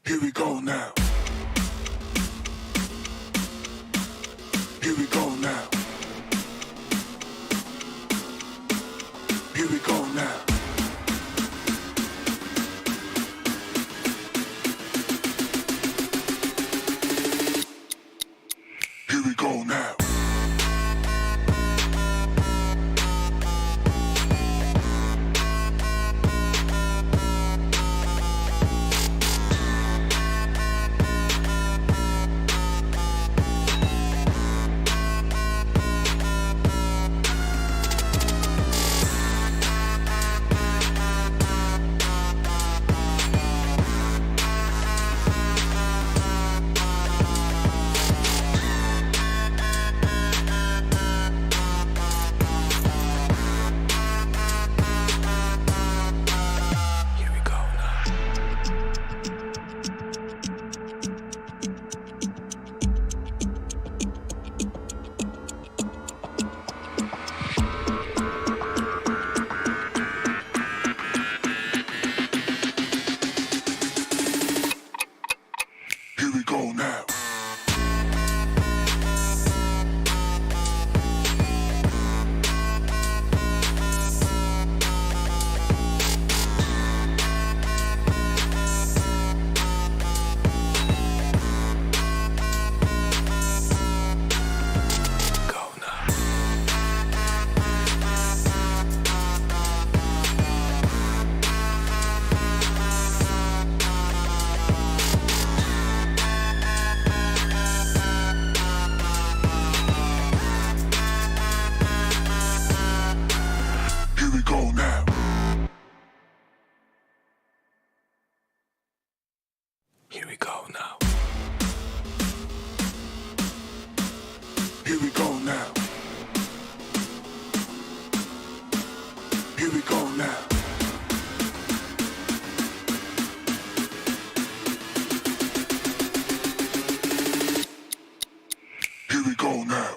Here we go now. Here we go now. Here we go now. Here we go now. Here we go now. Here we go now. Here we go now. Here we go now.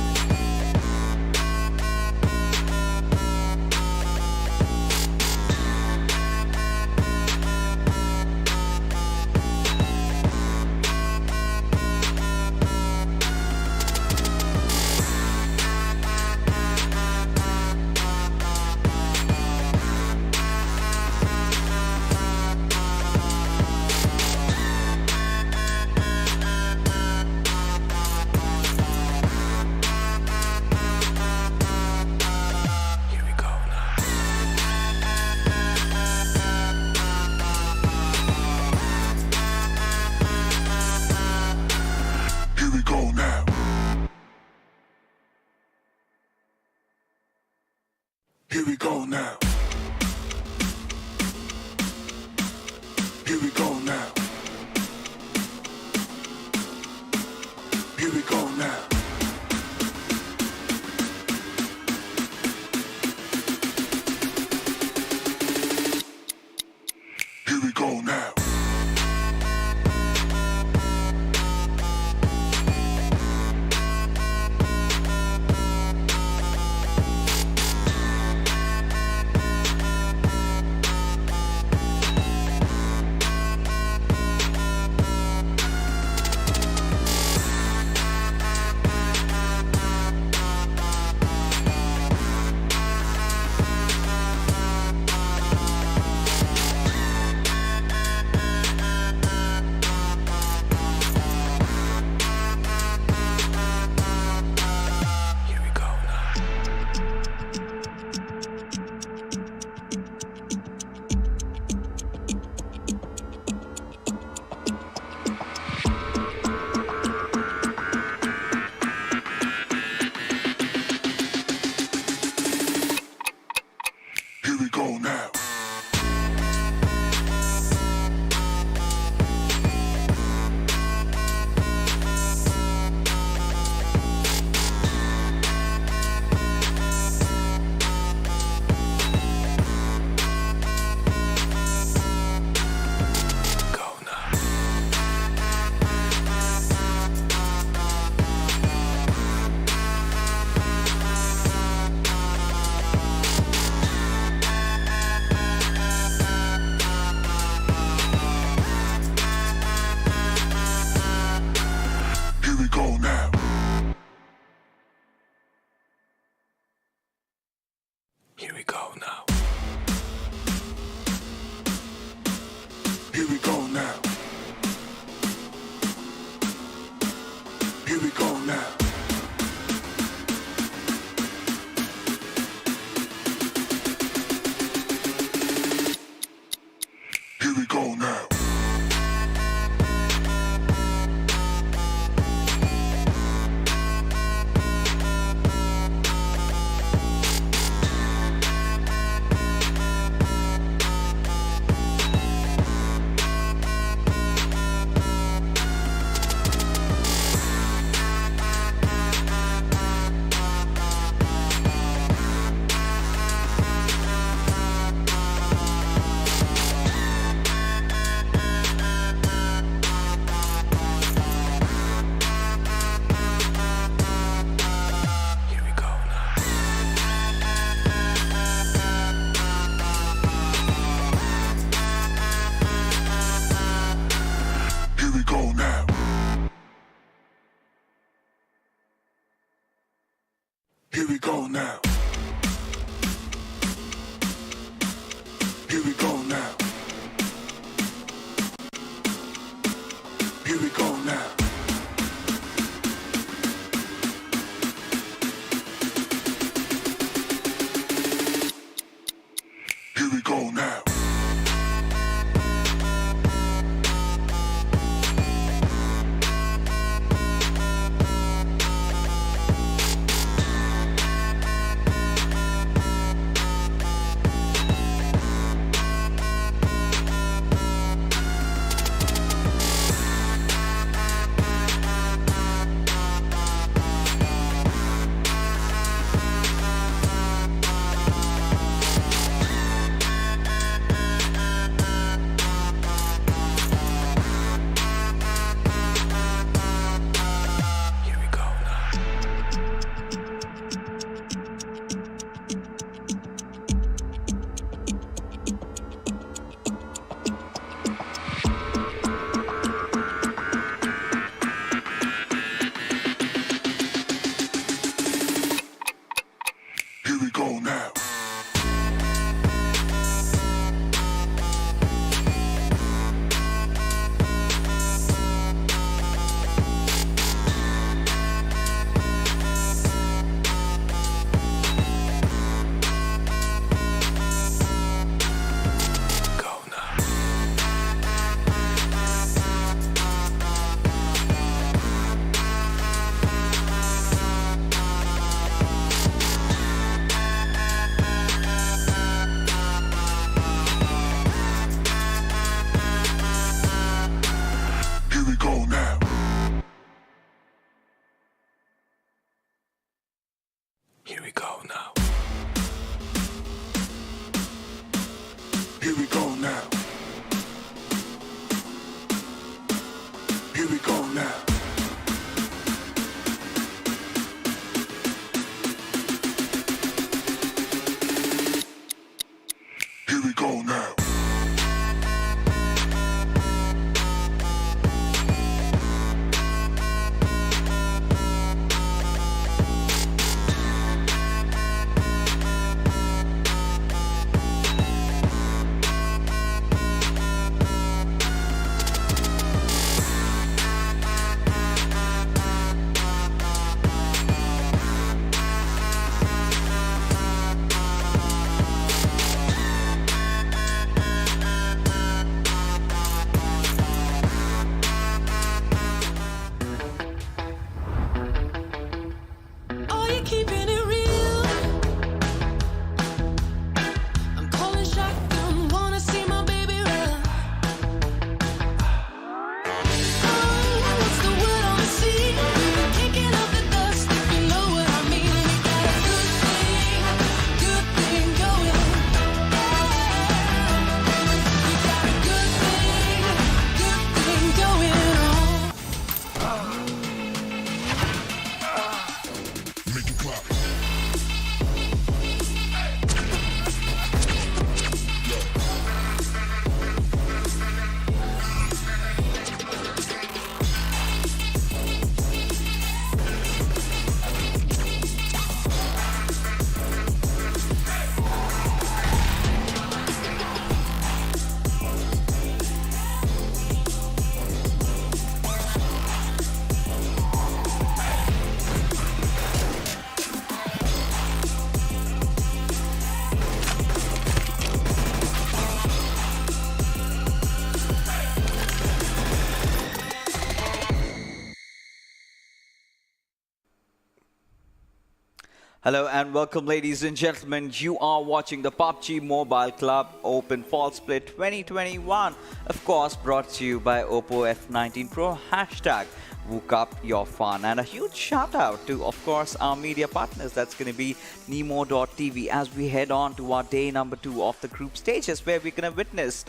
Here we go now. Here we go now. Here we go now. Here we go now. Here we go now. Here we go now. Here we go now. Here we go now. Here we go now. Here we go now. Here we go now. Here we go now. Here we go now. Here we go now. Here we go now. Here we go now. Hello and welcome, ladies and gentlemen. You are watching the PUBG Mobile Club Open Fall Split 2021. Of course, brought to you by Oppo F19 Pro. Hashtag Woke Up Your Fun. And a huge shout out to, of course, our media partners. That's going to be Nemo.tv as we head on to our day number 2 of the group stages, where we're going to witness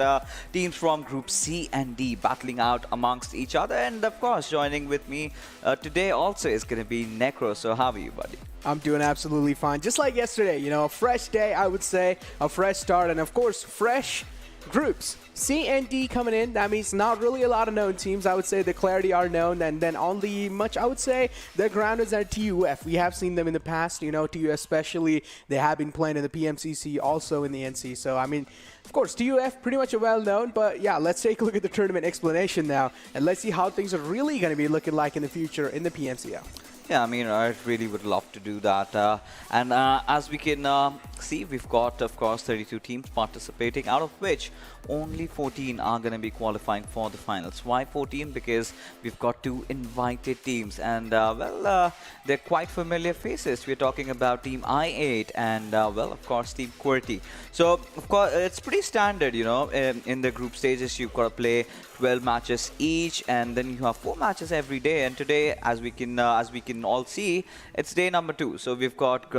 teams from Group C and D battling out amongst each other. And of course, joining with me today also is going to be Necro. So how are you, buddy? I'm doing absolutely fine. Just like yesterday, you know, a fresh day, I would say, a fresh start, and of course, fresh groups. C and D coming in. That means not really a lot of known teams. I would say the Clarity are known, and then only much, I would say, the grounders are TUF. We have seen them in the past, you know, TUF especially. They have been playing in the PMCC, also in the NC. So, I mean, of course, TUF pretty much a well-known, but yeah, let's take a look at the tournament explanation now, and let's see how things are really going to be looking like in the future in the PMCO. Yeah, I mean, I really would love to do that. And as we can see, we've got, of course, 32 teams participating, out of which only 14 are going to be qualifying for the finals. Why 14? Because we've got 2 invited teams. And, they're quite familiar faces. We're talking about Team I8 and, well, of course, Team QWERTY. So, of course, it's pretty standard, you know, in the group stages. You've got to play 12 matches each, and then you have 4 matches every day. And today, as we can all see, it's day number 2. So we've got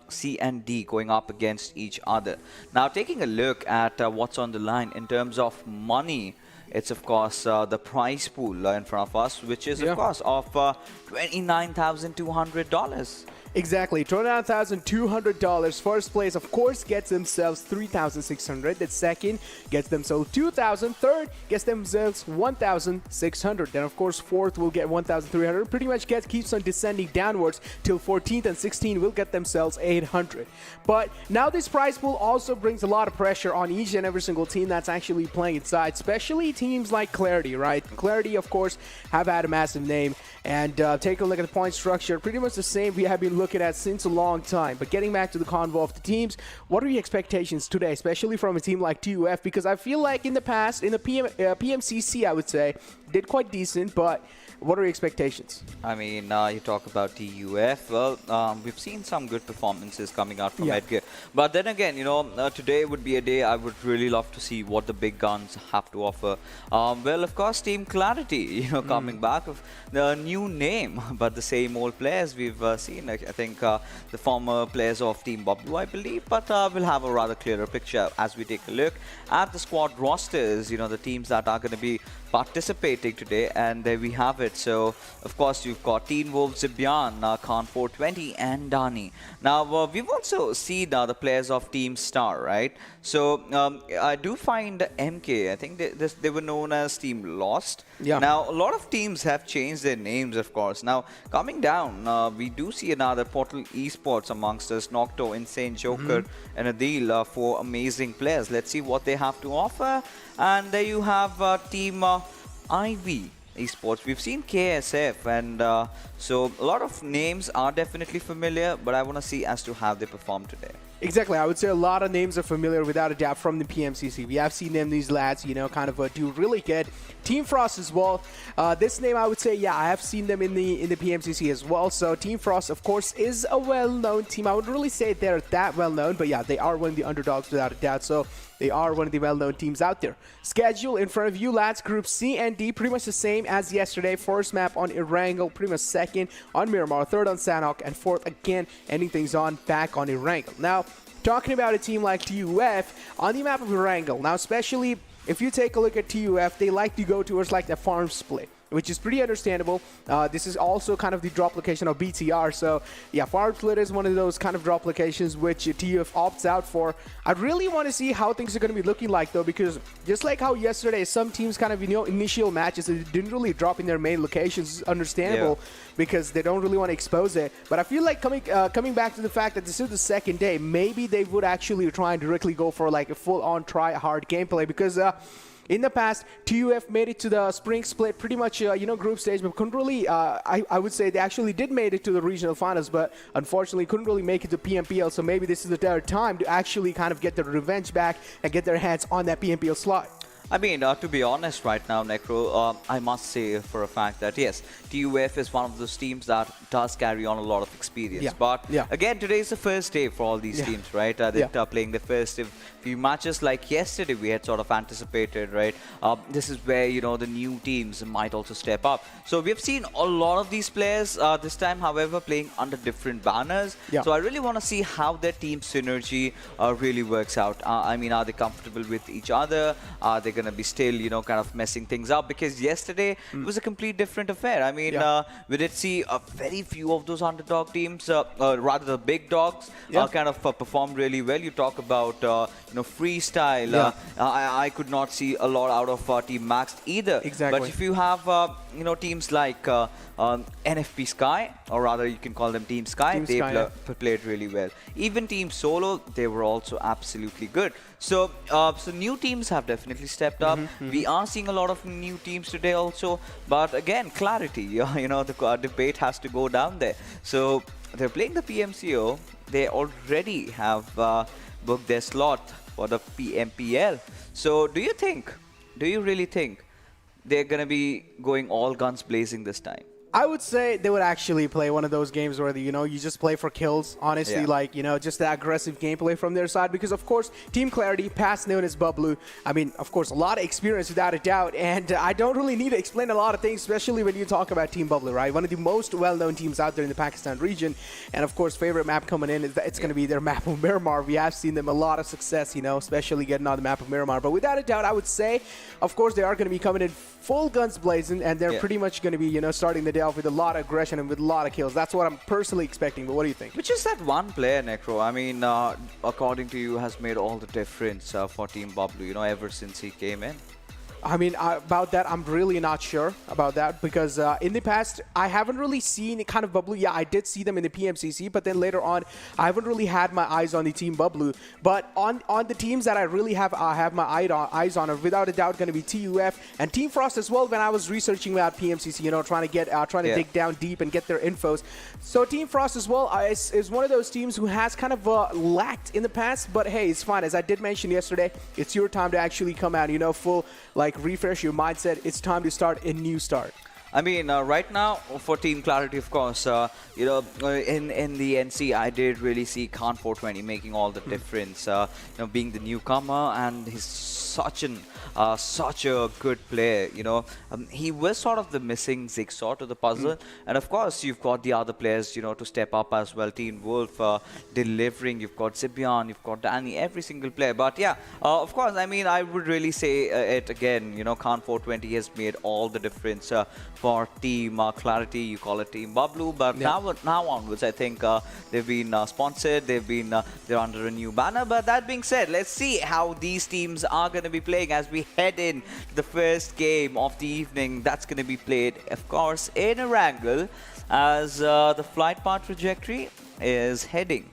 C and D going up against each other. Now, taking a look at what's on the line in terms of money, it's of course the prize pool in front of us, which is of course of $29,200. Exactly, $29,200. First place, of course, gets themselves $3,600. The second gets themselves $2,000. Third gets themselves $1,600. Then, of course, fourth will get $1,300. Pretty much keeps on descending downwards till 14th and 16th will get themselves $800. But now this prize pool also brings a lot of pressure on each and every single team that's actually playing inside, especially teams like Clarity, right? Clarity, of course, have had a massive name. And take a look at the point structure. Pretty much the same we have been looking at since a long time. But getting back to the convo of the teams, what are your expectations today, especially from a team like TUF? Because I feel like in the past, in the PMCC, I would say, did quite decent, but what are your expectations? I mean, you talk about TUF. Well, we've seen some good performances coming out from Edgar. But then again, you know, today would be a day I would really love to see what the big guns have to offer. Well, of course, Team Clarity, you know, coming back with the new name, but the same old players we've seen. I think the former players of Team Bobby, I believe. But we'll have a rather clearer picture as we take a look at the squad rosters, you know, the teams that are going to be participating today, and there we have it. So, of course, you've got Teen Wolf, Zibyan, Khan 420, and Dani. Now, we've also seen the players of Team Star, right? So, I do find MK, I think they were known as Team Lost. Yeah. Now, a lot of teams have changed their names, of course. Now, coming down, we do see another Portal Esports amongst us, Nocto, Insane Joker, and Adil, 4 amazing players. Let's see what they have to offer. And there you have Team IV Esports. We've seen KSF, and so a lot of names are definitely familiar, but I want to see as to how they perform today. Exactly. I would say a lot of names are familiar without a doubt from the PMCC. We have seen them, these lads, you know, kind of do really good. Team Frost as well. This name, I would say, yeah, I have seen them in the PMCC as well. So Team Frost, of course, is a well-known team. I wouldn't really say they're that well-known, but yeah, they are one of the underdogs without a doubt. So they are one of the well-known teams out there. Schedule in front of you, lads. Group C and D, pretty much the same as yesterday. First map on Erangel, pretty much second on Miramar, third on Sanhok, and fourth again, ending things on back on Erangel. Now, talking about a team like TUF on the map of Erangel. Now, especially if you take a look at TUF, they like to go towards like the farm split, which is pretty understandable. This is also kind of the drop location of BTR. So, yeah, farm split is one of those kind of drop locations which TUF opts out for. I really want to see how things are going to be looking like, though, because just like how yesterday, some teams kind of, you know, initial matches, they didn't really drop in their main locations. It's understandable because they don't really want to expose it. But I feel like coming back to the fact that this is the second day, maybe they would actually try and directly go for like a full-on try-hard gameplay, because in the past, TUF made it to the spring split, pretty much, you know, group stage, but couldn't really, I would say they actually did made it to the regional finals, but unfortunately couldn't really make it to PMPL, so maybe this is their time to actually kind of get their revenge back and get their hands on that PMPL slot. I mean, to be honest right now, Necro, I must say for a fact that yes, TUF is one of those teams that does carry on a lot of experience. Yeah. But Yeah. again, today is the first day for all these Yeah. teams, right? They're playing the first few matches like yesterday we had sort of anticipated, right? This is where, you know, the new teams might also step up. So we've seen a lot of these players this time, however, playing under different banners. Yeah. So I really want to see how their team synergy really works out. I mean, are they comfortable with each other? Are they going to be still, you know, kind of messing things up? Because yesterday it was a complete different affair. I mean, we did see very few of those underdog teams, rather the big dogs, kind of performed really well. You talk about, you know, freestyle. I could not see a lot out of Team Maxed either. Exactly. But if you have, you know, teams like NFP Sky, or rather you can call them Team Sky, Team they Sky, played really well. Even Team Solo, they were also absolutely good. So, so new teams have definitely stepped up. We are seeing a lot of new teams today also. But again, clarity, you know, the debate has to go down there. So they're playing the PMCO. They already have booked their slot for the PMPL. So do you really think they're going to be going all guns blazing this time? I would say they would actually play one of those games where, you know, you just play for kills. Honestly, like, you know, just the aggressive gameplay from their side. Because, of course, Team Clarity, past known as Bubblue, I mean, of course, a lot of experience without a doubt. And I don't really need to explain a lot of things, especially when you talk about Team Bubblue, right? One of the most well-known teams out there in the Pakistan region. And, of course, favorite map coming in is that it's going to be their map of Miramar. We have seen them a lot of success, you know, especially getting on the map of Miramar. But without a doubt, I would say, of course, they are going to be coming in full guns blazing. And they're pretty much going to be, you know, starting the day off with a lot of aggression and with a lot of kills. That's what I'm personally expecting. But what do you think? Which is that one player, Necro? I mean, according to you, has made all the difference for Team Bubblue, you know, ever since he came in. I mean, about that, I'm really not sure about that because in the past, I haven't really seen kind of Bubblue. Yeah, I did see them in the PMCC, but then later on, I haven't really had my eyes on the Team Bubblue. But on the teams that I really have my eyes on are without a doubt going to be TUF and Team Frost as well. When I was researching about PMCC, you know, trying to dig down deep and get their infos. So Team Frost as well is one of those teams who has kind of lacked in the past, but hey, it's fine. As I did mention yesterday, it's your time to actually come out, you know, full refresh your mindset. It's time to start a new start. I mean, right now for Team Clarity, of course, you know, in the NC, I did really see Khan 420 making all the difference. You know, being the newcomer, and he's such a good player. You know, he was sort of the missing jigsaw to the puzzle. And of course, you've got the other players, you know, to step up as well. Team Wolf delivering. You've got Zibian, you've got Danny, every single player. But yeah, of course, I mean, I would really say it again. You know, Khan 420 has made all the difference for Team Clarity. You call it Team Bubblue, but now onwards, I think they've been sponsored. They're under a new banner. But that being said, let's see how these teams are going to be playing as we head in to the first game of the evening. That's going to be played, of course, in Erangel, as the flight path trajectory is heading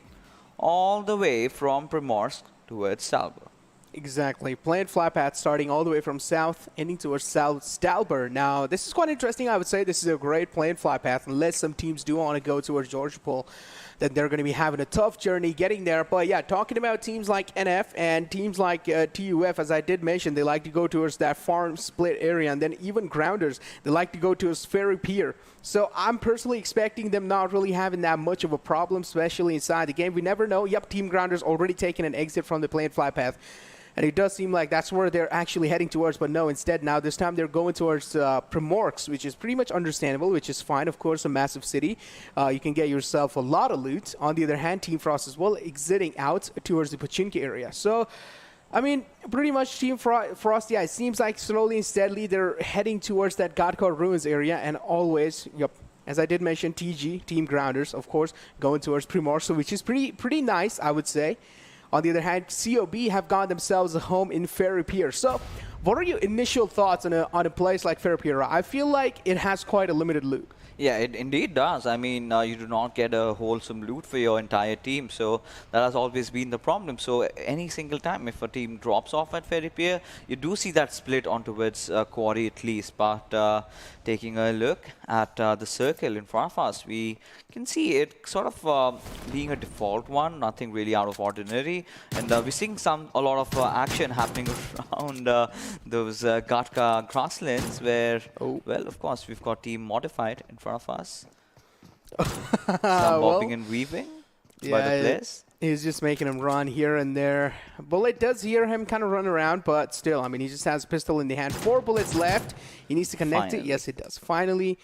all the way from Primorsk towards Stalber. Exactly. Playing flat path starting all the way from south, ending towards south Stalber. Now, this is quite interesting. I would say this is a great playing flat path, unless some teams do want to go towards Georgopol. Then they're going to be having a tough journey getting there. But yeah, talking about teams like NF and teams like TUF, as I did mention, they like to go towards that farm split area. And then even Grounders, they like to go towards Ferry Pier. So I'm personally expecting them not really having that much of a problem, especially inside the game. We never know. Yep, Team Grounders already taking an exit from the playing flat path. And it does seem like that's where they're actually heading towards. But no, instead now, this time they're going towards Primorsk, which is pretty much understandable, which is fine. Of course, a massive city. You can get yourself a lot of loot. On the other hand, Team Frost as well, exiting out towards the Pachinki area. So, I mean, pretty much Team Frost, yeah, it seems like slowly and steadily they're heading towards that Godcore Ruins area. And always, yep, as I did mention, TG, Team Grounders, of course, going towards Primorsk, which is pretty nice, I would say. On the other hand, COB have got themselves a home in Ferry Pier. So, what are your initial thoughts on a place like Ferry Pier? I feel like it has quite a limited loot. Yeah, it indeed does. I mean, you do not get a wholesome loot for your entire team, so that has always been the problem. So any single time if a team drops off at Ferripier, you do see that split onto its quarry at least. But taking a look at the circle in front of us, we can see it sort of being a default one, nothing really out of ordinary. And we're seeing a lot of action happening around those Gatka grasslands where, well, of course, we've got team modified in front of us. Some bobbing and weaving by the players. He's just making him run here and there. Bullet does hear him kind of run around, but still, I mean, he just has a pistol in the hand. 4 bullets left. He needs to connect it. Yes, it does. Finally,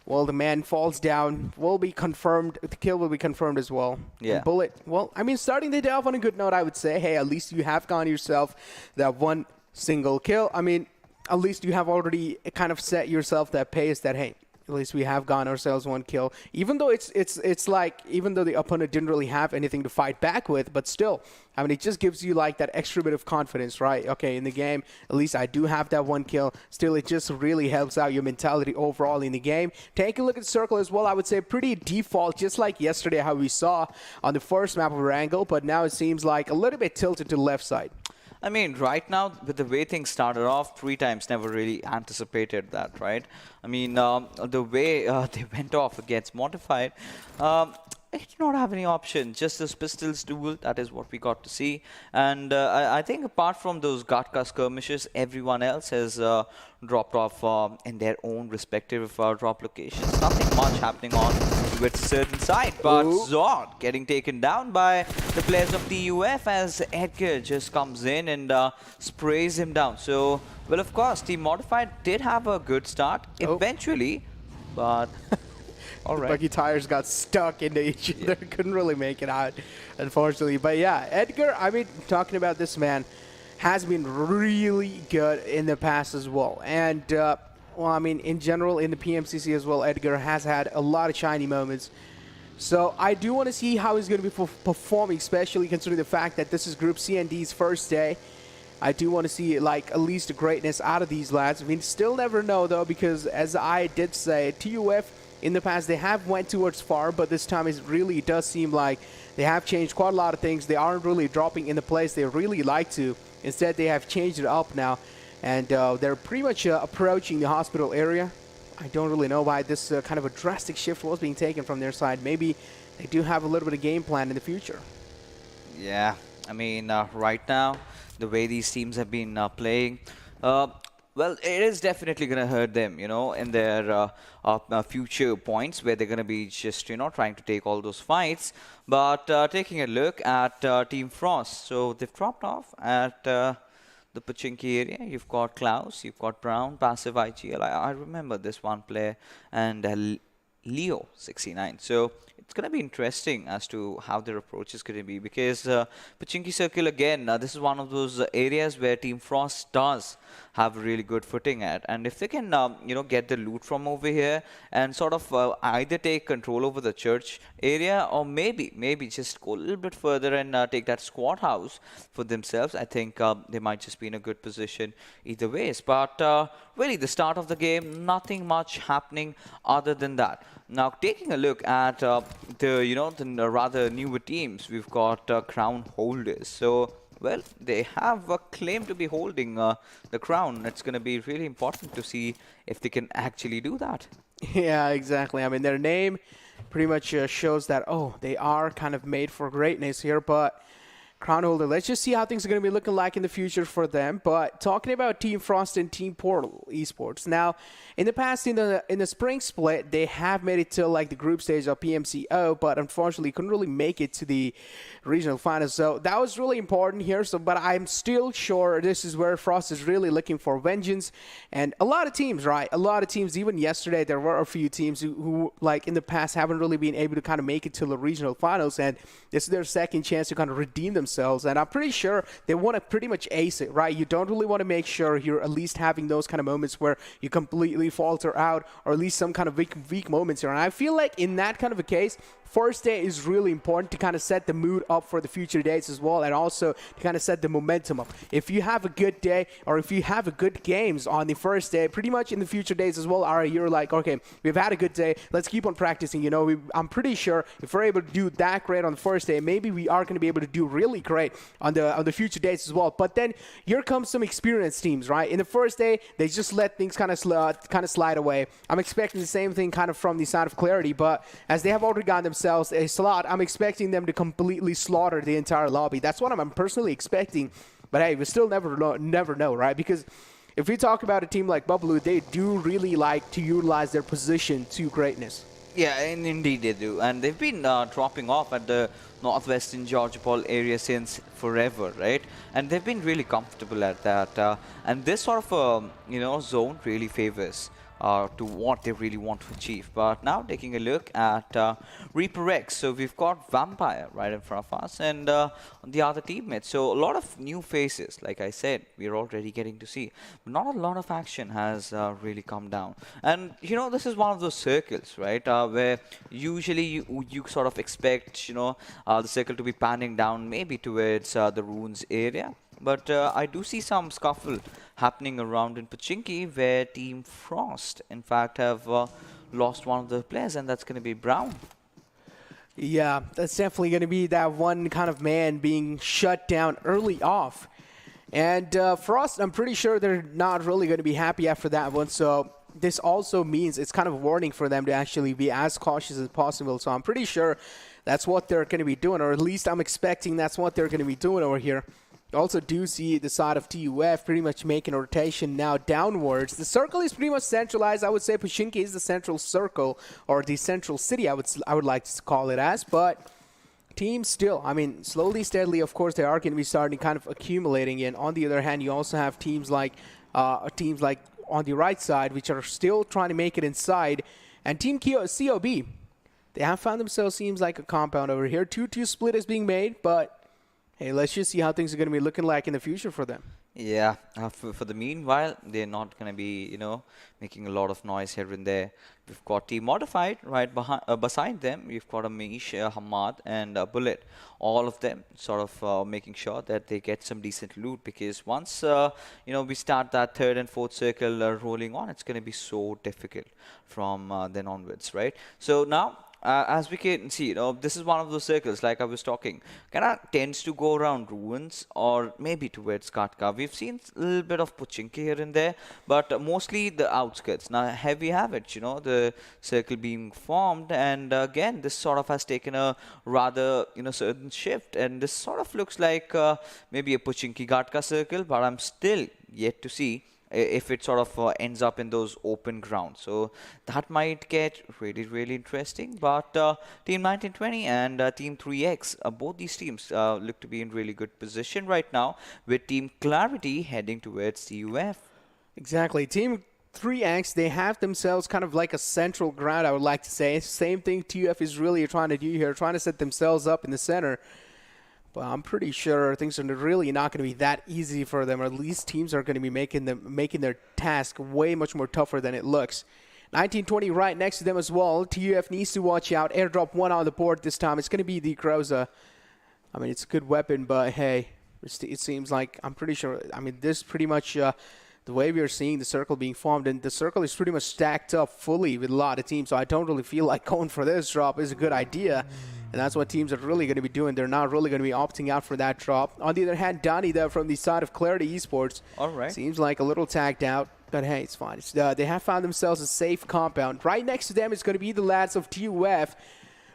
well, the man falls down. Will be confirmed. The kill will be confirmed as well. Yeah. And Bullet, well, I mean, starting the day off on a good note, I would say, hey, at least you have gone yourself that one single kill. I mean, at least you have already kind of set yourself that pace that, hey, at least we have gotten ourselves one kill. Even though it's like, even though the opponent didn't really have anything to fight back with, but still, I mean, it just gives you like that extra bit of confidence, right? Okay, in the game, at least I do have that one kill. Still, it just really helps out your mentality overall in the game. Take a look at Circle as well. I would say pretty default, just like yesterday how we saw on the first map of Erangel, but now it seems like a little bit tilted to the left side. I mean, right now, with the way things started off, 3 times never really anticipated that, right? I mean, the way they went off against Modified, I did not have any option. Just this pistols duel, that is what we got to see. And I think apart from those Gatka skirmishes, everyone else has dropped off in their own respective drop locations. Nothing much happening on with certain side, but Zord getting taken down by the players of TUF as Edgar just comes in and sprays him down. So, well, of course, Team Modified did have a good start eventually, but all right. The buggy tires got stuck into each other. Couldn't really make it out, unfortunately. But yeah, Edgar, I mean, talking about this man, has been really good in the past as well. And, well, I mean, in general, in the PMCC as well, Edgar has had a lot of shiny moments. So I do want to see how he's going to be performing, especially considering the fact that this is Group C and D's first day. I do want to see, like, at least the greatness out of these lads. I mean, still never know, though, because as I did say, TUF, in the past, they have went towards far, but this time it really does seem like they have changed quite a lot of things. They aren't really dropping in the place they really like to. Instead, they have changed it up now, and they're pretty much approaching the hospital area. I don't really know why this kind of a drastic shift was being taken from their side. Maybe they do have a little bit of game plan in the future. Yeah, I mean, right now, the way these teams have been playing, well, it is definitely going to hurt them, you know, in their future points where they're going to be just, you know, trying to take all those fights. But taking a look at Team Frost, so they've dropped off at the Pachinki area. You've got Klaus, you've got Brown, Passive IGL. I remember this one player, and Leo 69. So it's going to be interesting as to how their approach is going to be, because Pachinki Circle, again, this is one of those areas where Team Frost does have a really good footing at. And if they can, you know, get the loot from over here and sort of either take control over the church area, or maybe just go a little bit further and take that squad house for themselves, I think they might just be in a good position either ways. But really, the start of the game, nothing much happening other than that. Now, taking a look at the rather newer teams, we've got crown holders. So, well, they have a claim to be holding the crown. It's going to be really important to see if they can actually do that. Yeah, exactly. I mean, their name pretty much shows that, oh, they are kind of made for greatness here, but crown holder, let's just see how things are going to be looking like in the future for them. But talking about Team Frost and Team Portal Esports, now in the past, in the spring split, they have made it to like the group stage of PMCO, but unfortunately couldn't really make it to the regional finals. So that was really important here. So, but I'm still sure this is where Frost is really looking for vengeance. And a lot of teams, right? A lot of teams, even yesterday, there were a few teams who like in the past haven't really been able to kind of make it to the regional finals, and this is their second chance to kind of redeem themselves. And I'm pretty sure they want to pretty much ace it, right? You don't really want to make sure you're at least having those kind of moments where you completely falter out, or at least some kind of weak moments here. And I feel like in that kind of a case, first day is really important to kind of set the mood up for the future days as well, and also to kind of set the momentum up. If you have a good day, or if you have a good games on the first day, pretty much in the future days as well, you're like, okay, we've had a good day, let's keep on practicing. You know, I'm pretty sure if we're able to do that great on the first day, maybe we are going to be able to do really great on the future days as well. But then here comes some experienced teams, right? In the first day, they just let things kind of slide away. I'm expecting the same thing kind of from the side of Clarity, but as they have already gotten themselves a slot, I'm expecting them to completely slaughter the entire lobby. That's what I'm personally expecting. But hey, we still never know, right? Because if we talk about a team like Bubbloo, they do really like to utilize their position to greatness. Yeah, and indeed they do. And they've been dropping off at the northwestern Georgia Paul area since forever, right? And they've been really comfortable at that. And this sort of, zone really favors to what they really want to achieve. But now taking a look at Reaper X. So we've got Vampire right in front of us and the other teammates. So a lot of new faces, like I said, we're already getting to see. But not a lot of action has really come down. And, this is one of those circles, right, where usually you sort of expect, the circle to be panning down maybe towards the ruins area. But I do see some scuffle happening around in Pochinki, where Team Frost, in fact, have lost one of the players, and that's going to be Brown. Yeah, that's definitely going to be that one kind of man being shut down early off. And Frost, I'm pretty sure they're not really going to be happy after that one. So this also means it's kind of a warning for them to actually be as cautious as possible. So I'm pretty sure that's what they're going to be doing, or at least I'm expecting that's what they're going to be doing over here. You also do see the side of TUF pretty much making a rotation now downwards. The circle is pretty much centralized. I would say Pochinki is the central circle, or the central city, I would like to call it as. But teams still, slowly, steadily, of course, they are going to be starting kind of accumulating in. On the other hand, you also have teams like on the right side, which are still trying to make it inside. And Team COB, they have found themselves, seems like a compound over here. 2-2 split is being made, but hey, let's just see how things are going to be looking like in the future for them. Yeah, for the meanwhile, they're not going to be, making a lot of noise here and there. We've got Team Modified right beside them. We've got a Mish, Hamad, and Bullet. All of them sort of making sure that they get some decent loot, because once, we start that third and fourth circle rolling on, it's going to be so difficult from then onwards, right? So now, as we can see, this is one of those circles, like I was talking, kind of tends to go around ruins or maybe towards Katka. We've seen a little bit of Pochinki here and there, but mostly the outskirts. Now, here we have it, the circle being formed, and again, this sort of has taken a rather, certain shift, and this sort of looks like maybe a Pochinki Katka circle, but I'm still yet to see if it sort of ends up in those open grounds. So that might get really, really interesting. But Team 1920 and Team 3X, both these teams look to be in really good position right now, with Team Clarity heading towards CUF. Exactly. Team 3X, they have themselves kind of like a central ground, I would like to say. Same thing TUF is really trying to do here, trying to set themselves up in the center. But I'm pretty sure things are really not going to be that easy for them, or at least teams are going to be making their task way much more tougher than it looks. 1920 right next to them as well. TUF needs to watch out. Airdrop one on the board this time. It's going to be the Groza. It's a good weapon, but hey, it seems like, I'm pretty sure, this pretty much the way we are seeing the circle being formed, and the circle is pretty much stacked up fully with a lot of teams, so I don't really feel like going for this drop is a good idea. And that's what teams are really going to be doing. They're not really going to be opting out for that drop. On the other hand, Donnie there from the side of Clarity Esports. All right. Seems like a little tagged out, but hey, it's fine. They have found themselves a safe compound. Right next to them is going to be the lads of TUF.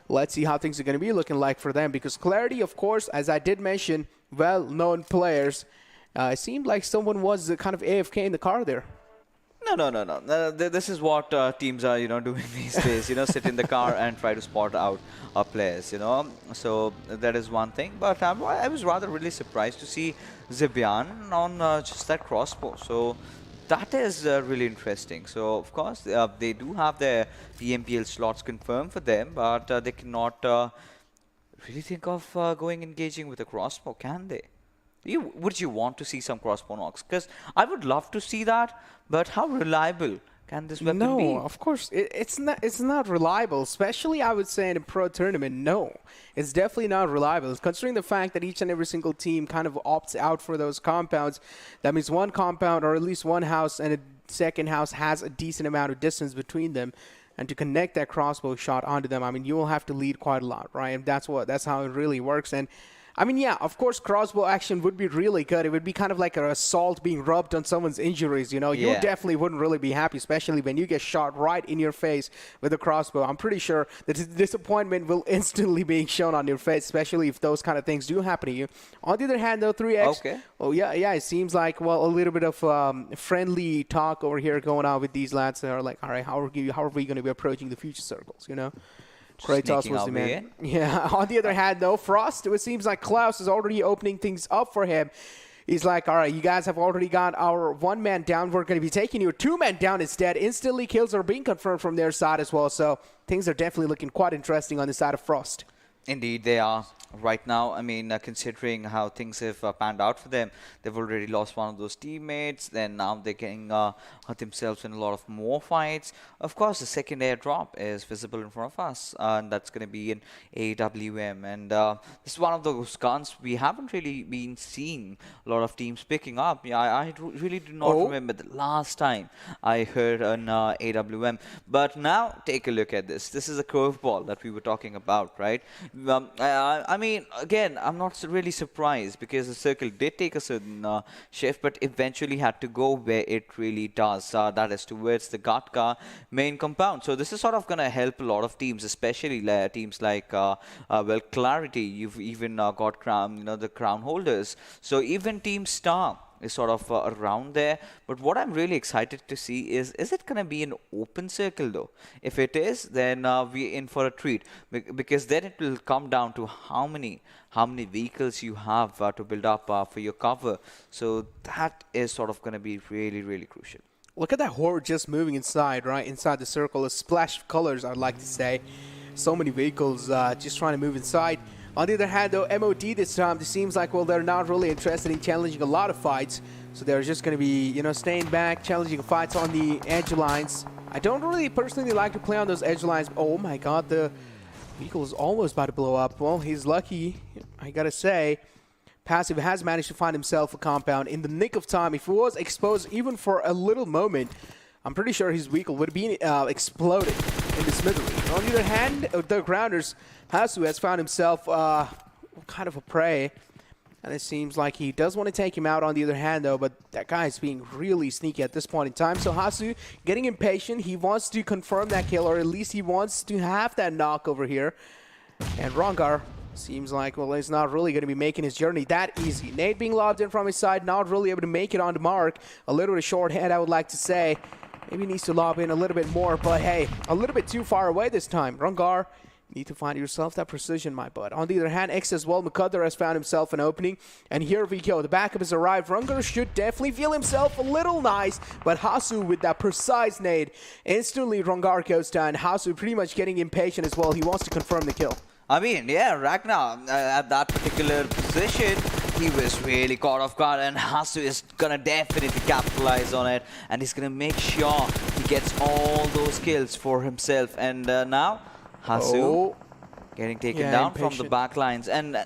Let's see how things are going to be looking like for them, because Clarity, of course, as I did mention, well-known players. It seemed like someone was kind of AFK in the car there. No. This is what teams are, doing these days. Sit in the car and try to spot out players. So that is one thing. But I was rather really surprised to see Zibian on just that crossbow. So that is really interesting. So of course they do have their PMPL slots confirmed for them, but they cannot really think of engaging with a crossbow, can they? Would you want to see some crossbow knocks? Because I would love to see that, but how reliable can this weapon No, be? of course it's not. It's not reliable, especially I would say in a pro tournament. No, it's definitely not reliable. Considering the fact that each and every single team kind of opts out for those compounds, that means one compound or at least one house and a second house has a decent amount of distance between them. And to connect that crossbow shot onto them, I mean, you will have to lead quite a lot, right? And that's how it really works. And I mean, yeah, of course, crossbow action would be really good. It would be kind of like an assault being rubbed on someone's injuries, you know. You Yeah. definitely wouldn't really be happy, especially when you get shot right in your face with a crossbow. I'm pretty sure the disappointment will instantly be shown on your face, especially if those kind of things do happen to you. On the other hand, though, 3X, Okay. oh, yeah, it seems like, well, a little bit of friendly talk over here going on with these lads that are like, all right, how are we going to be approaching the future circles, you know? Kratos sneaking was our the way man. Yeah. On the other hand, though, Frost, it seems like Klaus is already opening things up for him. He's like, all right, you guys have already got our one-man down. We're going to be taking your two-man down instead. Instantly, kills are being confirmed from their side as well. So things are definitely looking quite interesting on the side of Frost. Indeed, they are. Right now, I mean, considering how things have panned out for them, they've already lost one of those teammates. Then now they're getting hurt themselves in a lot of more fights. Of course, the second airdrop is visible in front of us, and that's going to be an AWM. And this is one of those guns we haven't really been seeing a lot of teams picking up. Yeah, I really do not remember the last time I heard an AWM. But now, take a look at this. This is a curveball that we were talking about, right? I mean, again, I'm not really surprised because the circle did take a certain shift, but eventually had to go where it really does. That is towards the Gatka main compound. So this is sort of going to help a lot of teams, especially teams like, well, Clarity. You've even got crown, the crown holders. So even Team Star is sort of around there. But what I'm really excited to see is it going to be an open circle though? If it is, then we're in for a treat, because then it will come down to how many vehicles you have to build up for your cover. So that is sort of going to be really, really crucial. Look at that horde just moving inside, right? Inside the circle. A splash of colors, I'd like to say. So many vehicles just trying to move inside. On the other hand, though, MOD this time, it seems like, well, they're not really interested in challenging a lot of fights. So they're just going to be, staying back, challenging fights on the edge lines. I don't really personally like to play on those edge lines. Oh, my God, the vehicle is almost about to blow up. Well, he's lucky, I got to say. Passive has managed to find himself a compound in the nick of time. If he was exposed even for a little moment, I'm pretty sure his vehicle would be exploded in the smithy. On the other hand, the grounders, Hasu has found himself kind of a prey. And it seems like he does want to take him out on the other hand, though, but that guy is being really sneaky at this point in time. So Hasu getting impatient. He wants to confirm that kill, or at least he wants to have that knock over here. And Rongar seems like, well, he's not really going to be making his journey that easy. Nate being lobbed in from his side, not really able to make it on the mark. A little bit short head, I would like to say. Maybe needs to lob in a little bit more, but hey, a little bit too far away this time. Rongar, you need to find yourself that precision, my bud. On the other hand, X as well, Mukadder has found himself an opening, and here we go. The backup has arrived. Rongar should definitely feel himself a little nice, but Hasu with that precise nade. Instantly, Rongar goes down. Hasu pretty much getting impatient as well. He wants to confirm the kill. I mean, yeah, Ragnar, at that particular position, he was really caught off guard, and Hasu is going to definitely capitalize on it, and he's going to make sure he gets all those kills for himself. And now, Hasu getting taken down from the back lines, and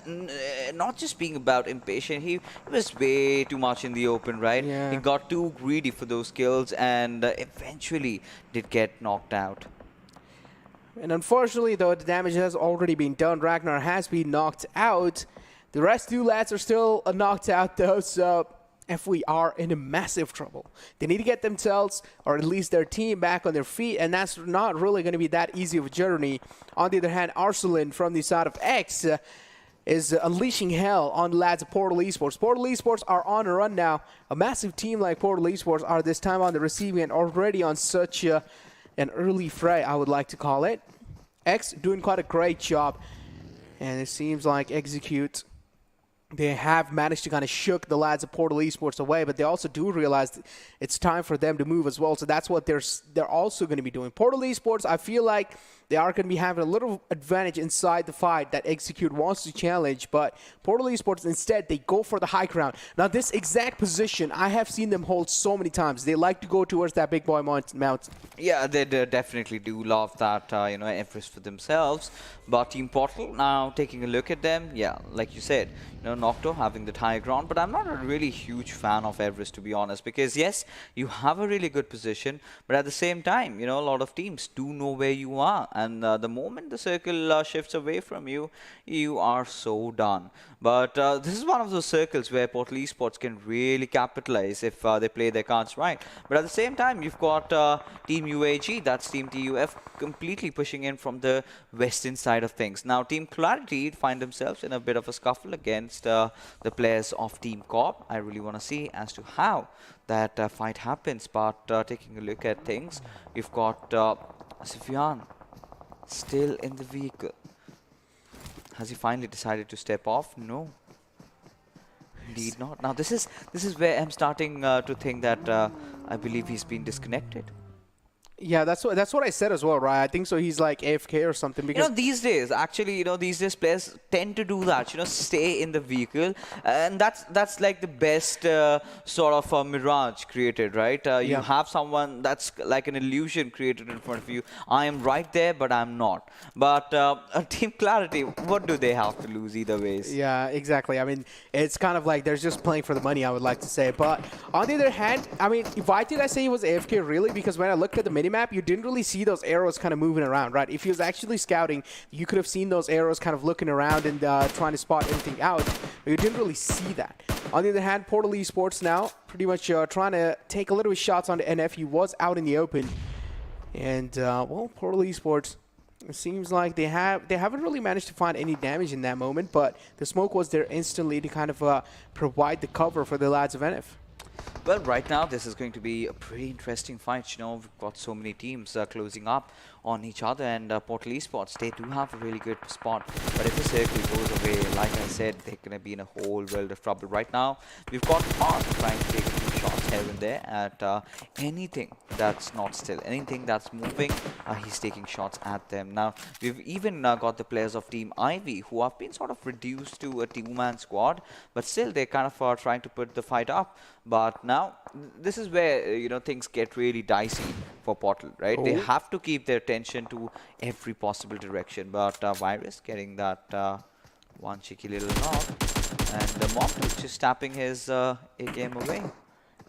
not just being about impatient, he was way too much in the open, right? Yeah. He got too greedy for those kills, and eventually did get knocked out. And unfortunately, though, the damage has already been done. Ragnar has been knocked out. The rest two lads are still knocked out, though, so FW are in a massive trouble. They need to get themselves, or at least their team, back on their feet, and that's not really going to be that easy of a journey. On the other hand, Arsalan from the side of X is unleashing hell on the lads of Portal Esports. Portal Esports are on a run now. A massive team like Portal Esports are this time on the receiving end, already on such an early fray, I would like to call it. X doing quite a great job, and it seems like Execute, they have managed to kind of shook the lads of Portal Esports away, but they also do realize it's time for them to move as well. So that's what they're also going to be doing. Portal Esports, I feel like they are going to be having a little advantage inside the fight that Execute wants to challenge, but Portal Esports instead, they go for the high ground. Now this exact position, I have seen them hold so many times. They like to go towards that big boy mountain. Yeah, they definitely do love that, Everest for themselves. But Team Portal, now taking a look at them, yeah, like you said, Nocto having the high ground, but I'm not a really huge fan of Everest, to be honest, because yes, you have a really good position, but at the same time, a lot of teams do know where you are, and the moment the circle shifts away from you, you are so done. But this is one of those circles where Portal Esports can really capitalize if they play their cards right. But at the same time, you've got Team UAG, that's Team TUF, completely pushing in from the western side of things. Now, Team Clarity find themselves in a bit of a scuffle against the players of Team Corp. I really want to see as to how that fight happens. But taking a look at things, you've got Sufyan still in the vehicle. Has he finally decided to step off? No. Indeed not. Now this is where I'm starting to think that I believe he's been disconnected. Yeah, that's what I said as well, right? I think so. He's like AFK or something. Because these days, actually, these days players tend to do that. Stay in the vehicle, and that's like the best sort of mirage created, right? You have someone that's like an illusion created in front of you. I am right there, but I'm not. But Team Clarity, what do they have to lose either ways? Yeah, exactly. I mean, it's kind of like they're just playing for the money, I would like to say. But on the other hand, I mean, why did I say he was AFK really? Because when I looked at the mini map, you didn't really see those arrows kind of moving around, right? If he was actually scouting, you could have seen those arrows kind of looking around and trying to spot anything out, but you didn't really see that. On the other hand, Portal Esports now pretty much trying to take a little bit shots on the NF. He was out in the open, and well, Portal Esports, it seems like they haven't really managed to find any damage in that moment, but the smoke was there instantly to kind of provide the cover for the lads of NF. Well, right now, this is going to be a pretty interesting fight. We've got so many teams closing up on each other, and Portal Esports, they do have a really good spot. But if the circle goes away, like I said, they're going to be in a whole world of trouble. Right now, we've got Mark trying to take a few shots here and there at anything that's not still, anything that's moving, he's taking shots at them. Now, we've even got the players of Team Ivy, who have been sort of reduced to a two-man squad, but still they're kind of trying to put the fight up. But now, this is where, things get really dicey for Portal, right? They have to keep their attention to every possible direction. But Virus getting that one cheeky little knock. And the Monk just tapping his A-game away.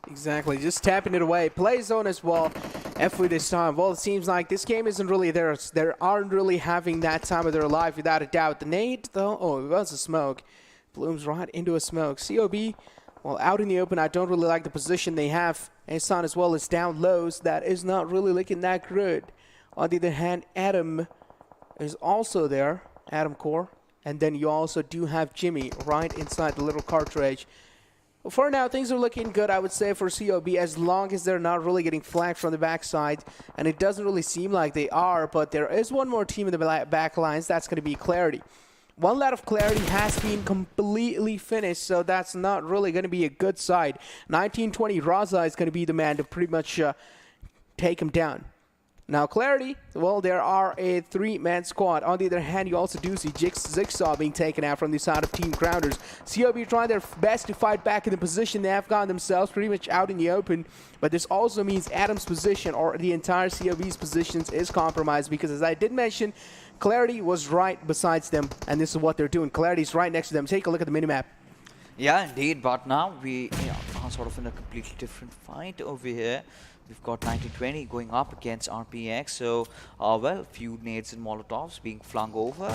Exactly, just tapping it away. Play zone as well. F2D this time. Well, it seems like this game isn't really theirs. They aren't really having that time of their life, without a doubt. The nade, though, it was a smoke. Blooms right into a smoke. COB, well, out in the open, I don't really like the position they have. Asan as well is down lows. That is not really looking that good. On the other hand, Adam is also there. Adam Core. And then you also do have Jimmy right inside the little cartridge. For now, things are looking good, I would say, for COB, as long as they're not really getting flanked from the backside. And it doesn't really seem like they are, but there is one more team in the back lines. That's going to be Clarity. One lot of Clarity has been completely finished, so that's not really going to be a good side. 1920, Raza is going to be the man to pretty much take him down. Now, Clarity, well, there are a three-man squad. On the other hand, you also do see Jigsaw being taken out from the side of Team Grounders. COB trying their best to fight back in the position they have gotten themselves pretty much out in the open. But this also means Adam's position, or the entire COB's positions, is compromised because, as I did mention, Clarity was right besides them, and this is what they're doing. Clarity's right next to them. Take a look at the minimap. Yeah, indeed, but now we are sort of in a completely different fight over here. We've got 1920 going up against RPX, so, well, few nades and Molotovs being flung over.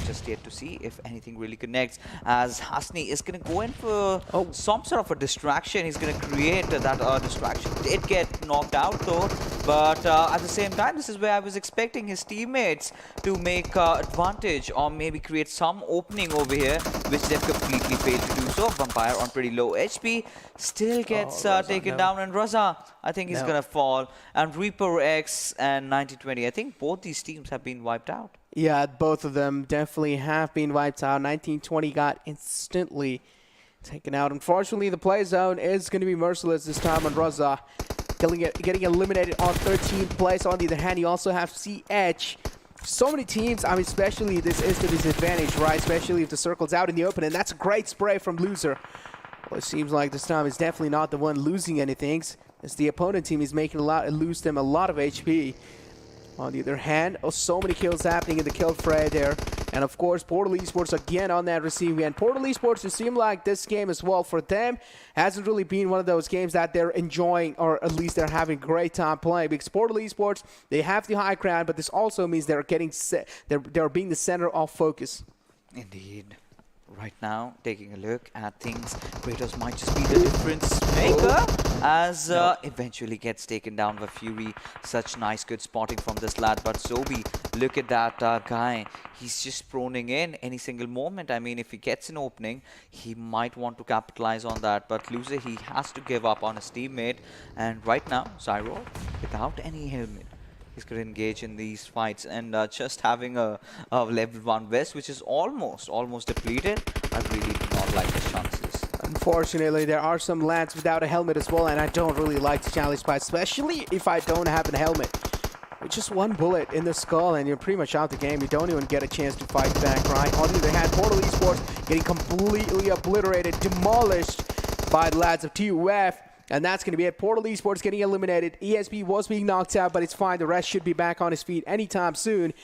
Just yet to see if anything really connects, as Hasni is going to go in for some sort of a distraction. He's going to create that distraction. Did get knocked out, though, but at the same time, this is where I was expecting his teammates to make advantage or maybe create some opening over here, which they've completely failed to do so. Vampire on pretty low HP, still gets taken down, and Raza, I think he's going to fall. And Reaper X and 1920, I think both these teams have been wiped out. Yeah, both of them definitely have been wiped out. 1920 got instantly taken out. Unfortunately, the play zone is going to be merciless this time on Raza. Getting eliminated on 13th place. On the other hand, you also have C-Edge so many teams, I mean, especially this is the disadvantage, right? Especially if the circle's out in the open, and that's a great spray from Loser. Well, it seems like this time is definitely not the one losing anything, as the opponent team is making lose them a lot of HP. On the other hand, so many kills happening in the kill fray there. And of course, Portal Esports again on that receiving end. Portal Esports, it seemed like this game as well for them hasn't really been one of those games that they're enjoying, or at least they're having a great time playing. Because Portal Esports, they have the high ground, but this also means they're getting they're being the center of focus. Indeed. Right now, taking a look at things, Kratos might just be the difference maker as eventually gets taken down by Fury. Such nice good spotting from this lad, but Zobi, look at that guy. He's just proning in any single moment. I mean, if he gets an opening, he might want to capitalize on that, but Loser, he has to give up on his teammate. And right now, ZARAR, without any helmet, he's going to engage in these fights, and just having a level 1 vest, which is almost depleted. I really do not like his chances. Unfortunately, there are some lads without a helmet as well, and I don't really like the challenge fight, especially if I don't have a helmet. With just one bullet in the skull, and you're pretty much out the game. You don't even get a chance to fight back, right? On the other hand, Portal Esports getting completely obliterated, demolished by the lads of TUF. And that's going to be it. Portal Esports getting eliminated. ESP was being knocked out, but it's fine. The rest should be back on his feet anytime soon.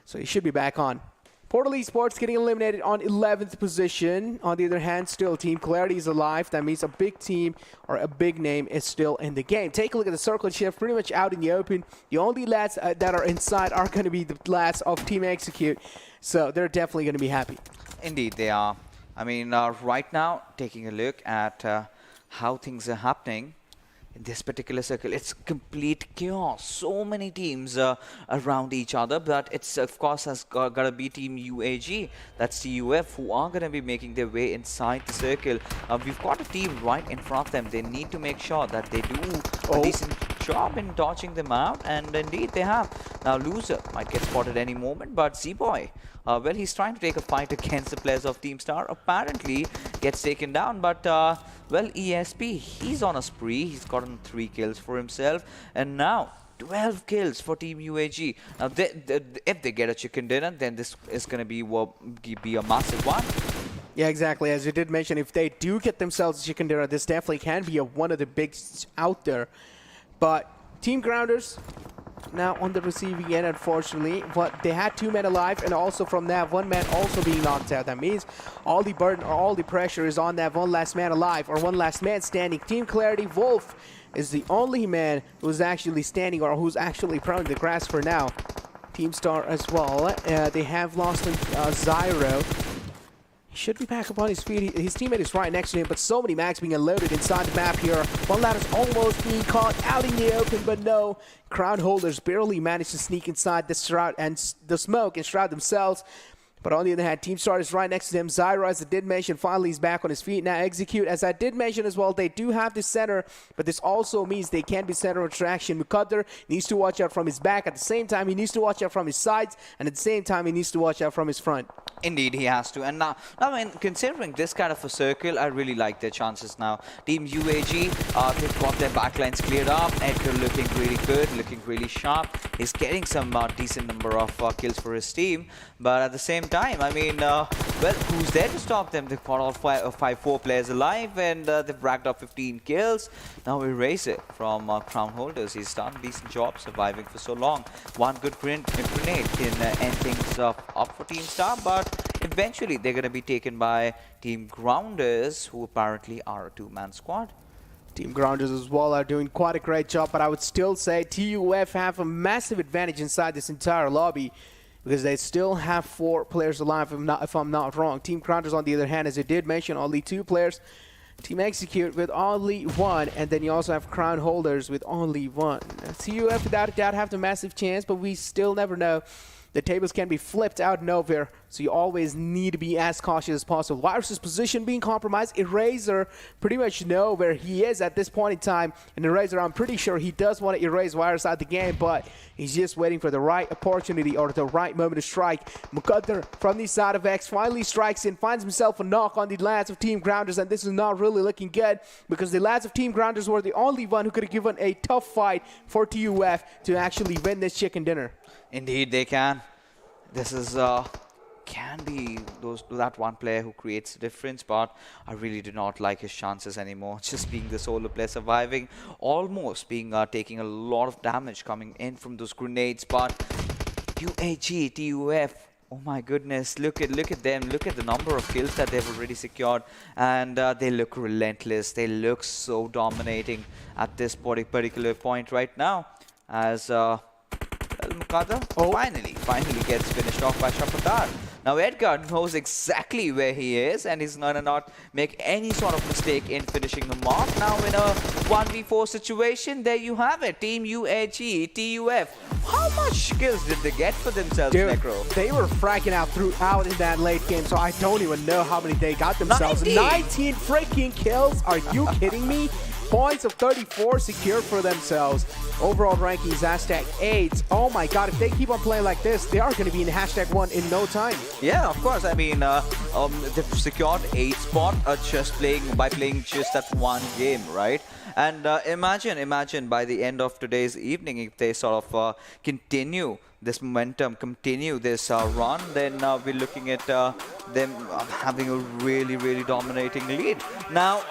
So he should be back on. Portal Esports getting eliminated on 11th position. On the other hand, still Team Clarity is alive. That means a big team or a big name is still in the game. Take a look at the circle shift, pretty much out in the open. The only lads that are inside are going to be the lads of Team Execute. So they're definitely going to be happy. Indeed, they are. I mean, right now, taking a look at how things are happening in this particular circle, it's complete chaos. So many teams around each other, but it's of course has got to be Team UAG, that's TUF, who are going to be making their way inside the circle. We've got a team right in front of them. They need to make sure that they do a decent job in dodging them out, and indeed they have. Now Loser might get spotted any moment, but Z-Boy, well, he's trying to take a fight against the players of Team Star. Apparently gets taken down, but well, ESP, he's on a spree. He's gotten 3 kills for himself, and now 12 kills for Team UAG. Now, if they get a chicken dinner, then this is going to be a massive one. Yeah, exactly. As you did mention, if they do get themselves a chicken dinner, this definitely can be one of the bigs out there. But Team Grounders, now on the receiving end, unfortunately, but they had 2 men alive, and also from that 1 man also being knocked out. That means all the burden or all the pressure is on that 1 last man alive or 1 last man standing. Team Clarity, Wolf is the only man who's actually standing or who's actually prone the grass for now. Team Star as well. They have lost Zyro. Should be back up on his feet. His teammate is right next to him, but so many mags being unloaded inside the map here. One lad is almost being caught out in the open, but no. Crown holders barely managed to sneak inside the shroud and the smoke and shroud themselves. But on the other hand, Team Star is right next to them. Zyro, as I did mention, finally is back on his feet. Now Execute, as I did mention as well, they do have the center, but this also means they can be center of attraction. Mukadder needs to watch out from his back. At the same time, he needs to watch out from his sides, and at the same time, he needs to watch out from his front. Indeed, he has to. And now, I mean, considering this kind of a circle, I really like their chances now. Team UAG, they've got their backlines cleared up. Edgar looking really good, looking really sharp. He's getting some decent number of kills for his team. But at the same time, I mean, well, who's there to stop them? They've got all 4 players alive, and they've racked up 15 kills. Now Eraser from Crown Holders. He's done a decent job surviving for so long. One good grenade can end things up for Team Star, but eventually they're going to be taken by Team Grounders, who apparently are a 2-man squad. Team Grounders as well are doing quite a great job, but I would still say TUF have a massive advantage inside this entire lobby, because they still have 4 players alive, if I'm not wrong. Team Grounders, on the other hand, as I did mention, only 2 players. Team Execute with only 1, and then you also have Crown Holders with only 1. TUF, without a doubt, have the massive chance, but we still never know. The tables can be flipped out of nowhere, so you always need to be as cautious as possible. Virus's position being compromised. Eraser pretty much know where he is at this point in time. And Eraser, I'm pretty sure he does want to erase Virus out of the game, but he's just waiting for the right opportunity or the right moment to strike. Mukadder from the side of X finally strikes in, finds himself a knock on the lads of Team Grounders, and this is not really looking good, because the lads of Team Grounders were the only one who could have given a tough fight for TUF to actually win this chicken dinner. Indeed, they can. this is can be that one player who creates a difference, but I really do not like his chances anymore. Just being the solo player surviving, almost being taking a lot of damage coming in from those grenades, but UAG, TUF, oh my goodness, look at them, look at the number of kills that they've already secured, and they look relentless, they look so dominating at this particular point right now, as Mukada finally gets finished off by Shapatar. Now Edgar knows exactly where he is, and he's gonna not make any sort of mistake in finishing him off. Now in a 1v4 situation, there you have it. Team UAG, TUF. How much kills did they get for themselves, Dude, Necro? they were fracking out throughout in that late game, so I don't even know how many they got themselves. 19 freaking kills? Are you kidding me? Points of 34 secured for themselves. Overall rankings, #8. Oh my god, if they keep on playing like this, they are going to be in #1 in no time. Yeah, of course. I mean, they've secured 8th spot just by playing just that one game, right? And imagine by the end of today's evening, if they sort of continue this momentum, continue this run, then we're looking at them having a really dominating lead. Now,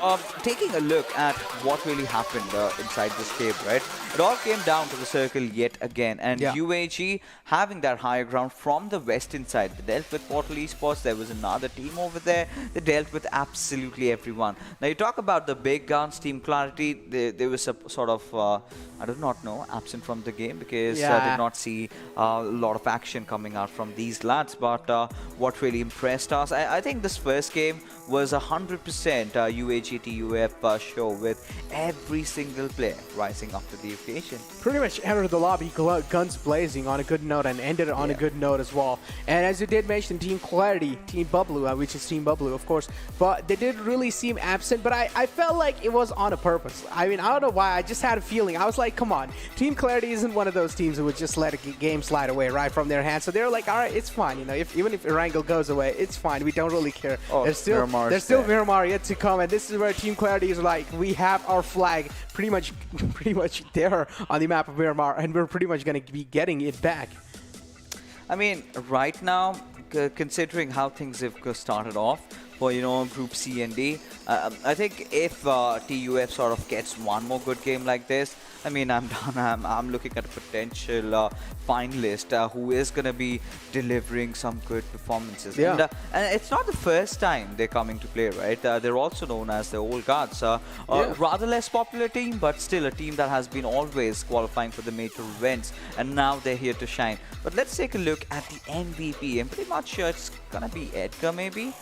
taking a look at what really happened inside this game, right? It all came down to the circle yet again, and UAG having that higher ground from the western side. They dealt with Portal Esports, there was another team over there, they dealt with absolutely everyone. Now, you talk about the big guns, Team Clarity, there was a sort of, I do not know, absent from the game, because I did not see a lot of action coming out from these lads, but what really impressed us, I think this first game was 100% UAG TUF show, with every single player rising up to the occasion. Pretty much entered the lobby guns blazing on a good note and ended on a good note as well. And as you did mention, Team Clarity, Team Bubblue, which is Team Bubblue, of course, but they did really seem absent, but I felt like it was on a purpose. I mean, I don't know why, I just had a feeling. I was like, come on, Team Clarity isn't one of those teams who would just let a game slide away right from their hands. So they're like, all right, it's fine, you know, even if Erangel goes away, it's fine, we don't really care. There's still Miramar yet to come, and this is where Team Clarity is like, we have our flag pretty much there on the map of Miramar, and we're pretty much going to be getting it back. I mean, right now, considering how things have started off for, you know, Group C and D, I think if TUF sort of gets one more good game like this, I mean, I'm done. I'm looking at a potential finalist who is going to be delivering some good performances. And it's not the first time they're coming to play, right? They're also known as the Old Guards. Rather less popular team, but still a team that has been always qualifying for the major events, and now they're here to shine. But let's take a look at the MVP. I'm pretty much sure it's going to be Edgar, maybe.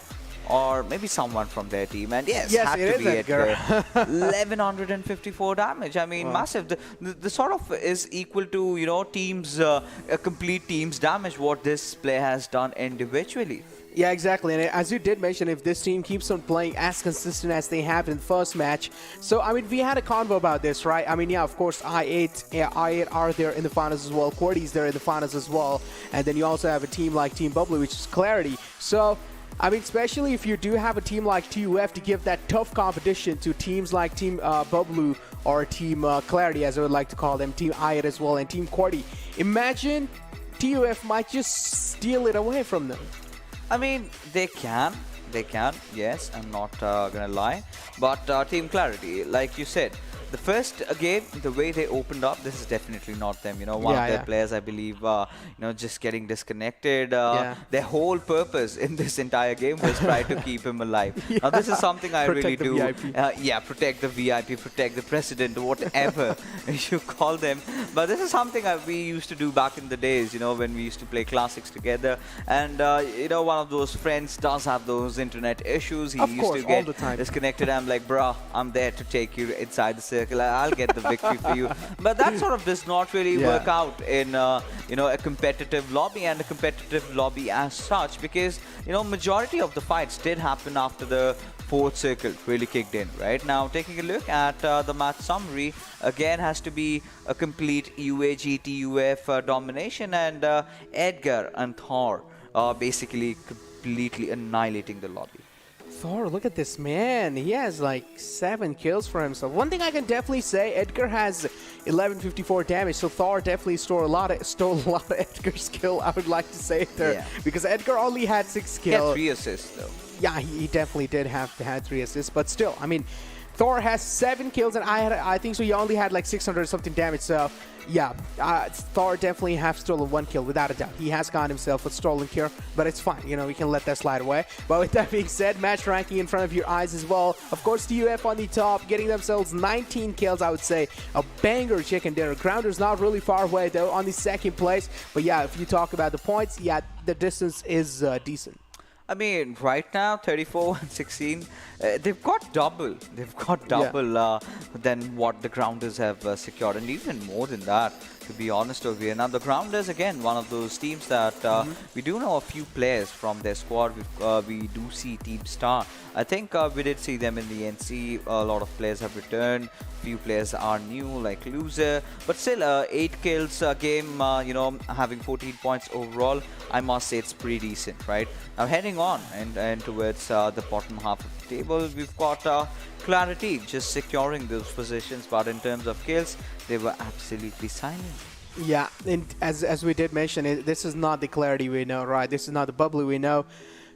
Or maybe someone from their team, and yes had to be Edgar. 1154 damage. I mean, massive. The sort of is equal to, you know, teams, a complete team's damage what this player has done individually. Yeah, exactly. And as you did mention, if this team keeps on playing as consistent as they have in the first match, so I mean, we had a convo about this, right? I mean, yeah, of course, I8 are there in the finals as well. Quraysh there in the finals as well, and then you also have a team like Team Bubblue, which is Clarity. So I mean, especially if you do have a team like TUF to give that tough competition to teams like Team Bubblue or Team Clarity, as I would like to call them, Team I8 as well, and Team Quraysh. Imagine TUF might just steal it away from them. I mean, they can, yes, I'm not gonna lie. But Team Clarity, like you said, the first game, the way they opened up, this is definitely not them. You know, one of their players, I believe, you know, just getting disconnected. Their whole purpose in this entire game was try to keep him alive. Now, this is something I really do. Protect the VIP, protect the president, whatever you call them. But this is something we used to do back in the days, you know, when we used to play classics together. And, you know, one of those friends does have those internet issues. He used to get disconnected. I'm like, bruh, I'm there to take you inside the circle. I'll get the victory for you. But that sort of does not really work out in you know, a competitive lobby, and a competitive lobby as such, because, you know, majority of the fights did happen after the fourth circle really kicked in. Right now, taking a look at the match summary, again has to be a complete UAG TUF domination, and Edgar and Thor basically completely annihilating the lobby. Thor, look at this man. He has like 7 kills for himself. One thing I can definitely say, Edgar has 1154 damage, so Thor definitely stole a lot of Edgar's kill. I would like to say there, because Edgar only had 6 kills. He had 3 assists though. Yeah, he definitely did have to have 3 assists, but still, I mean, Thor has 7 kills, and I think so. He only had like 600 something damage. So yeah, Thor definitely have stolen 1 kill without a doubt. He has got himself a stolen kill, but it's fine. You know, we can let that slide away. But with that being said, match ranking in front of your eyes as well. Of course, TUF on the top, getting themselves 19 kills. I would say a banger chicken dinner. Grounder's not really far away though on the 2nd place. But yeah, if you talk about the points, yeah, the distance is decent. I mean, right now, 34 and 16, they've got double. They've got double than what the Grounders have secured, and even more than that, to be honest over here. Now, the Grounders, again, one of those teams that we do know a few players from their squad. We do see Team Star. I think we did see them in the NC. A lot of players have returned. Few players are new, like Loser. But still, 8 kills a game, you know, having 14 points overall. I must say it's pretty decent, right? Now, heading on and towards the bottom half of the table, we've got Clarity just securing those positions. But in terms of kills, they were absolutely silent. Yeah, and as we did mention, this is not the Clarity we know, right? This is not the Bubbly we know.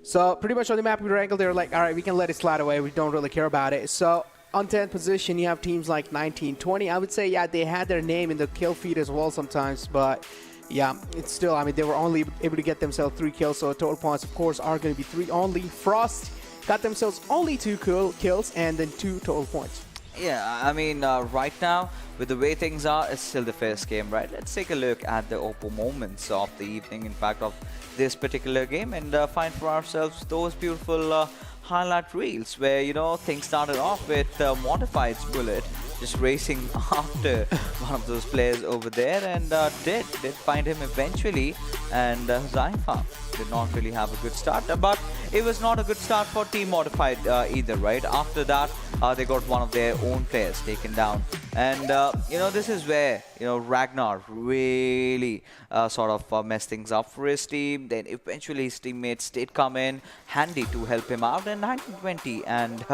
So pretty much on the map with Erangel, they're like, all right, we can let it slide away. We don't really care about it. So on 10th position, you have teams like 1920. I would say, yeah, they had their name in the kill feed as well sometimes, but yeah, it's still, I mean, they were only able to get themselves 3 kills, so total points, of course, are going to be 3 only. Frost got themselves only 2 kills and then 2 total points. Yeah, I mean, right now, with the way things are, it's still the first game, right? Let's take a look at the Oppo moments of the evening, in fact, of this particular game, and find for ourselves those beautiful highlight reels where, you know, things started off with Modified's Bullet just racing after one of those players over there, and did find him eventually, and Zypha did not really have a good start, but it was not a good start for Team Modified either, right? After that, they got one of their own players taken down, and you know, this is where, you know, Ragnar really sort of messed things up for his team. Then eventually his teammates did come in handy to help him out, and 1920 and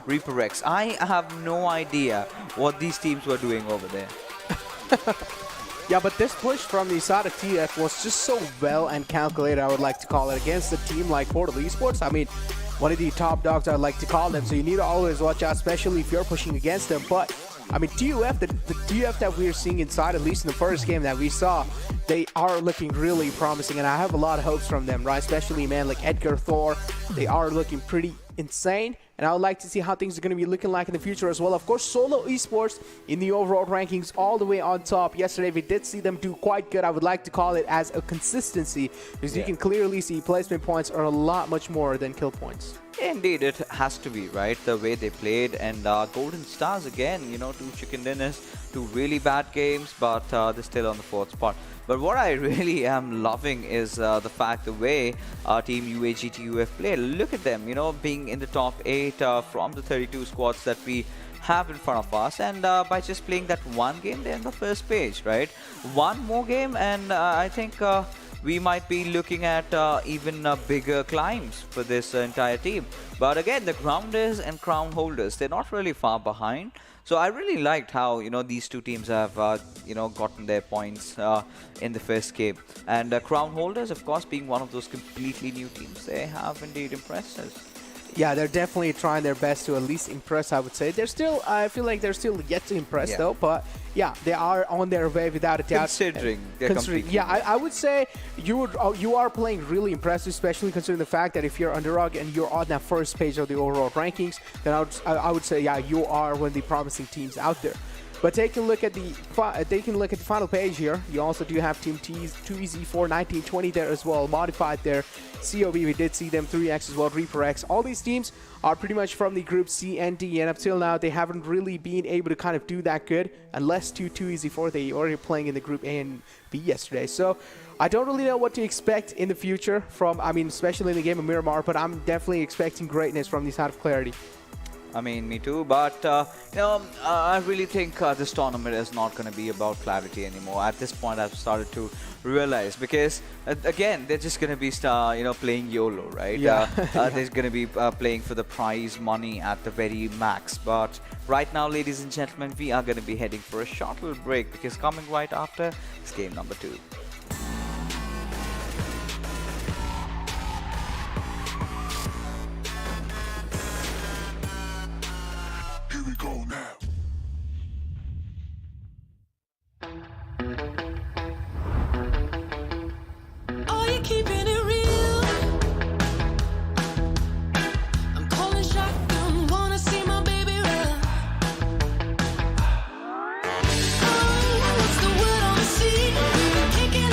Reaper X, I have no idea what these teams were doing over there. Yeah, but this push from the side of TF was just so well and calculated, I would like to call it, against a team like Portal Esports. I mean, one of the top dogs, I'd like to call them, so you need to always watch out, especially if you're pushing against them. But I mean, TUF, the TUF that we're seeing inside, at least in the first game that we saw, they are looking really promising, and I have a lot of hopes from them, right? Especially, man, like Edgar, Thor, they are looking pretty insane, and I would like to see how things are going to be looking like in the future as well. Of course, Solo Esports in the overall rankings all the way on top. Yesterday, we did see them do quite good. I would like to call it as a consistency, because you can clearly see placement points are a lot much more than kill points. Indeed, it has to be, right? The way they played, and Golden Stars again, you know, 2 chicken dinners, 2 really bad games, but they're still on the 4th spot. But what I really am loving is the fact, the way Team UAG TUF played. Look at them, you know, being in the top 8 from the 32 squads that we have in front of us, and by just playing that one game, they're on the first page, right? One more game, and I think we might be looking at even bigger climbs for this entire team. But again, the Grounders and Crown Holders, they're not really far behind. So I really liked how, you know, these two teams have, you know, gotten their points in the first game. And Crown Holders, of course, being one of those completely new teams, they have indeed impressed us. Yeah, they're definitely trying their best to at least impress, I would say. They're still, I feel like they're still yet to impress, though. But yeah, they are on their way without a doubt. Considering, yeah, I would say you are playing really impressive, especially considering the fact that if you're underdog and you're on that first page of the overall rankings, then I would say, yeah, you are one of the promising teams out there. But taking a look at the final page here, you also do have Team T's 2EZ4 1920 there as well, modified there. COB, we did see them 3X as well, Reaper X. All these teams are pretty much from the group C and D, and up till now they haven't really been able to kind of do that good, unless 2EZ4, they already playing in the group A and B yesterday. So I don't really know what to expect in the future from, I mean, especially in the game of Miramar, but I'm definitely expecting greatness from the side of Clarity. I mean, me too. But I really think this tournament is not going to be about clarity anymore. At this point, I've started to realize because again, they're just going to be playing YOLO, right? Yeah. They're going to be playing for the prize money at the very max. But right now, ladies and gentlemen, we are going to be heading for a short little break because coming right after is game number 2. Here we go now. Oh, you're keeping it real. I'm calling shotgun, wanna see my baby run. Oh, what's the word on the sea? Can't get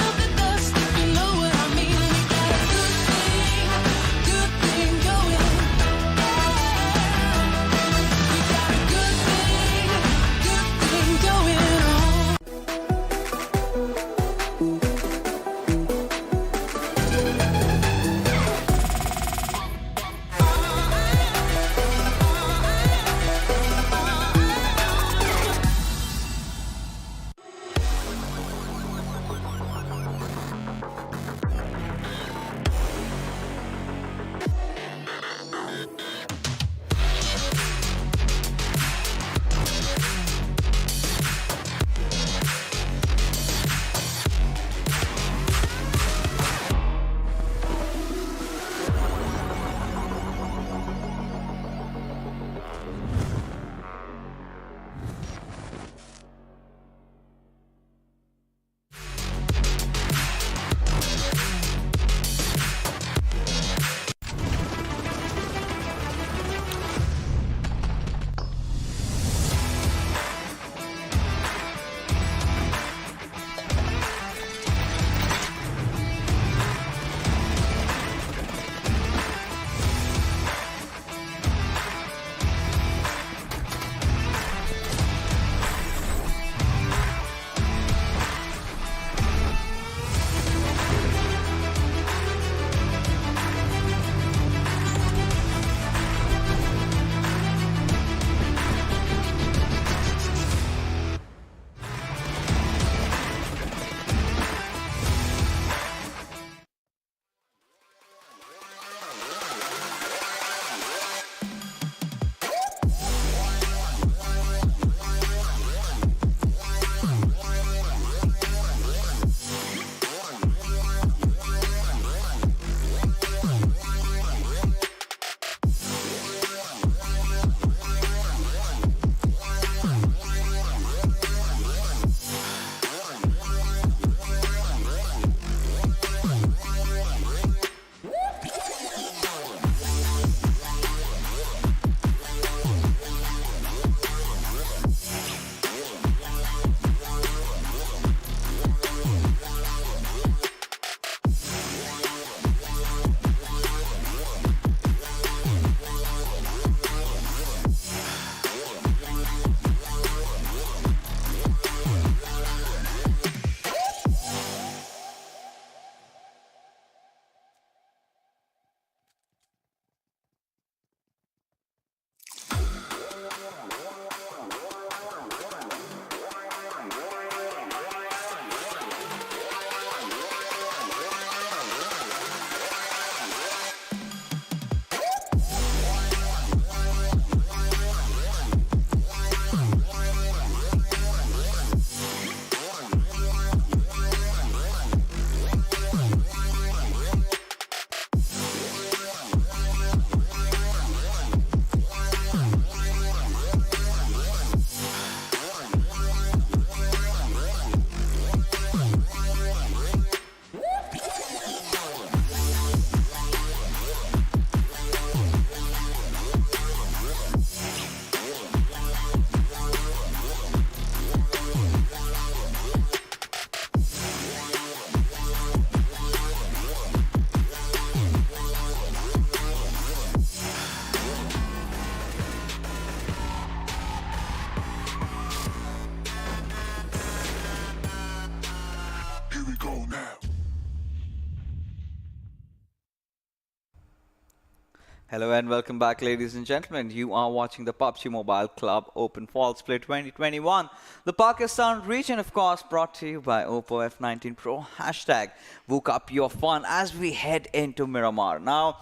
Hello and welcome back, ladies and gentlemen. You are watching the PUBG Mobile Club Open Fall Split 2021. The Pakistan region, of course, brought to you by Oppo F19 Pro. Hashtag Woke Up Your Fun as we head into Miramar. Now,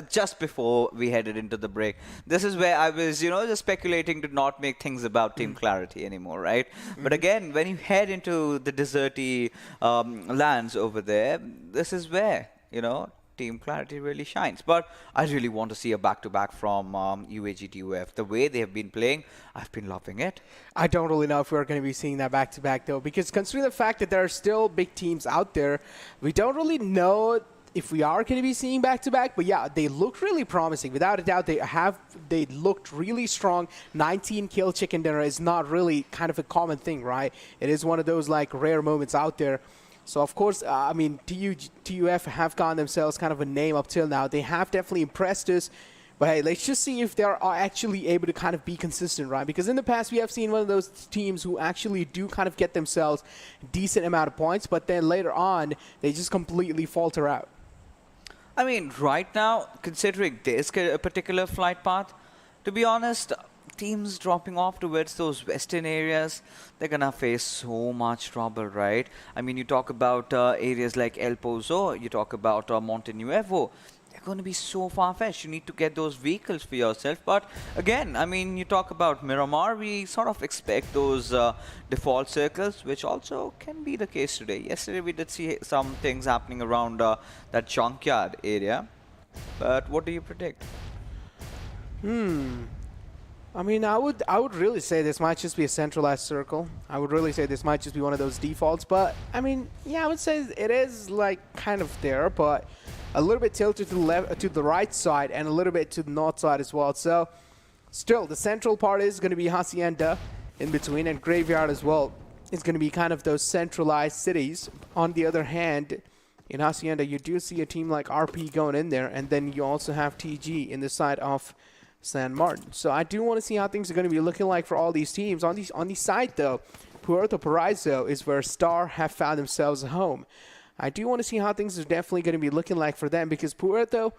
just before we headed into the break, this is where I was, just speculating to not make things about Team Clarity anymore, right? But again, when you head into the deserty lands over there, this is where, Team Clarity really shines. But I really want to see a back-to-back from UAG TUF. The way they have been playing, I've been loving it. I don't really know if we're going to be seeing that back-to-back, though, because considering the fact that there are still big teams out there, we don't really know if we are going to be seeing back-to-back. But yeah, they look really promising. Without a doubt, they looked really strong. 19 kill chicken dinner is not really kind of a common thing, right? It is one of those like rare moments out there. So, of course, I mean, TUF have gotten themselves kind of a name up till now. They have definitely impressed us. But, hey, let's just see if they're actually able to kind of be consistent, right? Because in the past, we have seen one of those teams who actually do kind of get themselves a decent amount of points. But then later on, they just completely falter out. I mean, right now, considering this particular flight path, to be honest, teams dropping off towards those western areas, they're gonna face so much trouble, right? I mean, you talk about areas like El Pozo, you talk about Monte Nuevo, they're going to be so far-fetched. You need to get those vehicles for yourself. But again, I mean, you talk about Miramar, we sort of expect those default circles, which also can be the case today. Yesterday, we did see some things happening around that junkyard area. But what do you predict? I mean, I would really say this might just be a centralized circle. I would really say this might just be one of those defaults. But, I mean, yeah, I would say it is, like, kind of there, but a little bit tilted to the left, to the right side, and a little bit to the north side as well. So, still, the central part is going to be Hacienda in between, and Graveyard as well. It's going to be kind of those centralized cities. On the other hand, in Hacienda, you do see a team like RP going in there, and then you also have TG in the side of San Martin. So I do want to see how things are going to be looking like for all these teams. On the side, though, Puerto Paraiso is where Star have found themselves a home. I do want to see how things are definitely going to be looking like for them, because Puerto,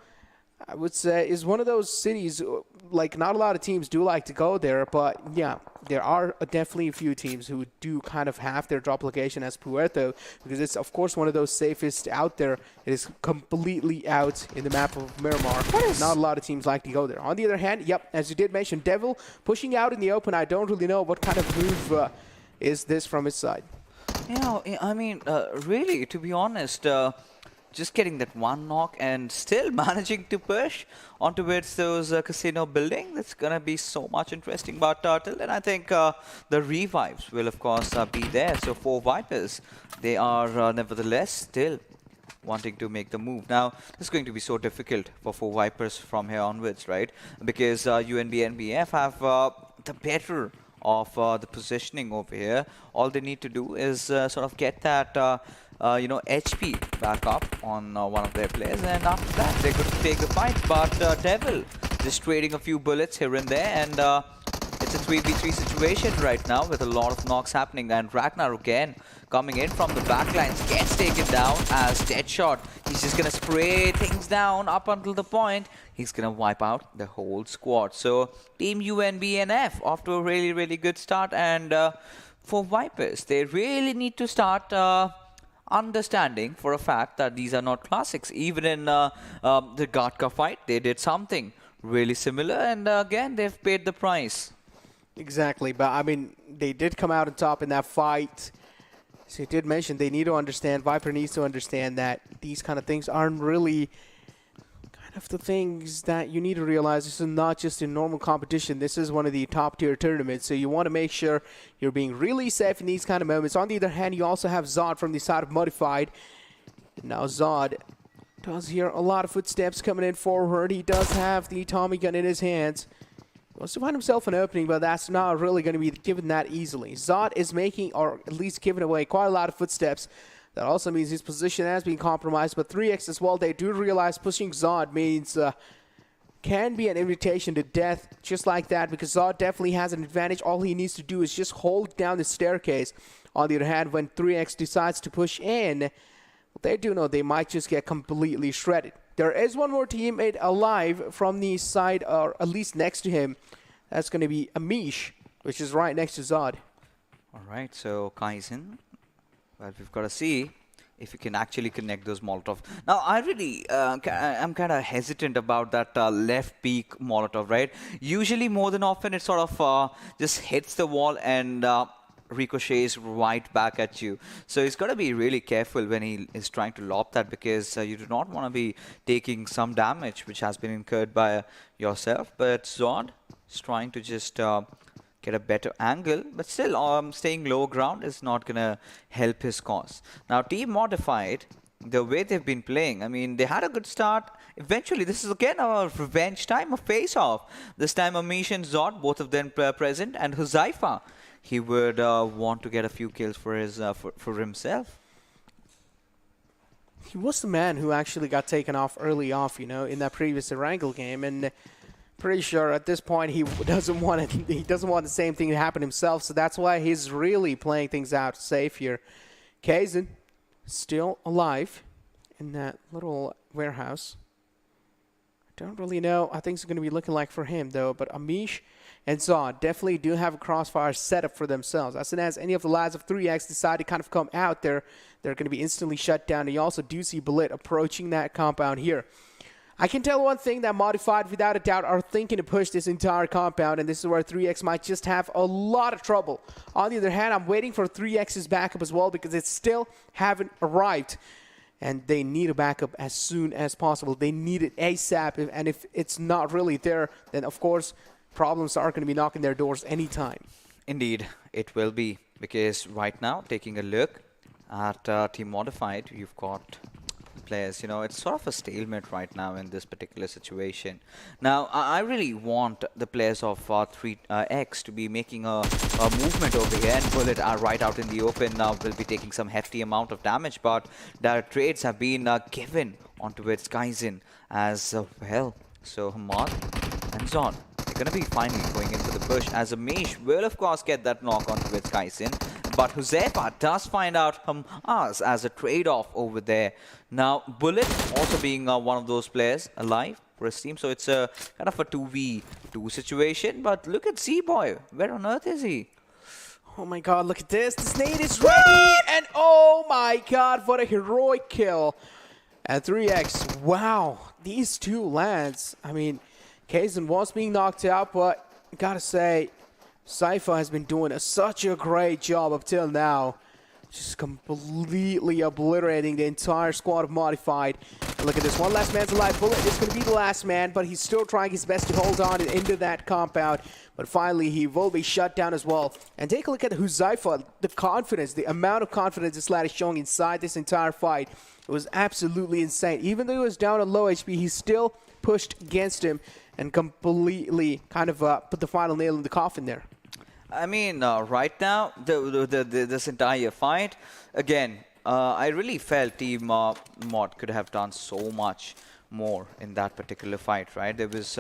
I would say, is one of those cities, like, not a lot of teams do like to go there, but yeah, there are definitely a few teams who do kind of have their drop location as Puerto, because it's, of course, one of those safest out there. It is completely out in the map of Miramar. Not a lot of teams like to go there. On the other hand, yep, as you did mention, Devil pushing out in the open. I don't really know what kind of move is this from his side. I mean, really, to be honest, just getting that one knock and still managing to push on towards those casino building, that's going to be so much interesting. But till then, I think the revives will, of course, be there. So for Vipers, they are nevertheless still wanting to make the move. Now, this is going to be so difficult for Vipers from here onwards, right? Because UNB and BF have the better of the positioning over here. All they need to do is sort of get that HP back up on one of their players, and after that they could take the fight. But Devil just trading a few bullets here and there, and it's a 3v3 situation right now with a lot of knocks happening. And Ragnar again coming in from the backlines, gets taken down as Deadshot. He's just gonna spray things down up until the point he's gonna wipe out the whole squad. So Team UNB and F off to a really, really good start. And for Vipers, they really need to start understanding for a fact that these are not classics. Even in the Gatka fight, they did something really similar, and again, they've paid the price. Exactly, but I mean, they did come out on top in that fight. So you did mention they need to understand, Viper needs to understand that these kind of things aren't really kind of the things that you need to realize. This is not just a normal competition. This is one of the top tier tournaments. So you want to make sure you're being really safe in these kind of moments. On the other hand, you also have Zod from the side of Modified. Now Zod does hear a lot of footsteps coming in forward. He does have the Tommy gun in his hands. He wants to find himself an opening, but that's not really going to be given that easily. Zod is making, or at least giving away, quite a lot of footsteps. That also means his position has been compromised. But 3X as well, they do realize pushing Zod means can be an invitation to death just like that, because Zod definitely has an advantage. All he needs to do is just hold down the staircase. On the other hand, when 3X decides to push in, they do know they might just get completely shredded. There is one more teammate alive from the side, or at least next to him. That's going to be Amish, which is right next to Zod. All right, so Kaizen, well, we've got to see if you can actually connect those Molotov. Now, I really, I'm kind of hesitant about that left peak Molotov, right? Usually, more than often, it sort of just hits the wall and ricochets right back at you. So he's got to be really careful when he is trying to lob that, because you do not want to be taking some damage which has been incurred by yourself. But Zod is trying to just get a better angle, but still staying low ground is not going to help his cause. Now, Team Modified, the way they've been playing, I mean, they had a good start. Eventually, this is again a revenge time, a face-off. This time, Amish and Zod, both of them present, and Huzaifa, he would want to get a few kills for his for himself. He was the man who actually got taken off early off, you know, in that previous Erangel game, and pretty sure at this point he doesn't want it. He doesn't want the same thing to happen himself, so that's why he's really playing things out safe here. Kaizen still alive in that little warehouse. I don't really know how things are going to be looking like for him, though, but Amish and Zod definitely do have a crossfire set up for themselves. As soon as any of the lads of 3X decide to kind of come out there, they're going to be instantly shut down. And you also do see Bullet approaching that compound here. I can tell one thing, that Modified, without a doubt, are thinking to push this entire compound, and this is where 3X might just have a lot of trouble. On the other hand, I'm waiting for 3X's backup as well, because it still haven't arrived. And they need a backup as soon as possible. They need it ASAP, and if it's not really there, then of course problems are going to be knocking their doors anytime. Indeed, it will be, because right now, taking a look at Team Modified, you've got players, you know, it's sort of a stalemate right now in this particular situation. Now, I really want the players of 3X to be making a movement over here, and Bullet are right out in the open now, will be taking some hefty amount of damage, but their trades have been given onto its Kaizen as well. So Hamad and Zon, they're going to be finally going in for the push, as Amish will of course get that knock onto its Kaizen. But Huzaifa does find out Hamas as a trade-off over there. Now, Bullet also being one of those players alive for his team. So it's a kind of a 2v2 situation. But look at Z-Boy. Where on earth is he? Oh my god, look at this. The nade is ready. And oh my god, what a heroic kill. At 3X, wow. These two lads. I mean, Kaizen was being knocked out, but gotta say, Cypher has been doing such a great job up till now. Just completely obliterating the entire squad of Modified. And look at this, one last man's alive. Bullet is going to be the last man, but he's still trying his best to hold on into that compound. But finally, he will be shut down as well. And take a look at Huzaifa, the confidence, the amount of confidence this lad is showing inside this entire fight. It was absolutely insane. Even though he was down on low HP, he still pushed against him and completely kind of put the final nail in the coffin there. I mean, right now, this entire fight, again, I really felt Team Mod could have done so much more in that particular fight, right? There was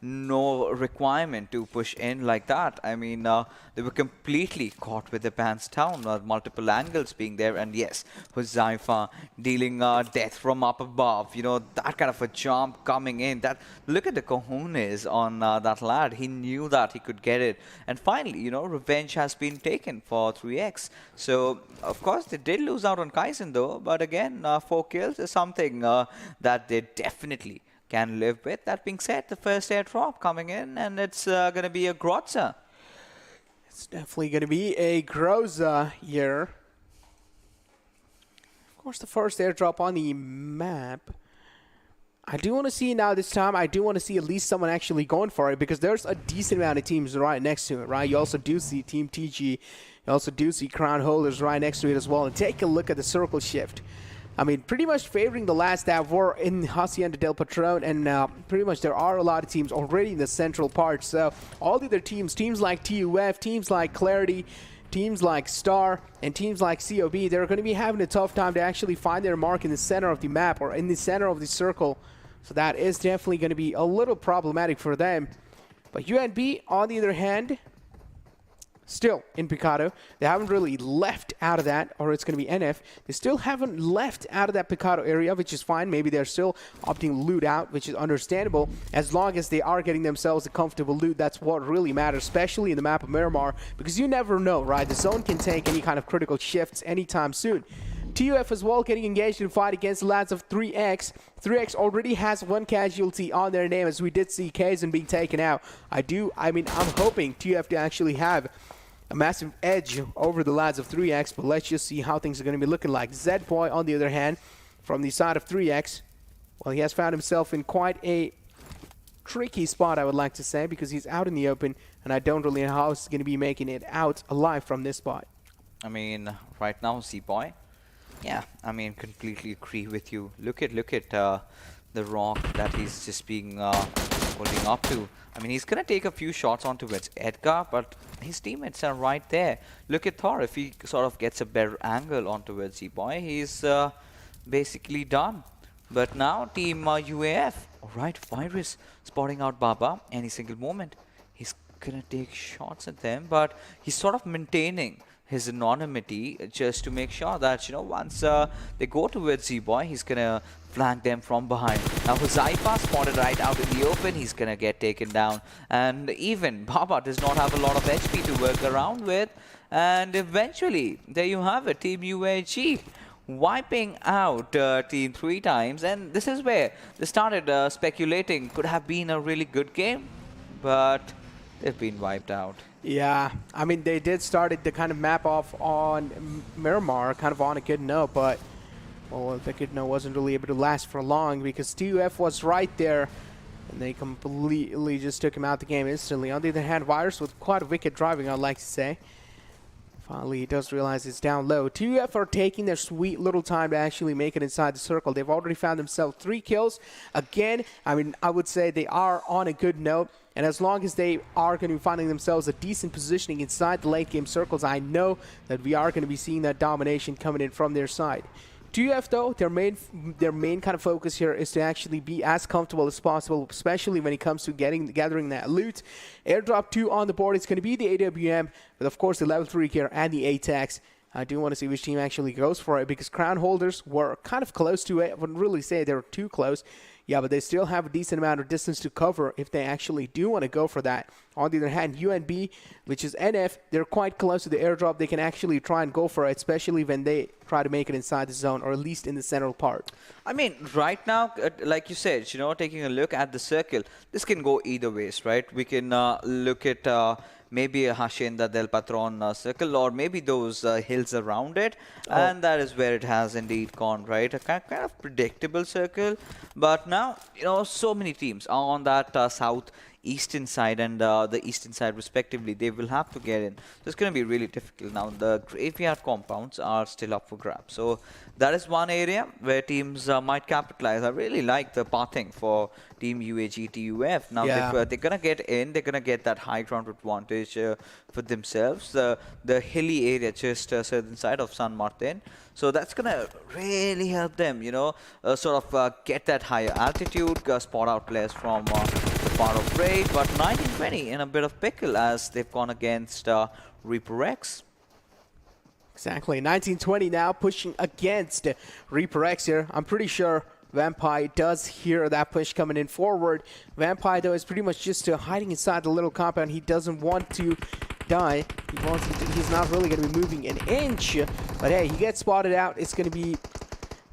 no requirement to push in like that. I mean, they were completely caught with their pants down, multiple angles being there, and yes, Huzaifa dealing death from up above, you know, that kind of a jump coming in. That, look at the cojones on that lad. He knew that he could get it, and finally, you know, revenge has been taken for 3X. So, of course, they did lose out on Kaizen though, but again, 4 kills is something that they definitely can live with. That being said, the first airdrop coming in, and it's going to be a Grotza. It's definitely going to be a Groza here. Of course, the first airdrop on the map. I do want to see now this time, I do want to see at least someone actually going for it, because there's a decent amount of teams right next to it, right? You also do see Team TG. You also do see Crown Holders right next to it as well. And take a look at the circle shift. I mean, pretty much favoring the last that were in Hacienda del Patron, and pretty much there are a lot of teams already in the central part. So all the other teams, teams like TUF, teams like Clarity, teams like Star, and teams like COB, they're going to be having a tough time to actually find their mark in the center of the map or in the center of the circle. So that is definitely going to be a little problematic for them. But UNB, on the other hand, still in Picado. They haven't really left out of that, or it's going to be NF. They still haven't left out of that Picado area, which is fine. Maybe they're still opting loot out, which is understandable. As long as they are getting themselves a comfortable loot, that's what really matters, especially in the map of Miramar, because you never know, right? The zone can take any kind of critical shifts anytime soon. TUF as well getting engaged in a fight against the lads of 3X. 3X already has one casualty on their name, as we did see Kaizen being taken out. I'm hoping TUF to actually have a massive edge over the lads of 3X, but let's just see how things are going to be looking like. Z-Boy, on the other hand, from the side of 3X, well, he has found himself in quite a tricky spot, I would like to say, because he's out in the open, and I don't really know how he's going to be making it out alive from this spot. I mean, right now, Z-Boy, yeah, I mean, completely agree with you. Look at the rock that he's just being holding up to. I mean, he's going to take a few shots onto it, Edgar, but his teammates are right there. Look at Thor. If he sort of gets a better angle onto it, Z-Boy, he's basically done. But now, Team UAF, all right, Virus spotting out Baba any single moment. He's going to take shots at them, but he's sort of maintaining his anonymity just to make sure that, you know, once they go towards Z-Boy, he's going to flank them from behind. Now, Huzaifa spotted right out in the open. He's going to get taken down. And even Baba does not have a lot of HP to work around with. And eventually, there you have it, Team UAG wiping out Team 3 times. And this is where they started speculating could have been a really good game. But they've been wiped out. Yeah, I mean, they did start the kind of map off on Miramar, kind of on a good note, but, well, the good note wasn't really able to last for long because TUF was right there, and they completely just took him out the game instantly. On the other hand, Virus with quite a wicked driving, I'd like to say. Finally, he does realize it's down low. TUF are taking their sweet little time to actually make it inside the circle. They've already found themselves 3 kills. Again, I mean, I would say they are on a good note. And as long as they are going to be finding themselves a decent positioning inside the late game circles, I know that we are going to be seeing that domination coming in from their side. TUF, though, their main kind of focus here is to actually be as comfortable as possible, especially when it comes to gathering that loot. Airdrop 2 on the board is going to be the AWM, with of course the level 3 gear and the ATAX. I do want to see which team actually goes for it, because crown holders were kind of close to it. I wouldn't really say they were too close. Yeah, but they still have a decent amount of distance to cover if they actually do want to go for that. On the other hand, UNB, which is NF, they're quite close to the airdrop. They can actually try and go for it, especially when they try to make it inside the zone, or at least in the central part. I mean, right now, like you said, you know, taking a look at the circle, this can go either ways, right? We can look at maybe a Hacienda del Patron circle, or maybe those hills around it, and that is where it has indeed gone, right? A kind of predictable circle, but now, you know, so many teams are on that southeastern side and the eastern side respectively. They will have to get in, so it's going to be really difficult. Now the graveyard compounds are still up for grabs, so that is one area where teams might capitalize. I really like the pathing for Team UAG TUF. Now they're going to get in, they're going to get that high ground advantage for themselves. The hilly area just southern side of San Martin. So that's going to really help them, you know, sort of get that higher altitude, spot out players from the part of raid. But 1920 in a bit of pickle as they've gone against Reaper X. Exactly, 1920 now pushing against Reaper X here. I'm pretty sure Vampire does hear that push coming in forward. Vampire, though, is pretty much just hiding inside the little compound. He doesn't want to die. He's not really going to be moving an inch. But hey, he gets spotted out. It's going to be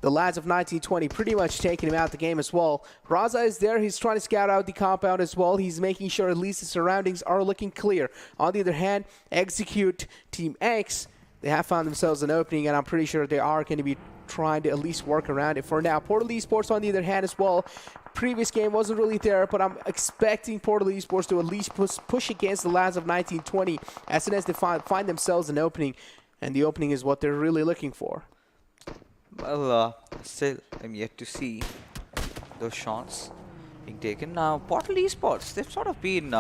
the lads of 1920 pretty much taking him out the game as well. Raza is there. He's trying to scout out the compound as well. He's making sure at least the surroundings are looking clear. On the other hand, Execute Team X, they have found themselves an opening, and I'm pretty sure they are going to be trying to at least work around it for now. Portal Esports, on the other hand, as well. Previous game wasn't really there, but I'm expecting Portal Esports to at least push against the lads of 1920 as soon as they find themselves an opening, and the opening is what they're really looking for. Well, still, I'm yet to see those shots being taken. Now, Portal Esports, they've sort of been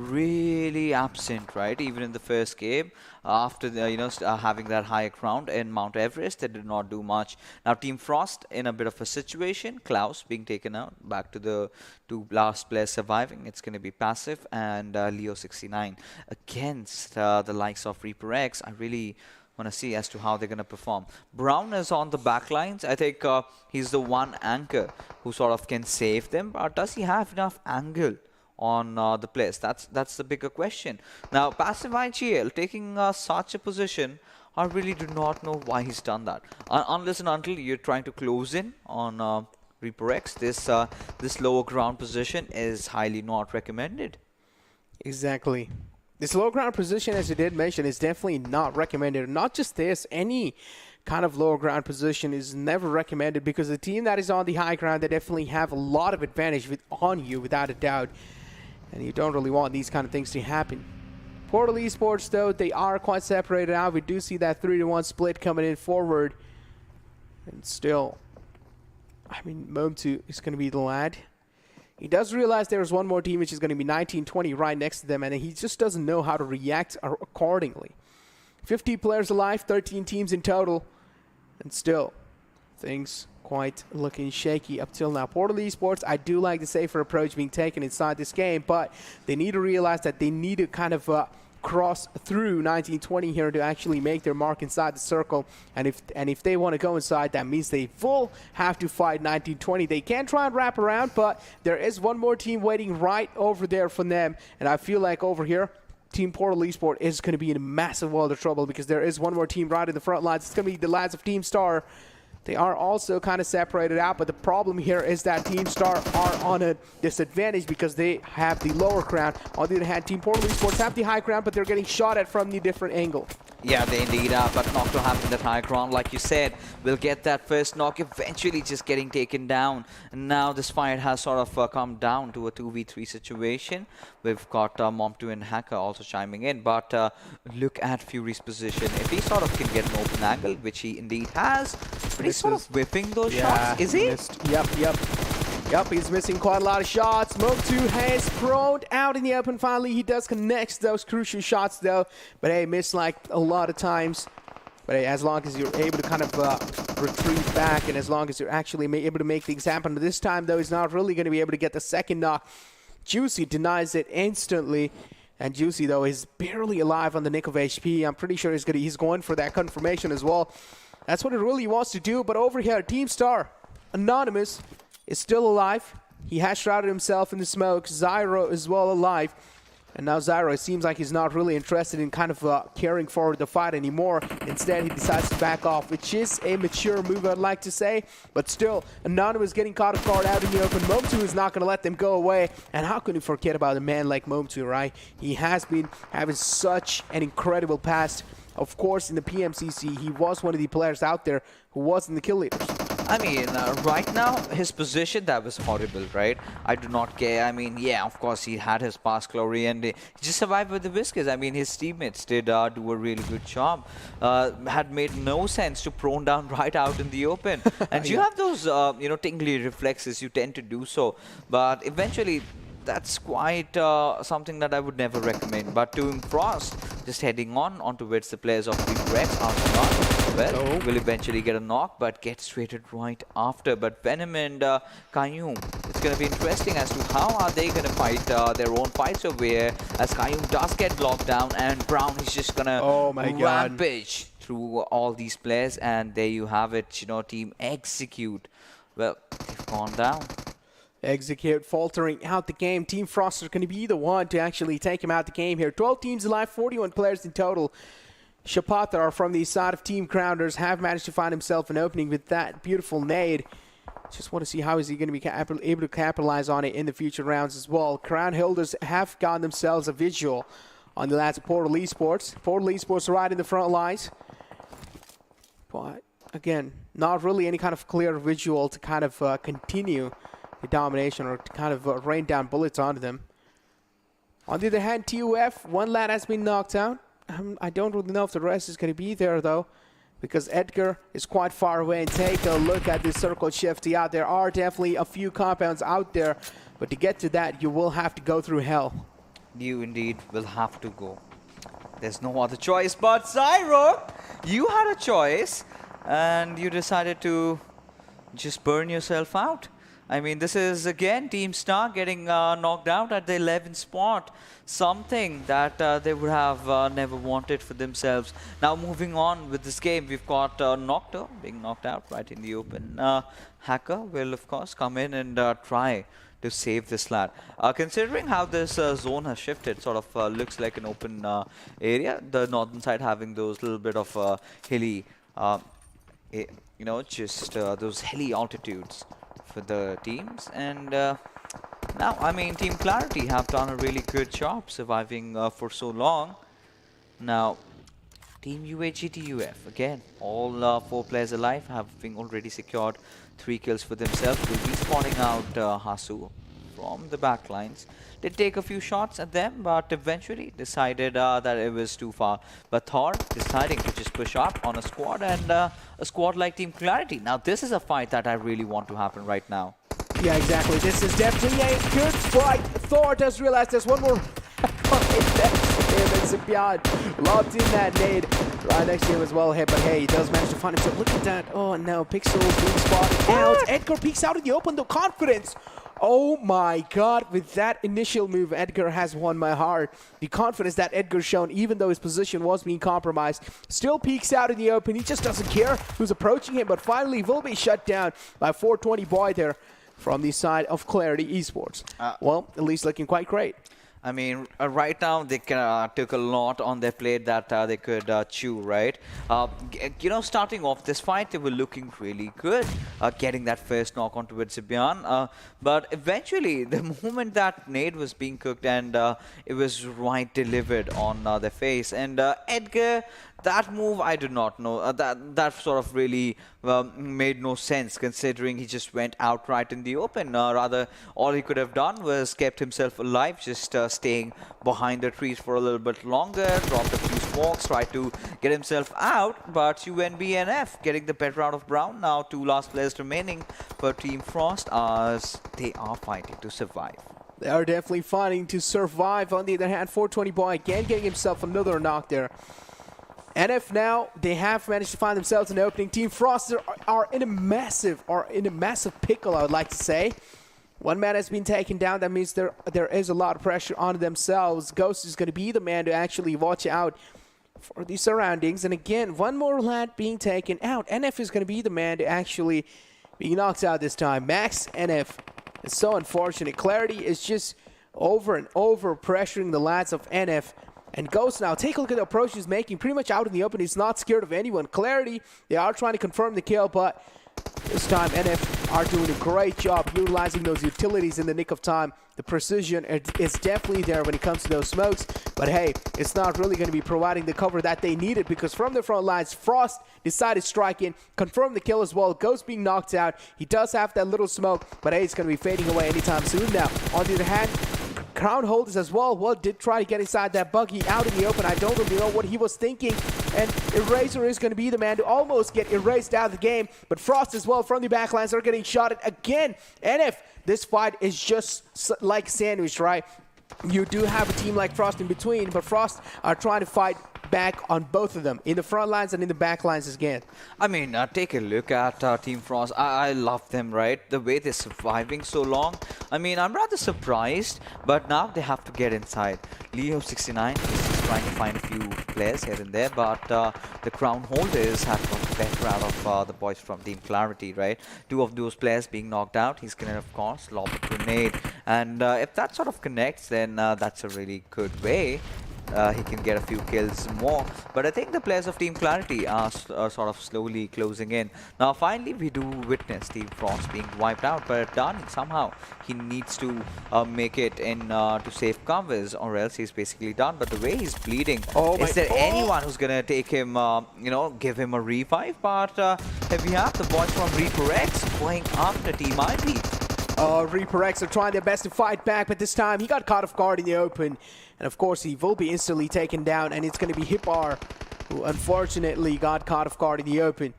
really absent, right? Even in the first game, after the, having that high ground in Mount Everest, they did not do much. Now Team Frost in a bit of a situation. Klaus being taken out, back to the two last players surviving. It's going to be Passive and Leo 69 against the likes of Reaper X. I really want to see as to how they're going to perform. Brown is on the back lines. I think he's the one anchor who sort of can save them. But does he have enough angle on the players? That's the bigger question. Now, Passive IGL taking such a position, I really do not know why he's done that. Unless and until you're trying to close in on Reaper X, this lower ground position is highly not recommended. Exactly. This low ground position, as you did mention, is definitely not recommended. Not just this, any kind of lower ground position is never recommended, because the team that is on the high ground, they definitely have a lot of advantage on you, without a doubt. And you don't really want these kind of things to happen. Portal Esports, though, they are quite separated out. We do see that 3-1 split coming in forward. And still, I mean, Momtu is going to be the lad. He does realize there's one more team, which is going to be 1920 right next to them, and he just doesn't know how to react accordingly. 50 players alive, 13 teams in total, and still, things quite looking shaky up till now. Portal Esports, I do like the safer approach being taken inside this game, but they need to realize that they need to kind of cross through 1920 here to actually make their mark inside the circle. And if they want to go inside, that means they will have to fight 1920. They can try and wrap around, but there is one more team waiting right over there for them. And I feel like over here, Team Portal Esports is going to be in a massive world of trouble, because there is one more team right in the front lines. It's going to be the lads of Team Star. They are also kind of separated out, but the problem here is that Team Star are on a disadvantage because they have the lower ground. On the other hand, Team Portal Esports have the high ground, but they're getting shot at from the different angle. Yeah, they indeed are, but not to happen that high ground. Like you said, we'll get that first knock, eventually just getting taken down. And now this fight has sort of come down to a 2v3 situation. We've got Mom2 and Hacker also chiming in, but look at Fury's position. If he sort of can get an open angle, which he indeed has, but he's sort of whipping those shots, is he? Yep, he's missing quite a lot of shots. Mom2 has thrown out in the open. Finally, he does connect those crucial shots, though. But hey, missed like a lot of times. But hey, as long as you're able to kind of retreat back, and as long as you're actually able to make things happen. This time, though, he's not really going to be able to get the second knock. Juicy denies it instantly. And Juicy, though, is barely alive on the nick of HP. I'm pretty sure he's going for that confirmation as well. That's what he really wants to do. But over here, Team Star, Anonymous, is still alive. He has shrouded himself in the smoke. Zyro is well alive. And now Zyro, it seems like he's not really interested in kind of carrying forward the fight anymore. Instead, he decides to back off, which is a mature move, I'd like to say. But still, Anonymous getting caught off guard out in the open. Momtu is not going to let them go away. And how can you forget about a man like Momtu, right? He has been having such an incredible past. Of course, in the PMCC, he was one of the players out there who was in the kill leaders. I mean, right now, his position, that was horrible, right? I do not care. I mean, yeah, of course, he had his past glory, and he just survived with the whiskers. I mean, his teammates did do a really good job. Had made no sense to prone down right out in the open. And you have those, tingly reflexes, you tend to do so. But eventually, that's quite something that I would never recommend. But Team Frost just heading on towards the players of Reaper X. Well, will eventually get a knock, but gets traded right after. But Venom and Qayyum, it's going to be interesting as to how are they going to fight their own fights over here, as Qayyum does get locked down, and Brown is just going to rampage through all these players. And there you have it, Team Execute. Well, they've gone down. Execute faltering out the game. Team Frost is going to be the one to actually take him out the game here. 12 teams alive, 41 players in total. Shapatar from the side of Team Grounders have managed to find himself an opening with that beautiful nade. Just want to see how is he going to be able to capitalize on it in the future rounds as well. Crown Holders have gotten themselves a visual on the lads of Portal Esports. Portal Esports right in the front lines. But again, not really any kind of clear visual to kind of continue the domination or to kind of rain down bullets onto them. On the other hand, TUF, one lad has been knocked out. I don't really know if the rest is going to be there, though, because Edgar is quite far away. And take a look at this circle shifty out. There are definitely a few compounds out there, but to get to that, you will have to go through hell. you indeed will have to go. There's no other choice. But Zyro, you had a choice, and you decided to just burn yourself out. I mean, this is again Team Star getting knocked out at the 11th spot. Something that they would have never wanted for themselves. Now moving on with this game, we've got Nocto being knocked out right in the open. Hacker will of course come in and try to save this lad. Considering how this zone has shifted, sort of looks like an open area. The northern side having those little bit of hilly, you know, just those hilly altitudes for the teams. And now, I mean, Team Clarity have done a really good job surviving for so long. Now, Team UAGTUF, again, all 4 players alive, having already secured 3 kills for themselves. Will be spawning out Hasu from the back lines. Did take a few shots at them, but eventually decided that it was too far. But Thor deciding to just push up on a squad, and a squad like Team Clarity. Now, this is a fight that I really want to happen right now. Yeah, exactly. This is definitely a good fight. Thor does realize there's one more. That's beyond. Locked in that nade right next to him as well. Hey, but hey, he does manage to find himself. Look at that. Oh no, Pixel being spotted out. Edgar peeks out in the open, the confidence. Oh my god, with that initial move, Edgar has won my heart. The confidence that Edgar's shown, even though his position was being compromised, still peeks out in the open. He just doesn't care who's approaching him, but finally will be shut down by 420 boy there from the side of Clarity Esports. Well, at least looking quite great. I mean, right now they took a lot on their plate that they could chew, right? You know, starting off this fight, they were looking really good, getting that first knock onto Zibian. But eventually, the moment that nade was being cooked and it was right delivered on their face, and Edgar, that move, I do not know. That sort of really made no sense, considering he just went outright in the open. Rather, all he could have done was kept himself alive, just staying behind the trees for a little bit longer, dropped a few smokes, tried to get himself out. But UNBNF getting the better out of Brown. Now 2 last players remaining for Team Frost, as they are fighting to survive. They are definitely fighting to survive. On the other hand, 420 boy again getting himself another knock there. NF now, they have managed to find themselves in the opening. Team Frost are in a massive pickle, I would like to say. One man has been taken down. That means there is a lot of pressure on themselves. Ghost is going to be the man to actually watch out for the surroundings. And again, one more lad being taken out. NF is going to be the man to actually be knocked out this time. Max NF is so unfortunate. Clarity is just over and over pressuring the lads of NF. And Ghost now, take a look at the approach he's making, pretty much out in the open. He's not scared of anyone. Clarity, they are trying to confirm the kill, but this time NF are doing a great job utilizing those utilities in the nick of time. The precision is definitely there when it comes to those smokes, but hey, it's not really going to be providing the cover that they needed, because from the front lines, Frost decided to strike in, confirm the kill as well. Ghost being knocked out. He does have that little smoke, but hey, it's going to be fading away anytime soon now. On the other hand, Crown holders as well did try to get inside that buggy out in the open. I don't really know what he was thinking, and Eraser is going to be the man to almost get erased out of the game. But Frost as well from the backlines are getting shot at again. NF, this fight is just like sandwich, right? You do have a team like Frost in between, but Frost are trying to fight back on both of them, in the front lines and in the back lines again. I mean, take a look at Team Frost. I love them, right? The way they're surviving so long. I mean, I'm rather surprised, but now they have to get inside. Leo69 is just trying to find a few players here and there, but the crown holders have got the better out of the boys from Team Clarity, right? 2 of those players being knocked out. He's going to, of course, lob a grenade. And if that sort of connects, then that's a really good way. He can get a few kills more, but I think the players of Team Clarity are sort of slowly closing in. Now finally we do witness Team Frost being wiped out, but Dani somehow he needs to make it in to safe covers, or else he's basically done. But the way he's bleeding, is there anyone who's gonna take him, you know, give him a revive? But here we have the boys from Reaper X going after Team Ivy. Reaper X are trying their best to fight back, but this time he got caught off guard in the open. And of course, he will be instantly taken down, and it's going to be Hipar, who unfortunately got caught off guard in the open.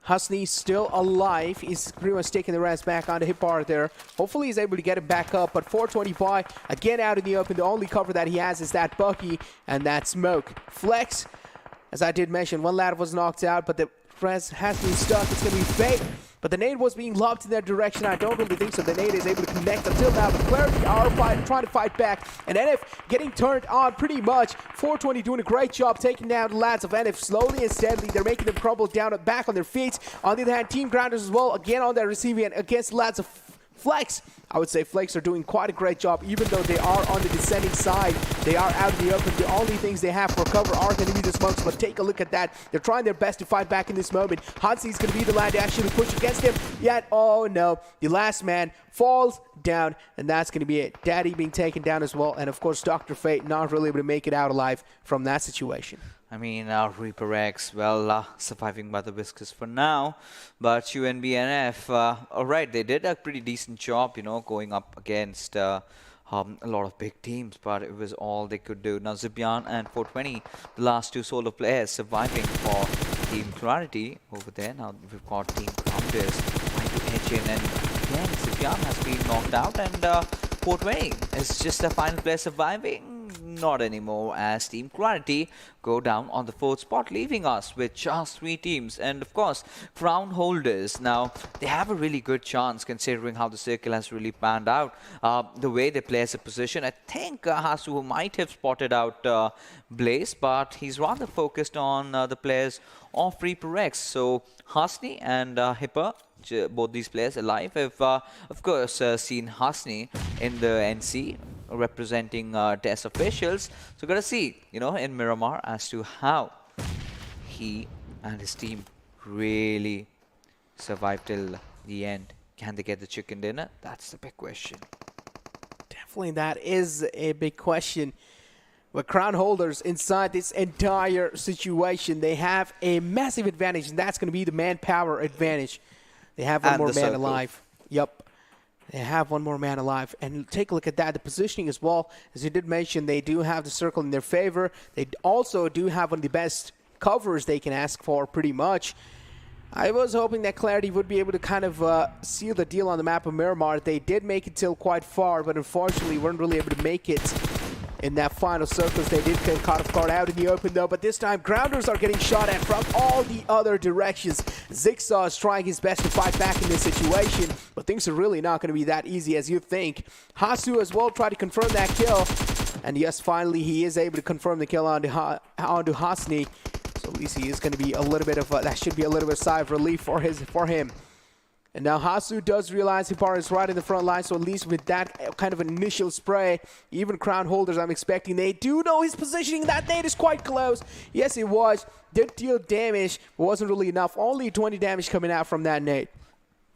Husney still alive. He's pretty much taking the rest back onto Hipar there. Hopefully he's able to get it back up, but 420 Boy again out in the open. The only cover that he has is that Bucky and that Smoke. Flex, as I did mention, one lad was knocked out, but the rest has been stuck. It's going to be Fate. But the nade was being lobbed in that direction. I don't really think so. The nade is able to connect until now. But Clarity are trying to fight back. And NF getting turned on pretty much. 420 doing a great job taking down the lads of NF slowly and steadily. They're making them crumble down back on their feet. On the other hand, Team Grounders as well. Again on their receiving end against the lads of Flex. I would say Flex are doing quite a great job, even though they are on the descending side. They are out in the open. The only things they have for cover are going to be the smokes, but take a look at that. They're trying their best to fight back in this moment. Hansi is going to be the lad to actually push against him. Yet, oh no, the last man falls down, and that's going to be it. Daddy being taken down as well, and of course Dr. Fate not really able to make it out alive from that situation. I mean, Reaper X, well, surviving by the whiskers for now. But UNBNF, alright, they did a pretty decent job, you know, going up against a lot of big teams, but it was all they could do. Now, Zibian and 420, the last two solo players surviving for Team Clarity over there. Now, we've got Team Grounders trying to edge in, and again, Zibian has been knocked out, and 420 is just the final player surviving. Not anymore, as Team Clarity go down on the 4th spot, leaving us with just 3 teams. And of course, crown holders, now they have a really good chance considering how the circle has really panned out. The way they play as a position, I think Hasu might have spotted out Blaze, but he's rather focused on the players of Reaper X. So Hasni and Hipper, both these players alive, have of course seen Hasni in the NC representing test officials. So gotta see, you know, in Miramar as to how he and his team really survive till the end. Can they get the chicken dinner? That's the big question. Definitely, that is a big question. But crown holders inside this entire situation, they have a massive advantage, and that's going to be the manpower advantage. They have one more man alive. Yep. They have one more man alive. And take a look at that. The positioning as well. As you did mention, they do have the circle in their favor. They also do have one of the best covers they can ask for, pretty much. I was hoping that Clarity would be able to kind of seal the deal on the map of Miramar. They did make it till quite far, but unfortunately weren't really able to make it in that final circles. They did get caught off guard out in the open though, but this time Grounders are getting shot at from all the other directions. Zigsaw is trying his best to fight back in this situation, but things are really not going to be that easy as you think. Hasu as well tried to confirm that kill, and yes, finally he is able to confirm the kill onto Hasni. So at least he is going to be a little bit of that should be a little bit of sigh of relief for him. And now Hasu does realize Hipar is right in the front line, so at least with that kind of initial spray, even crown holders I'm expecting, they do know his positioning. That nade is quite close. Yes, it was. Did deal damage, but wasn't really enough. Only 20 damage coming out from that nade.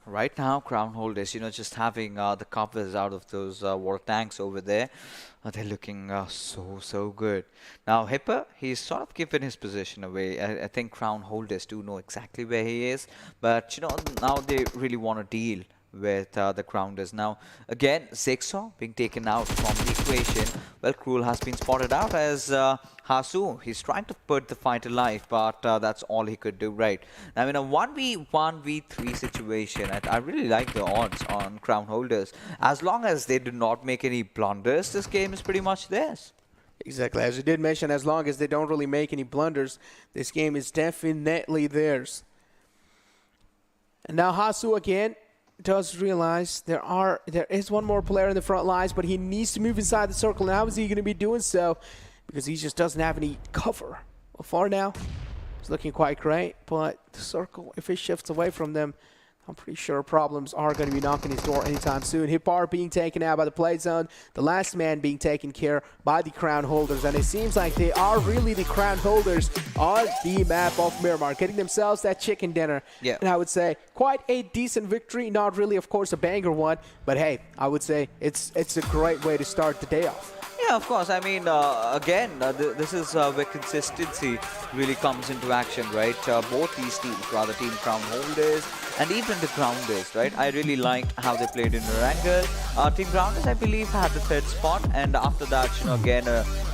Right now, crown holders, you know, just having the covers out of those water tanks over there, they're looking so good. Now, Hipper, he's sort of given his position away. I think crown holders do know exactly where he is, but you know, now they really want to deal with the grounders. Now, again, Zigsaw being taken out from the equation. Well, Cruel has been spotted out as Hasu. He's trying to put the fight alive, but that's all he could do, right? Now, in a 1v1v3 situation, I really like the odds on crown holders. As long as they do not make any blunders, this game is pretty much theirs. Exactly. As you did mention, as long as they don't really make any blunders, this game is definitely theirs. And now Hasu again does realize there is one more player in the front lines, but he needs to move inside the circle. And how is he going to be doing so? Because he just doesn't have any cover. Well, for now, it's looking quite great, but the circle, if it shifts away from them, I'm pretty sure problems are going to be knocking his door anytime soon. Hipar being taken out by the play zone, the last man being taken care by the crown holders, and it seems like they are really the crown holders on the map of Miramar, getting themselves that chicken dinner. Yeah. And I would say quite a decent victory, not really, of course, a banger one, but hey, I would say it's a great way to start the day off. Yeah, of course. I mean, again, this is where consistency really comes into action, right? Both these teams, rather Team Crown Holders and even the Grounders, right? I really liked how they played in Erangel. Team Grounders, I believe, had the 3rd spot, and after that, you know, again,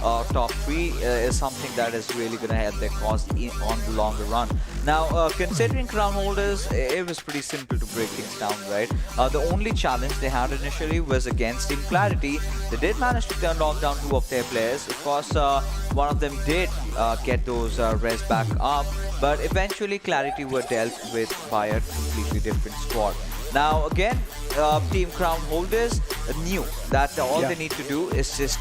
top 3 is something that is really going to help their cause on the longer run. Now, considering crown holders, it was pretty simple to break things down, right? The only challenge they had initially was against Team Clarity. They did manage to knock down 2 of their players. Of course, one of them did get those res back up, but eventually Clarity were dealt with by a completely different squad. Now, again, Team Crown holders knew that all they need to do is just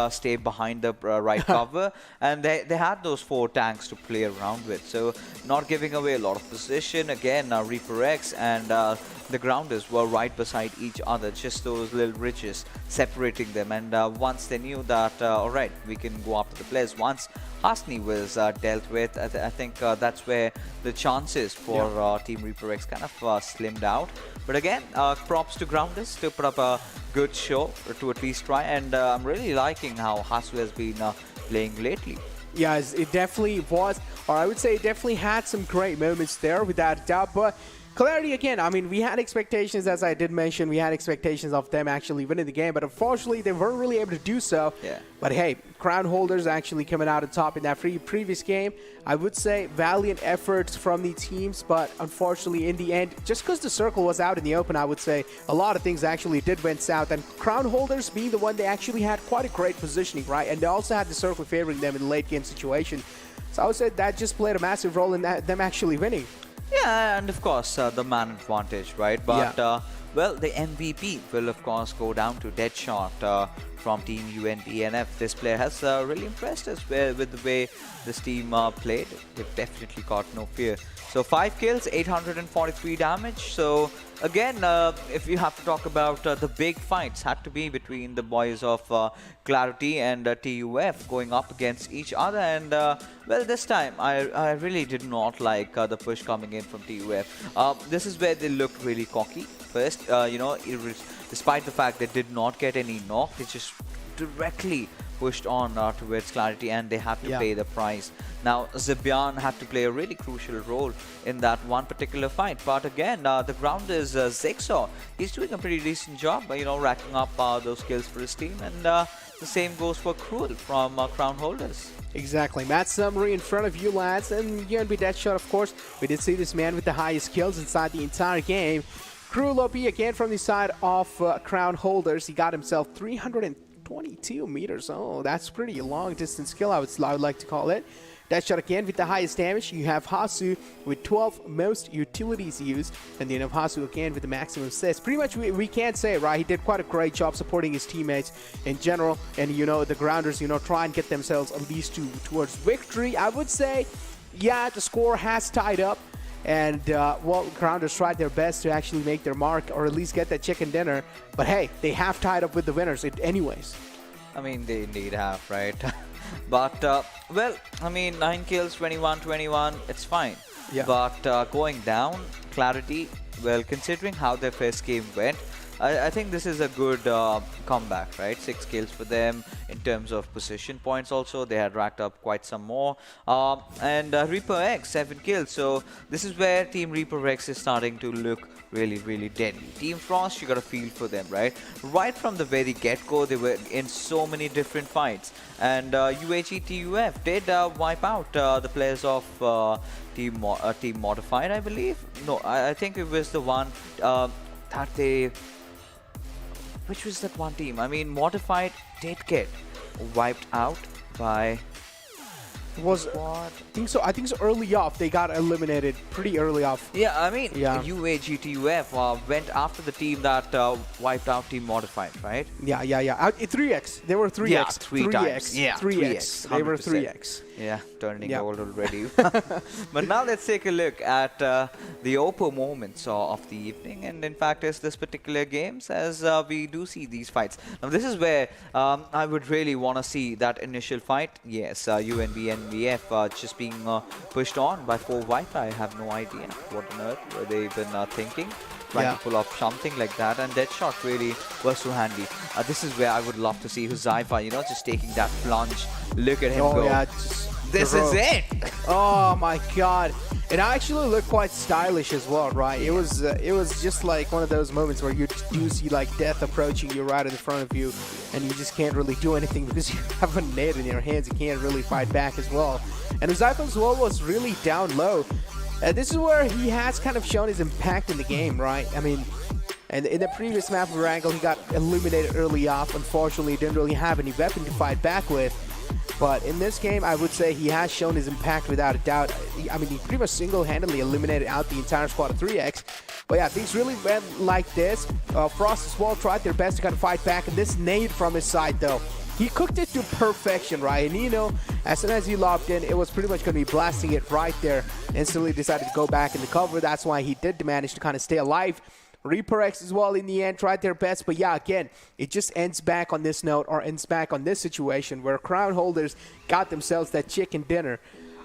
stay behind the right cover, and they had those 4 tanks to play around with, so not giving away a lot of position. Again, Reaper X and the grounders were right beside each other, just those little ridges separating them. And once they knew that, all right, we can go after the players. Once Hasni was dealt with, I think that's where the chances for Team Reaper X kind of slimmed out. But again, props to grounders to put up a good show, or to at least try. And I'm really liking how Hasu has been playing lately. Yeah, it definitely was, or I would say it definitely had some great moments there, without a doubt. But Clarity, again, I mean, we had expectations, as I did mention, we had expectations of them actually winning the game, but unfortunately they weren't really able to do so. Yeah. But hey, crown holders actually coming out on top in that previous game. I would say valiant efforts from the teams, but unfortunately in the end, just because the circle was out in the open, I would say a lot of things actually did went south, and crown holders being the one, they actually had quite a great positioning, right? And they also had the circle favoring them in the late game situation. So I would say that just played a massive role in them actually winning. Yeah, and of course, the man advantage, right? But, well, the MVP will, of course, go down to Deadshot from Team UNBNF. This player has really impressed us with the way this team played. They've definitely got no fear. So 5 kills, 843 damage. So again, if you have to talk about the big fights, had to be between the boys of Clarity and TUF going up against each other. And well, this time I really did not like the push coming in from TUF. This is where they looked really cocky first. Despite the fact they did not get any knock, they just directly pushed on towards Clarity, and they had to pay the price. Now, Zibian had to play a really crucial role in that one particular fight. But again, the grounders, Zigsaw, he's doing a pretty decent job, racking up those kills for his team. And the same goes for Cruel from Crown Holders. Exactly. Match summary in front of you, lads. And UNB Deadshot, of course, we did see this man with the highest kills inside the entire game. Cruel OP again from the side of Crown Holders. He got himself 322 meters. Oh, that's pretty long distance kill, I would like to call it. Deadshot again with the highest damage. You have Hasu with 12 most utilities used, and then you have Hasu again with the maximum assists. Pretty much we can't say it, right? He did quite a great job supporting his teammates in general, and the grounders, try and get themselves at least towards victory. I would say, yeah, the score has tied up. And, well, grounders tried their best to actually make their mark, or at least get that chicken dinner. But hey, they have tied up with the winners anyways. I mean, they indeed have, right? But, well, I mean, 9 kills, 21-21, it's fine. Yeah. But going down, Clarity, well, considering how their first game went, I think this is a good comeback, right? 6 kills for them in terms of position points also. They had racked up quite some more. And Reaper X, 7 kills. So this is where Team Reaper X is starting to look really, really deadly. Team Frost, you got a feel for them, right? Right from the very get-go, they were in so many different fights. And UAG TUF did wipe out the players of Team Modified, I believe. No, I think it was the one that they... Which was that one team? I mean, Modified did get wiped out by... Was I think so early off. They got eliminated pretty early off. Yeah, I mean, UAGTUF went after the team that wiped out Team Modified, right? Yeah. 3x. They were 3x. Yeah, 3x. Yeah, 3x. They were 3x. Yeah, turning old already. But now let's take a look at the Oppo moments of the evening. And in fact, it's this particular games as we do see these fights. Now, this is where I would really want to see that initial fight. Yes, UNB and VF just being pushed on by 4 White. I have no idea what on earth were they even thinking. Trying to pull off something like that, and Deadshot really was so handy. This is where I would love to see Huzaifa, just taking that plunge. Look at him go. Yeah, just this is it. Oh my god. It actually looked quite stylish as well, right? It was just like one of those moments where you do see like death approaching you right in front of you, and you just can't really do anything because you have a nade in your hands. You can't really fight back as well. And Uzaifa as well was really down low. This is where he has kind of shown his impact in the game, right? I mean, and in the previous map of Erangel, he got eliminated early off. Unfortunately, he didn't really have any weapon to fight back with. But in this game, I would say he has shown his impact without a doubt. I mean, he pretty much single-handedly eliminated out the entire squad of 3X. But yeah, things really went like this. Frost as well tried their best to kind of fight back. And this nade from his side, though, he cooked it to perfection, right? And you know, as soon as he lobbed in, it was pretty much going to be blasting it right there. Instantly decided to go back in the cover. That's why he did manage to kind of stay alive. Reaper X as well in the end tried their best, but yeah, again, it just ends back on this note, or ends back on this situation where crown holders got themselves that chicken dinner.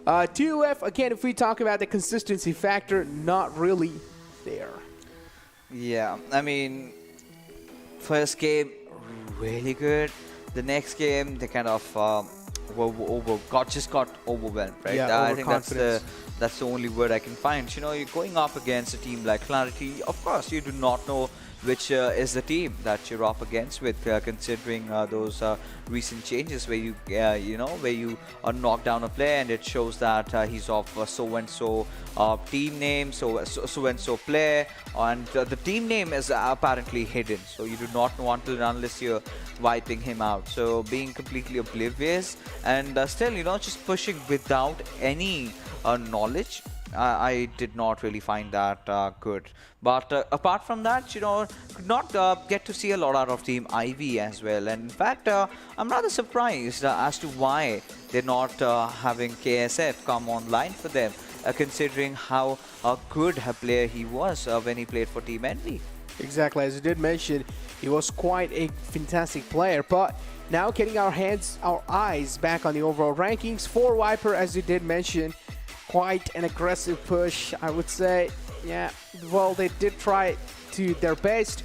TUF, again, if we talk about the consistency factor, not really there. Yeah, I mean, first game, really good. The next game, they kind of just got overwhelmed, right? Yeah, I think that's the only word I can find. You know, you're going up against a team like Clarity. Of course, you do not know which is the team that you're up against with, considering those recent changes where you, where you knock down a player and it shows that he's of so-and-so team name, so-and-so player, and the team name is apparently hidden. So you do not know until and unless you're wiping him out. So being completely oblivious and still, just pushing without any knowledge, I did not really find that good. But apart from that, could not get to see a lot out of Team Ivy as well. And in fact, I'm rather surprised as to why they're not having KSF come online for them, considering how good a player he was when he played for Team Envy. Exactly, as you did mention, he was quite a fantastic player, but now getting our eyes back on the overall rankings for Viper, as you did mention, quite an aggressive push, I would say. Yeah, well, they did try to their best.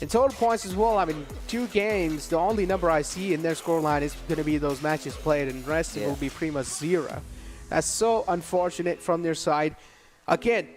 In total points as well, I mean, 2 games, the only number I see in their scoreline is going to be those matches played, and the rest will be pretty much 0. That's so unfortunate from their side. Again,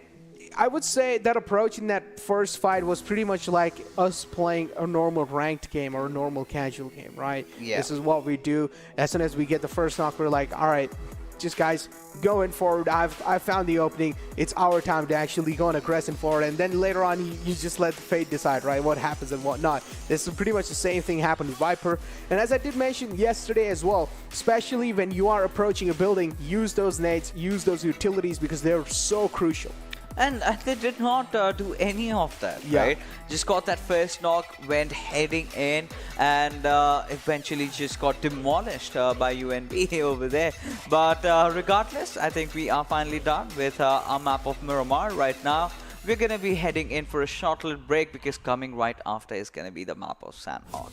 I would say that approach in that first fight was pretty much like us playing a normal ranked game or a normal casual game, right? Yeah. This is what we do. As soon as we get the first knock, we're like, all right, just guys, going forward. I've found the opening. It's our time to actually go and aggressive forward. And then later on, you just let the fate decide, right, what happens and what not. This is pretty much the same thing happened with Viper. And as I did mention yesterday as well, especially when you are approaching a building, use those nades, use those utilities, because they're so crucial. And they did not do any of that, right? Just got that first knock, went heading in, and eventually just got demolished by UNB over there. But regardless, I think we are finally done with our map of Miramar right now. We're going to be heading in for a short little break, because coming right after is going to be the map of Sanhok.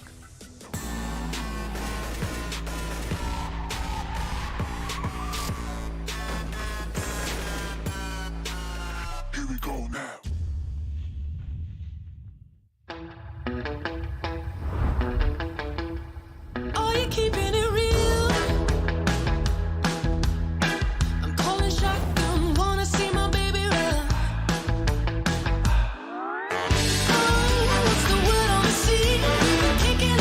Here we go now. Are you keeping it real? I'm calling shotgun, wanna see my baby run. Oh, what's the word on the sea? Kicking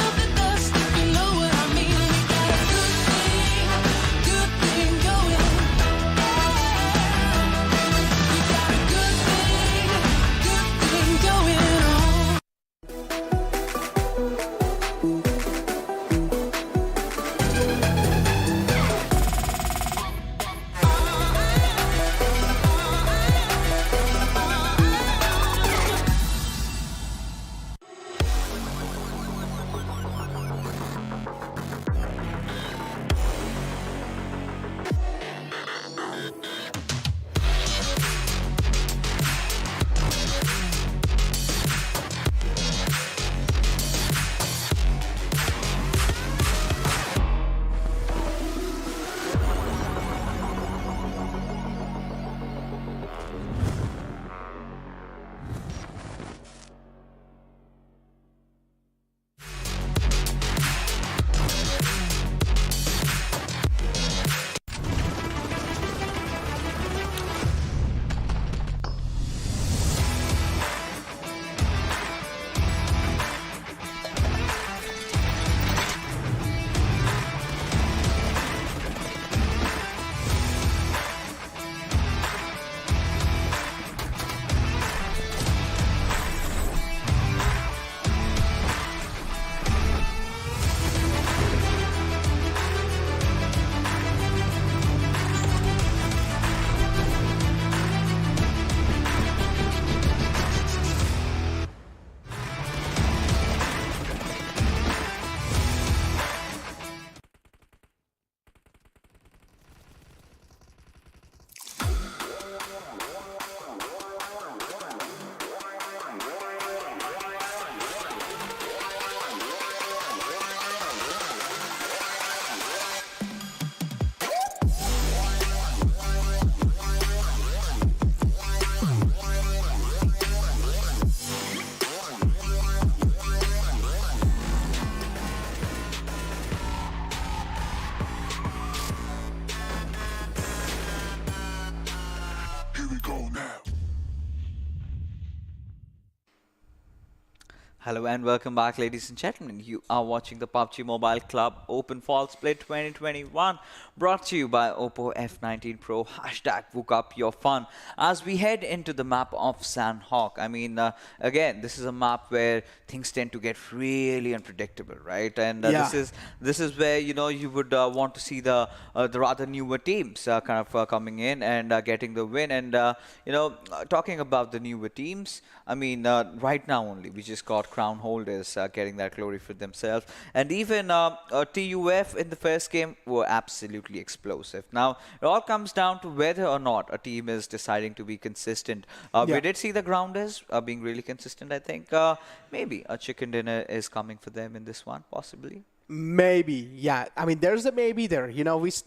Hello and welcome back, ladies and gentlemen. You are watching the PUBG Mobile Club Open Fall Split 2021, brought to you by Oppo F19 Pro. Hashtag book up your fun as we head into the map of Sanhok. I mean, again, this is a map where things tend to get really unpredictable, right? And this is where you would want to see the rather newer teams kind of coming in and getting the win. And talking about the newer teams, I mean, right now only we just got crown holders getting that glory for themselves, and even TUF in the first game were absolutely explosive. Now it all comes down to whether or not a team is deciding to be consistent. We did see the grounders being really consistent. I think maybe a chicken dinner is coming for them in this one, possibly. Maybe, yeah. I mean, there's a maybe there. We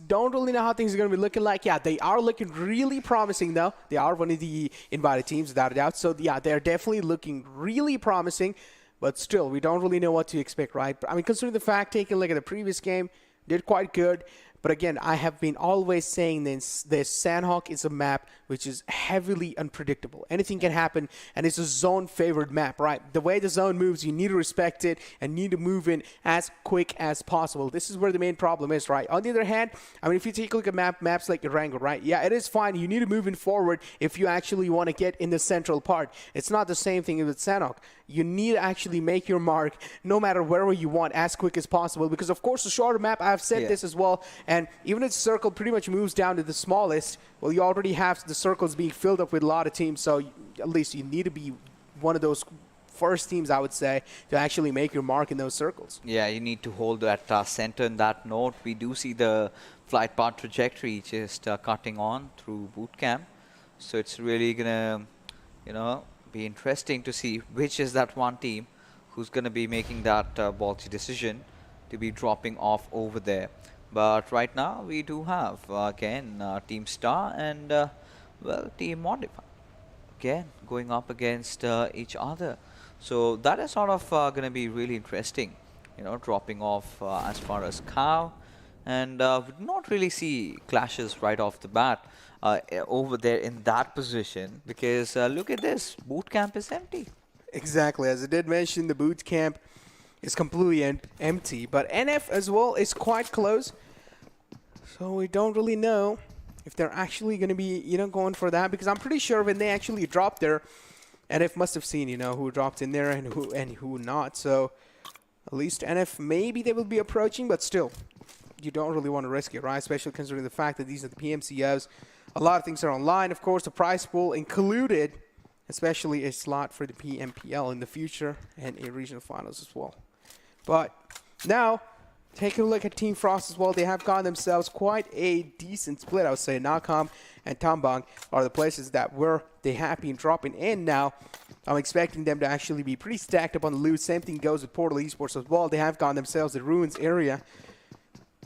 don't really know how things are going to be looking like. Yeah, they are looking really promising, though. They are one of the invited teams, without a doubt. So, yeah, they're definitely looking really promising. But still, we don't really know what to expect, right? I mean, considering the fact, taking a look at the previous game, did quite good. But again, I have been always saying this Sanhok is a map which is heavily unpredictable. Anything can happen, and it's a zone-favored map, right? The way the zone moves, you need to respect it and need to move in as quick as possible. This is where the main problem is, right? On the other hand, I mean, if you take a look at maps like Erangel, right? Yeah, it is fine. You need to move in forward if you actually want to get in the central part. It's not the same thing with Sanhok. You need to actually make your mark no matter wherever you want as quick as possible, because of course the shorter map, I've said this as well, and even if the circle pretty much moves down to the smallest, well, you already have the circles being filled up with a lot of teams, so at least you need to be one of those first teams, I would say, to actually make your mark in those circles. Yeah, you need to hold that center in that note. We do see the flight path trajectory just cutting on through boot camp, so it's really gonna, be interesting to see which is that one team who's going to be making that ballsy decision to be dropping off over there. But right now we do have again Team Star and Team Modify again going up against each other. So that is sort of going to be really interesting, dropping off as far as Cow, and would not really see clashes right off the bat over there in that position, because look at this, boot camp is empty. Exactly, as I did mention, the boot camp is completely empty, but NF as well is quite close, so we don't really know if they're actually going to be going for that, because I'm pretty sure when they actually dropped there, NF must have seen who dropped in there and who not. So at least NF, maybe they will be approaching, but still you don't really want to risk it, right? Especially considering the fact that these are the PMCOs. A lot of things are online, of course. The prize pool included, especially a slot for the PMPL in the future and a regional finals as well. But now, taking a look at Team Frost as well, they have gotten themselves quite a decent split, I would say. Nakam and Tambang are the places that they have been dropping in now. I'm expecting them to actually be pretty stacked up on the loot. Same thing goes with Portal Esports as well. They have gotten themselves the Ruins area.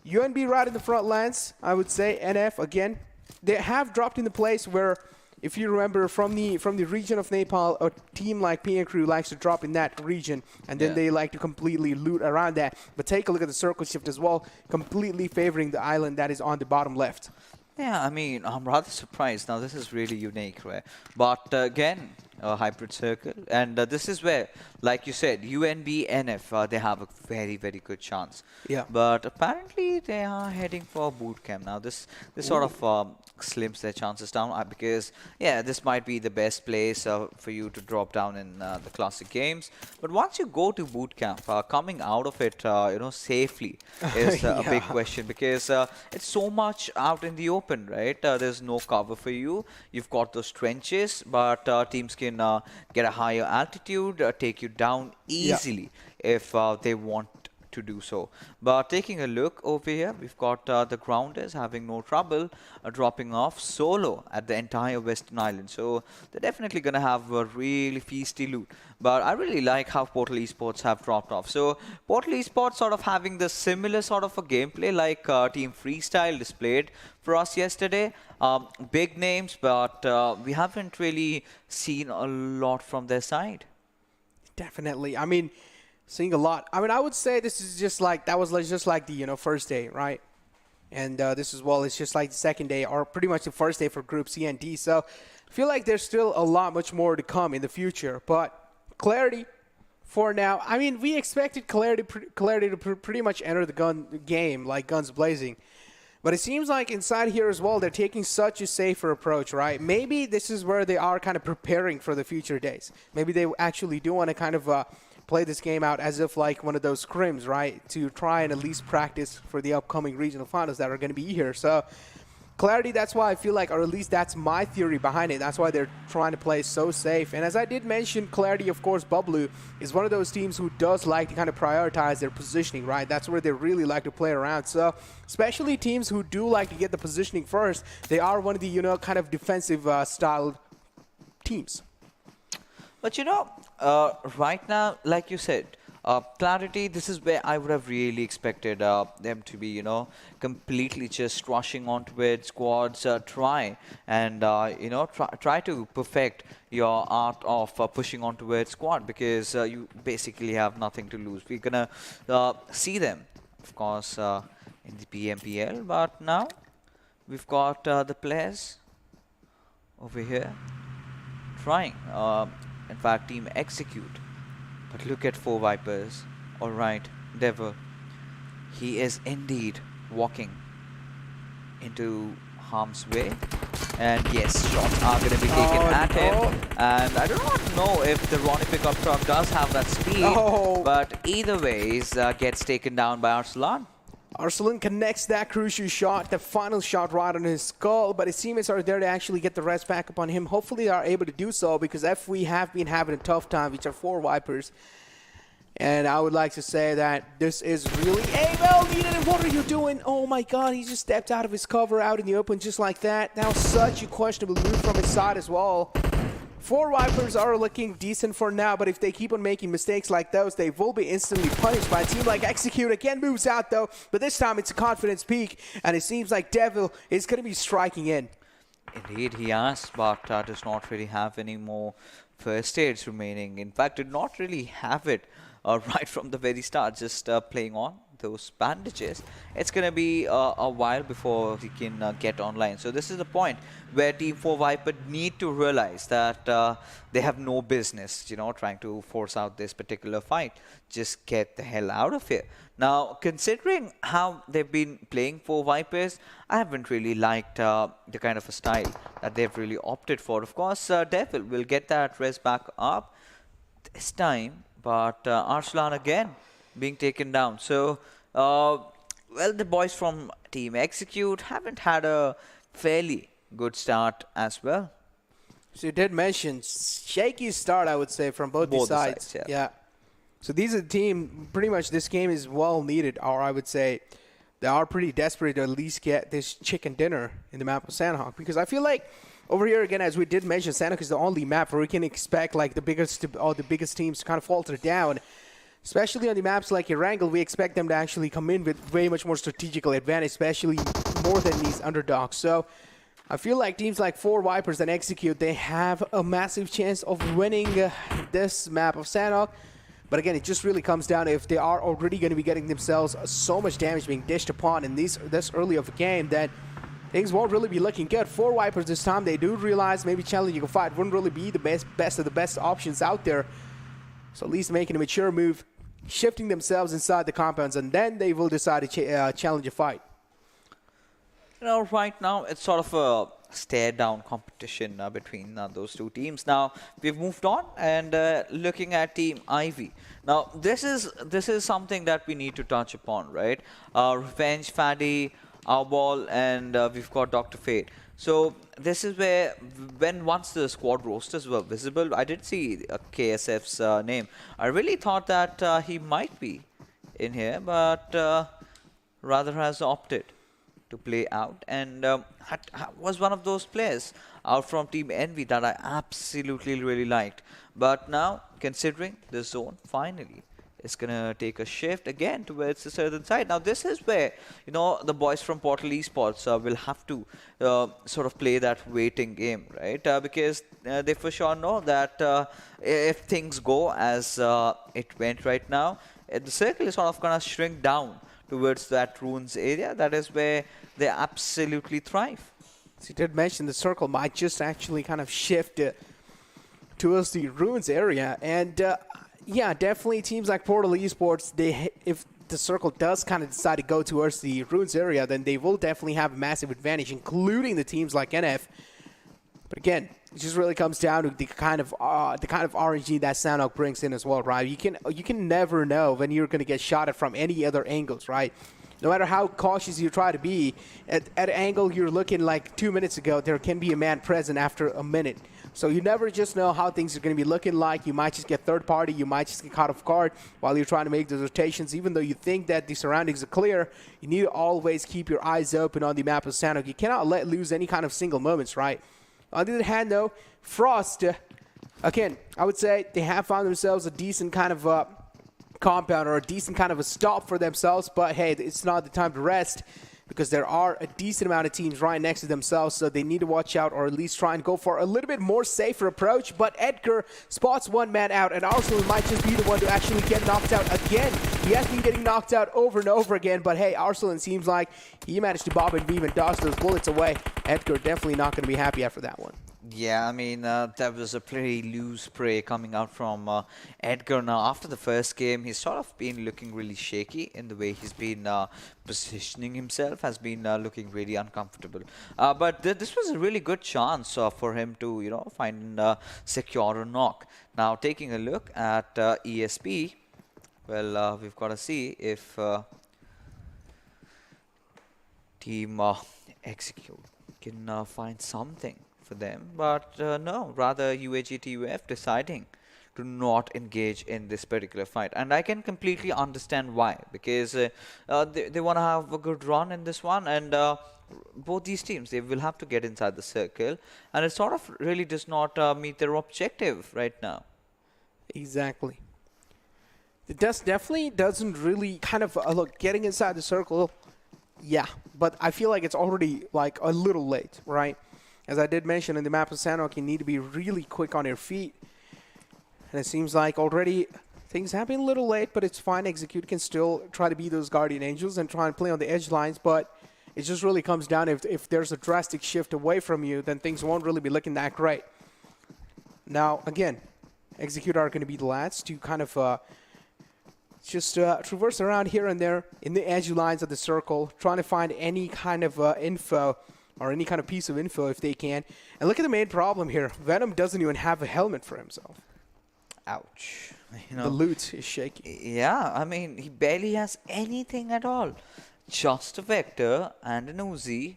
UNB right in the front lands, I would say. NF, again, they have dropped in the place where, if you remember, from the region of Nepal, a team like PMCO likes to drop in that region, and then they like to completely loot around that. But take a look at the circle shift as well, completely favoring the island that is on the bottom left. Yeah, I mean, I'm rather surprised. Now, this is really unique, right? But again, a hybrid circle. And this is where, like you said, UNB, NF, they have a very, very good chance. Yeah. But apparently, they are heading for boot camp. Now, this sort of slims their chances down because, yeah, this might be the best place for you to drop down in the classic games. But once you go to boot camp, coming out of it, safely is a big question, because it's so much out in the open, right? There's no cover for you. You've got those trenches, but teams can get a higher altitude, take you down easily if they want to do so. But taking a look over here, we've got the grounders having no trouble dropping off solo at the entire Western Island. So they're definitely going to have a really feasty loot. But I really like how Portal Esports have dropped off. So Portal Esports sort of having the similar sort of a gameplay like Team Freestyle displayed for us yesterday. Big names, but we haven't really seen a lot from their side. Definitely. I mean, seeing a lot. I mean, I would say this is just like, that was just like the, first day, right? And this as well is just like the second day, or pretty much the first day for Group C and D. So I feel like there's still a lot much more to come in the future. But clarity For now, I mean, we expected Clarity to pretty much enter the game like guns blazing. But it seems like inside here as well, they're taking such a safer approach, right? Maybe this is where they are kind of preparing for the future days. Maybe they actually do want to kind of play this game out as if like one of those scrims, right? To try and at least practice for the upcoming regional finals that are going to be here. So Clarity, that's why I feel like, or at least that's my theory behind it. That's why they're trying to play so safe. And as I did mention, Clarity, of course, Bublu is one of those teams who does like to kind of prioritize their positioning, right? That's where they really like to play around. So especially teams who do like to get the positioning first, they are one of the, kind of defensive styled teams. But right now, like you said, Clarity, this is where I would have really expected them to be, completely just rushing onto it, squads, try and, try to perfect your art of pushing onto it squad, because you basically have nothing to lose. We're going to see them, of course, in the PMPL, but now we've got the players over here trying. In fact, Team Execute. But look at 4 Vipers. Alright, Devil. He is indeed walking into harm's way. And yes, shots are going to be taken at him. And I do not know if the Ronnie pickup truck does have that speed. But either ways, gets taken down by Arsalan. Arsalan connects that crucial shot, the final shot right on his skull, but his teammates are there to actually get the rest back upon him. Hopefully they are able to do so, because FW have been having a tough time, which are 4 Vipers. And I would like to say that this is really AML needed. And what are you doing? Oh my god, he just stepped out of his cover out in the open just like that. That was such a questionable move from his side as well. 4 Vipers are looking decent for now, but if they keep on making mistakes like those, they will be instantly punished by a team like Execute. Again, moves out though, but this time it's a confidence peak, and it seems like Devil is going to be striking in. Indeed, he has, but does not really have any more first aids remaining. In fact, did not really have it right from the very start, just playing on those bandages. It's going to be a while before he can get online. So this is the point where Team 4 Viper need to realize that they have no business, trying to force out this particular fight. Just get the hell out of here. Now, considering how they've been playing 4 Vipers, I haven't really liked the kind of a style that they've really opted for. Of course, Devil will get that res back up this time, but Arslan again being taken down. So, well, the boys from Team Execute haven't had a fairly good start as well. So you did mention shaky start, I would say, from both the sides. Yeah. So these are the team, pretty much this game is well needed, or I would say they are pretty desperate to at least get this chicken dinner in the map of Sanhok, because I feel like over here again, as we did mention, Sanhok is the only map where we can expect like the biggest teams to kind of falter down. Especially on the maps like Erangel, we expect them to actually come in with way much more strategical advantage, especially more than these underdogs. So I feel like teams like 4 Vipers and Execute, they have a massive chance of winning this map of Sanhok. But again, it just really comes down to if they are already going to be getting themselves so much damage being dished upon in this early of a game that things won't really be looking good. 4 Vipers this time, they do realize maybe challenging a fight wouldn't really be the best of the best options out there. So at least making a mature move, shifting themselves inside the compounds, and then they will decide to challenge a fight. Right now it's sort of a stare-down competition between those two teams. Now we've moved on and looking at Team Ivy. Now this is something that we need to touch upon, right? Revenge, Faddy, Owlball, and we've got Dr. Fate. So this is where, once the squad rosters were visible, I did see KSF's name. I really thought that he might be in here, but rather has opted to play out, and was one of those players out from Team Envy that I absolutely really liked. But now, considering the zone finally is going to take a shift again towards the southern side. Now this is where, the boys from PMCO Esports will have to sort of play that waiting game, right? Because they for sure know that if things go as it went right now, the circle is sort of going to shrink down towards that ruins area. That is where they absolutely thrive. So you did mention the circle might just actually kind of shift towards the ruins area, and Yeah, definitely teams like Portal Esports, if the circle does kind of decide to go towards the ruins area, then they will definitely have a massive advantage, including the teams like NF. But again, it just really comes down to the kind of RNG that Sanhok brings in as well, right? You can never know when you're going to get shot at from any other angles, right? No matter how cautious you try to be, at an angle you're looking like 2 minutes ago, there can be a man present after a minute. So you never just know how things are going to be looking like. You might just get third party. You might just get caught off guard while you're trying to make those rotations. Even though you think that the surroundings are clear, you need to always keep your eyes open on the map of Sanhok. You cannot let lose any kind of single moments, right? On the other hand, though, Frost, again, I would say they have found themselves a decent kind of compound or a decent kind of a stop for themselves. But, hey, it's not the time to rest, because there are a decent amount of teams right next to themselves, so they need to watch out or at least try and go for a little bit more safer approach. But Edgar spots one man out, and Arsenal might just be the one to actually get knocked out again. He has been getting knocked out over and over again, but hey, Arsenal seems like he managed to bob and weave and dodge those bullets away. Edgar definitely not going to be happy after that one. Yeah, I mean, that was a pretty loose prey coming out from Edgar. Now, after the first game, he's sort of been looking really shaky in the way he's been positioning himself, has been looking really uncomfortable. But this was a really good chance for him to, you know, find secure a knock. Now, taking a look at ESP, well, we've got to see if Team Execute can find something for them, but no, rather UAG TUF deciding to not engage in this particular fight. And I can completely understand why, because they want to have a good run in this one, and both these teams, they will have to get inside the circle, and it sort of really does not meet their objective right now. Exactly. It definitely doesn't really kind of look, getting inside the circle, yeah, but I feel like it's already like a little late, right? As I did mention, in the map of Sanhok, you need to be really quick on your feet. And it seems like already things have been a little late, but it's fine. Execute can still try to be those guardian angels and try and play on the edge lines, but it just really comes down, if there's a drastic shift away from you, then things won't really be looking that great. Now, again, Execute are going to be the lads to kind of just traverse around here and there in the edge lines of the circle, trying to find any kind of info or any kind of piece of info if they can. And look at the main problem here. Venom doesn't even have a helmet for himself. Ouch. You know, the loot is shaky. Yeah, I mean, he barely has anything at all. Just a Vector and an Uzi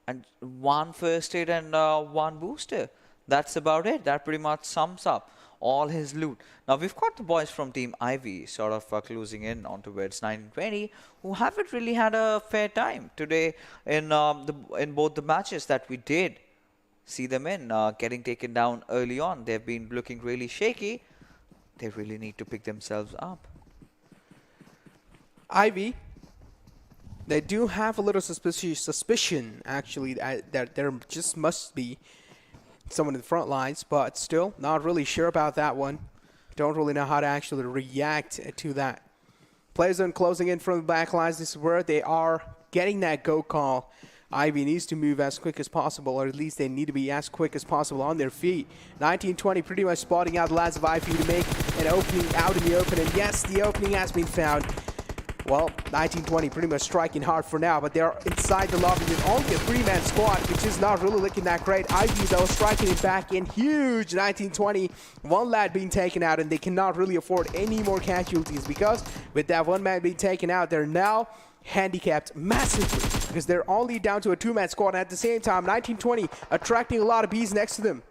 and one first aid and one booster. That's about it. That pretty much sums up all his loot. Now, we've got the boys from Team Ivy sort of closing in on towards 1920, who haven't really had a fair time today in both the matches that we did see them in, getting taken down early on. They've been looking really shaky. They really need to pick themselves up. Ivy, they do have a little suspicion, actually, that there just must be someone in the front lines, but still not really sure about that one. Don't really know how to actually react to that. Players are closing in from the back lines. This is where they are getting that go call. Ivy needs to move as quick as possible, or at least they need to be as quick as possible on their feet. 1920 pretty much spotting out the lads of Ivy to make an opening out in the open, and yes, the opening has been found. Well, 1920 pretty much striking hard for now, but they're inside the lobby with only a three-man squad, which is not really looking that great. Ivy, though, striking it back in huge. 1920, one lad being taken out, and they cannot really afford any more casualties, because with that one man being taken out, they're now handicapped massively, because they're only down to a two-man squad, and at the same time, 1920 attracting a lot of bees next to them.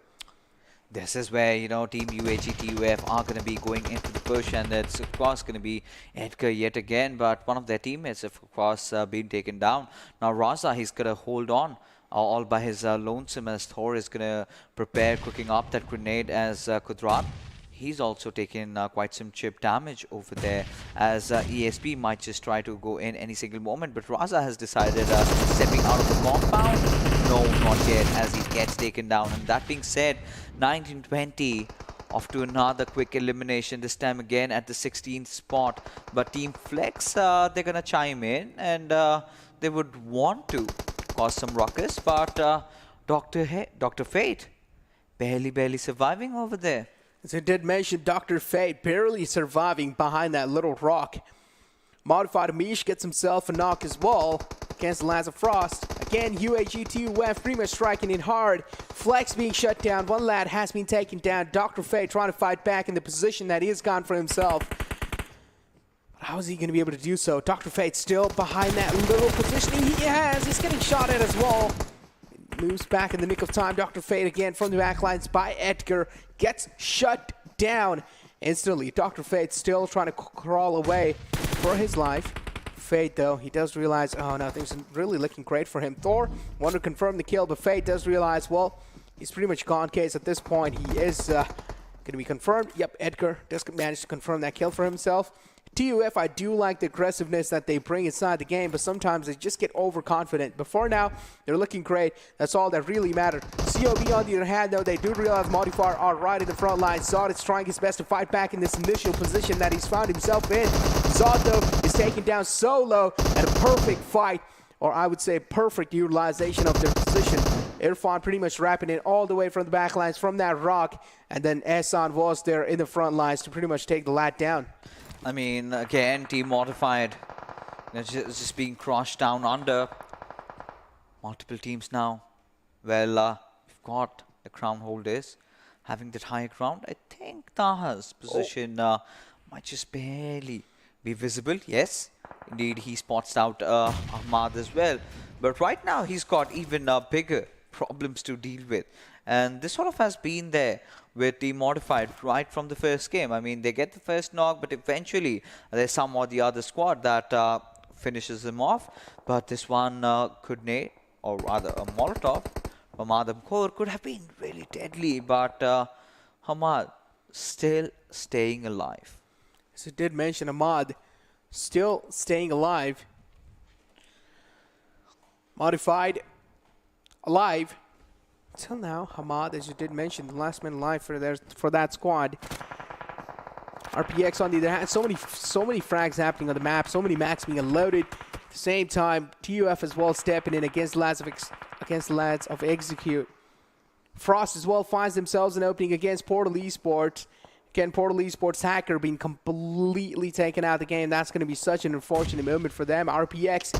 This is where, you know, Team UAG TUF are going to be going into the push, and it's, of course, going to be Edgar yet again, but one of their teammates, of course, being taken down. Now, Raza, he's going to hold on all by his lonesome, as Thor is going to prepare cooking up that grenade as Kudrat. He's also taken quite some chip damage over there, as ESP might just try to go in any single moment, but Raza has decided stepping out of the compound. No, not yet, as he gets taken down. And that being said, 1920 off to another quick elimination, this time again at the 16th spot. But Team Flex, they're going to chime in, and they would want to cause some ruckus, but Dr. Fate barely surviving over there. As I did mention, Dr. Fate barely surviving behind that little rock. Modified Amish gets himself a knock as well against the Lands of Frost. Again, UAG2F pretty much striking it hard. Flex being shut down. One lad has been taken down. Dr. Fate trying to fight back in the position that he has gone for himself. But how is he going to be able to do so? Dr. Fate still behind that little positioning he has. He's getting shot at as well. Moves back in the nick of time. Dr. Fate again from the backlines by Edgar. Gets shut down instantly. Dr. Fate still trying to crawl away for his life. Fate, though, he does realize, oh no, things are really looking great for him. Thor wanted to confirm the kill, but Fate does realize, well, he's pretty much gone case at this point. He is going to be confirmed. Yep, Edgar does manage to confirm that kill for himself. TUF, I do like the aggressiveness that they bring inside the game, but sometimes they just get overconfident. Before now, they're looking great. That's all that really mattered. COB, on the other hand, though, they do realize Modifier are right in the front line. Zod is trying his best to fight back in this initial position that he's found himself in. Zod, though, is taken down solo at a perfect fight, or I would say perfect utilization of their position. Irfan pretty much wrapping it all the way from the back lines from that rock, and then Ehsan was there in the front lines to pretty much take the lad down. I mean, again, team modified. Just being crushed down under. Multiple teams now. Well, we've got the crown holders having that high ground. I think Taha's position might just barely be visible. Yes, indeed, he spots out Ahmad as well. But right now, he's got even bigger problems to deal with. And this sort of has been there with Team Modified right from the first game. I mean, they get the first knock, but eventually there's some or the other squad that finishes them off. But this one could nade, or rather a Molotov from Adam Kaur could have been really deadly. But Hamad still staying alive. As I did mention, Ahmad still staying alive. Modified alive. Till now, Hamad, as you did mention, the last man alive for that squad. RPX on the other hand, so many frags happening on the map, so many max being unloaded. At the same time, TUF as well stepping in against the lads of Execute. Frost as well finds themselves an opening against Portal Esports. Again, Portal Esports hacker being completely taken out of the game. That's going to be such an unfortunate moment for them. RPX,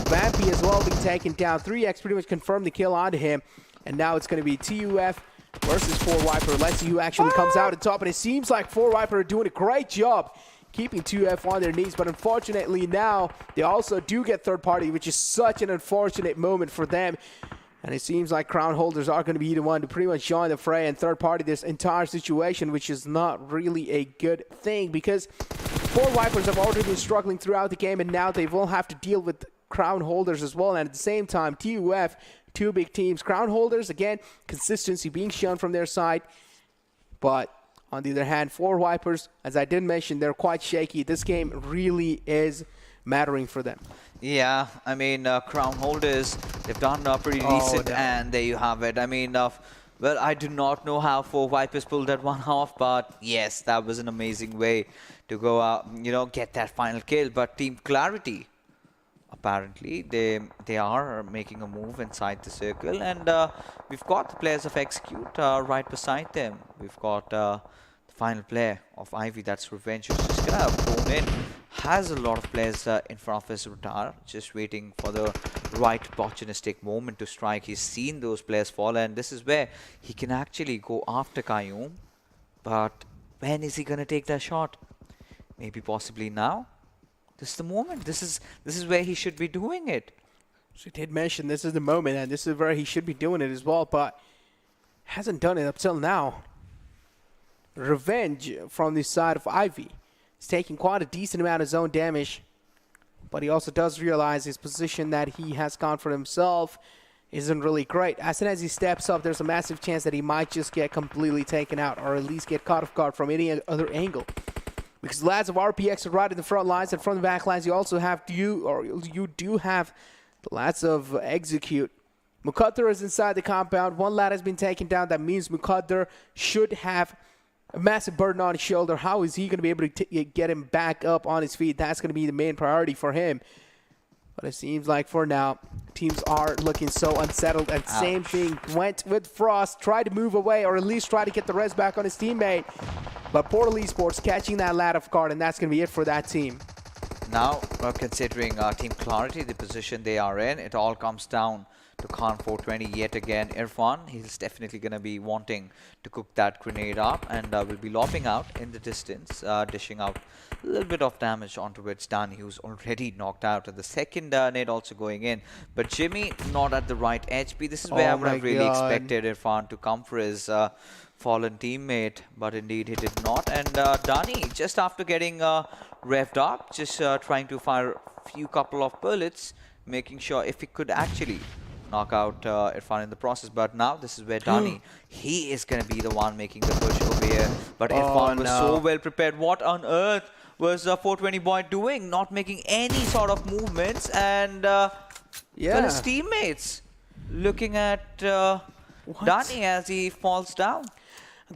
Vampy as well being taken down. 3X pretty much confirmed the kill onto him. And now it's going to be TUF versus 4Wiper. Let's see who actually comes out on top. And it seems like 4Wiper are doing a great job keeping 2F on their knees. But unfortunately now, they also do get third party, which is such an unfortunate moment for them. And it seems like crown holders are going to be the one to pretty much join the fray and third party this entire situation, which is not really a good thing. Because 4Wipers have already been struggling throughout the game, and now they will have to deal with crown holders as well. And at the same time, TUF, two big teams. Crown holders, again, consistency being shown from their side. But on the other hand, 4Wipers, as I did mention, they're quite shaky. This game really is mattering for them. Yeah, I mean, crown holders, they've done pretty decent, and there you have it. I mean, well, I do not know how 4Wipers pulled that one off, but yes, that was an amazing way to go out, you know, get that final kill. But Team Clarity, apparently, they are making a move inside the circle, and we've got the players of Execute right beside them. We've got the final player of Ivy, that's Revenge, who's just gonna have thrown in. Has a lot of players in front of his radar, just waiting for the right opportunistic moment to strike. He's seen those players fall, and this is where he can actually go after Qayyum. But when is he gonna take that shot? Maybe possibly now. This is the moment. This is where he should be doing it. So he did mention this is the moment, and this is where he should be doing it as well, but hasn't done it up till now. Revenge from the side of Ivy. He's taking quite a decent amount of zone damage, but he also does realize his position that he has gone for himself isn't really great. As soon as he steps up, there's a massive chance that he might just get completely taken out, or at least get caught off guard from any other angle. Because the lads of RPX are right in the front lines, and from the back lines, you also have you do have the lads of Execute. Muqaddar is inside the compound. One lad has been taken down. That means Muqaddar should have a massive burden on his shoulder. How is he going to be able to get him back up on his feet? That's going to be the main priority for him. But it seems like for now, teams are looking so unsettled. And same thing went with Frost. Tried to move away or at least try to get the res back on his teammate. But Portal Esports catching that lad off guard, and that's going to be it for that team. Now, considering Team Clarity, the position they are in, it all comes down to Khan 420 yet again. Irfan, he's definitely going to be wanting to cook that grenade up and will be lobbing out in the distance, dishing out a little bit of damage onto which Dani, who's already knocked out. And the second nade also going in. But Jimmy not at the right HP. This is where I would have really expected Irfan to come for his fallen teammate, but indeed he did not. And Dani, just after getting revved up, just trying to fire a few couple of bullets, making sure if he could actually knock out Irfan in the process. But now this is where Dani, he is going to be the one making the push over here. But Irfan was so well prepared. What on earth was 420 boy doing? Not making any sort of movements, and his teammates looking at Dani as he falls down.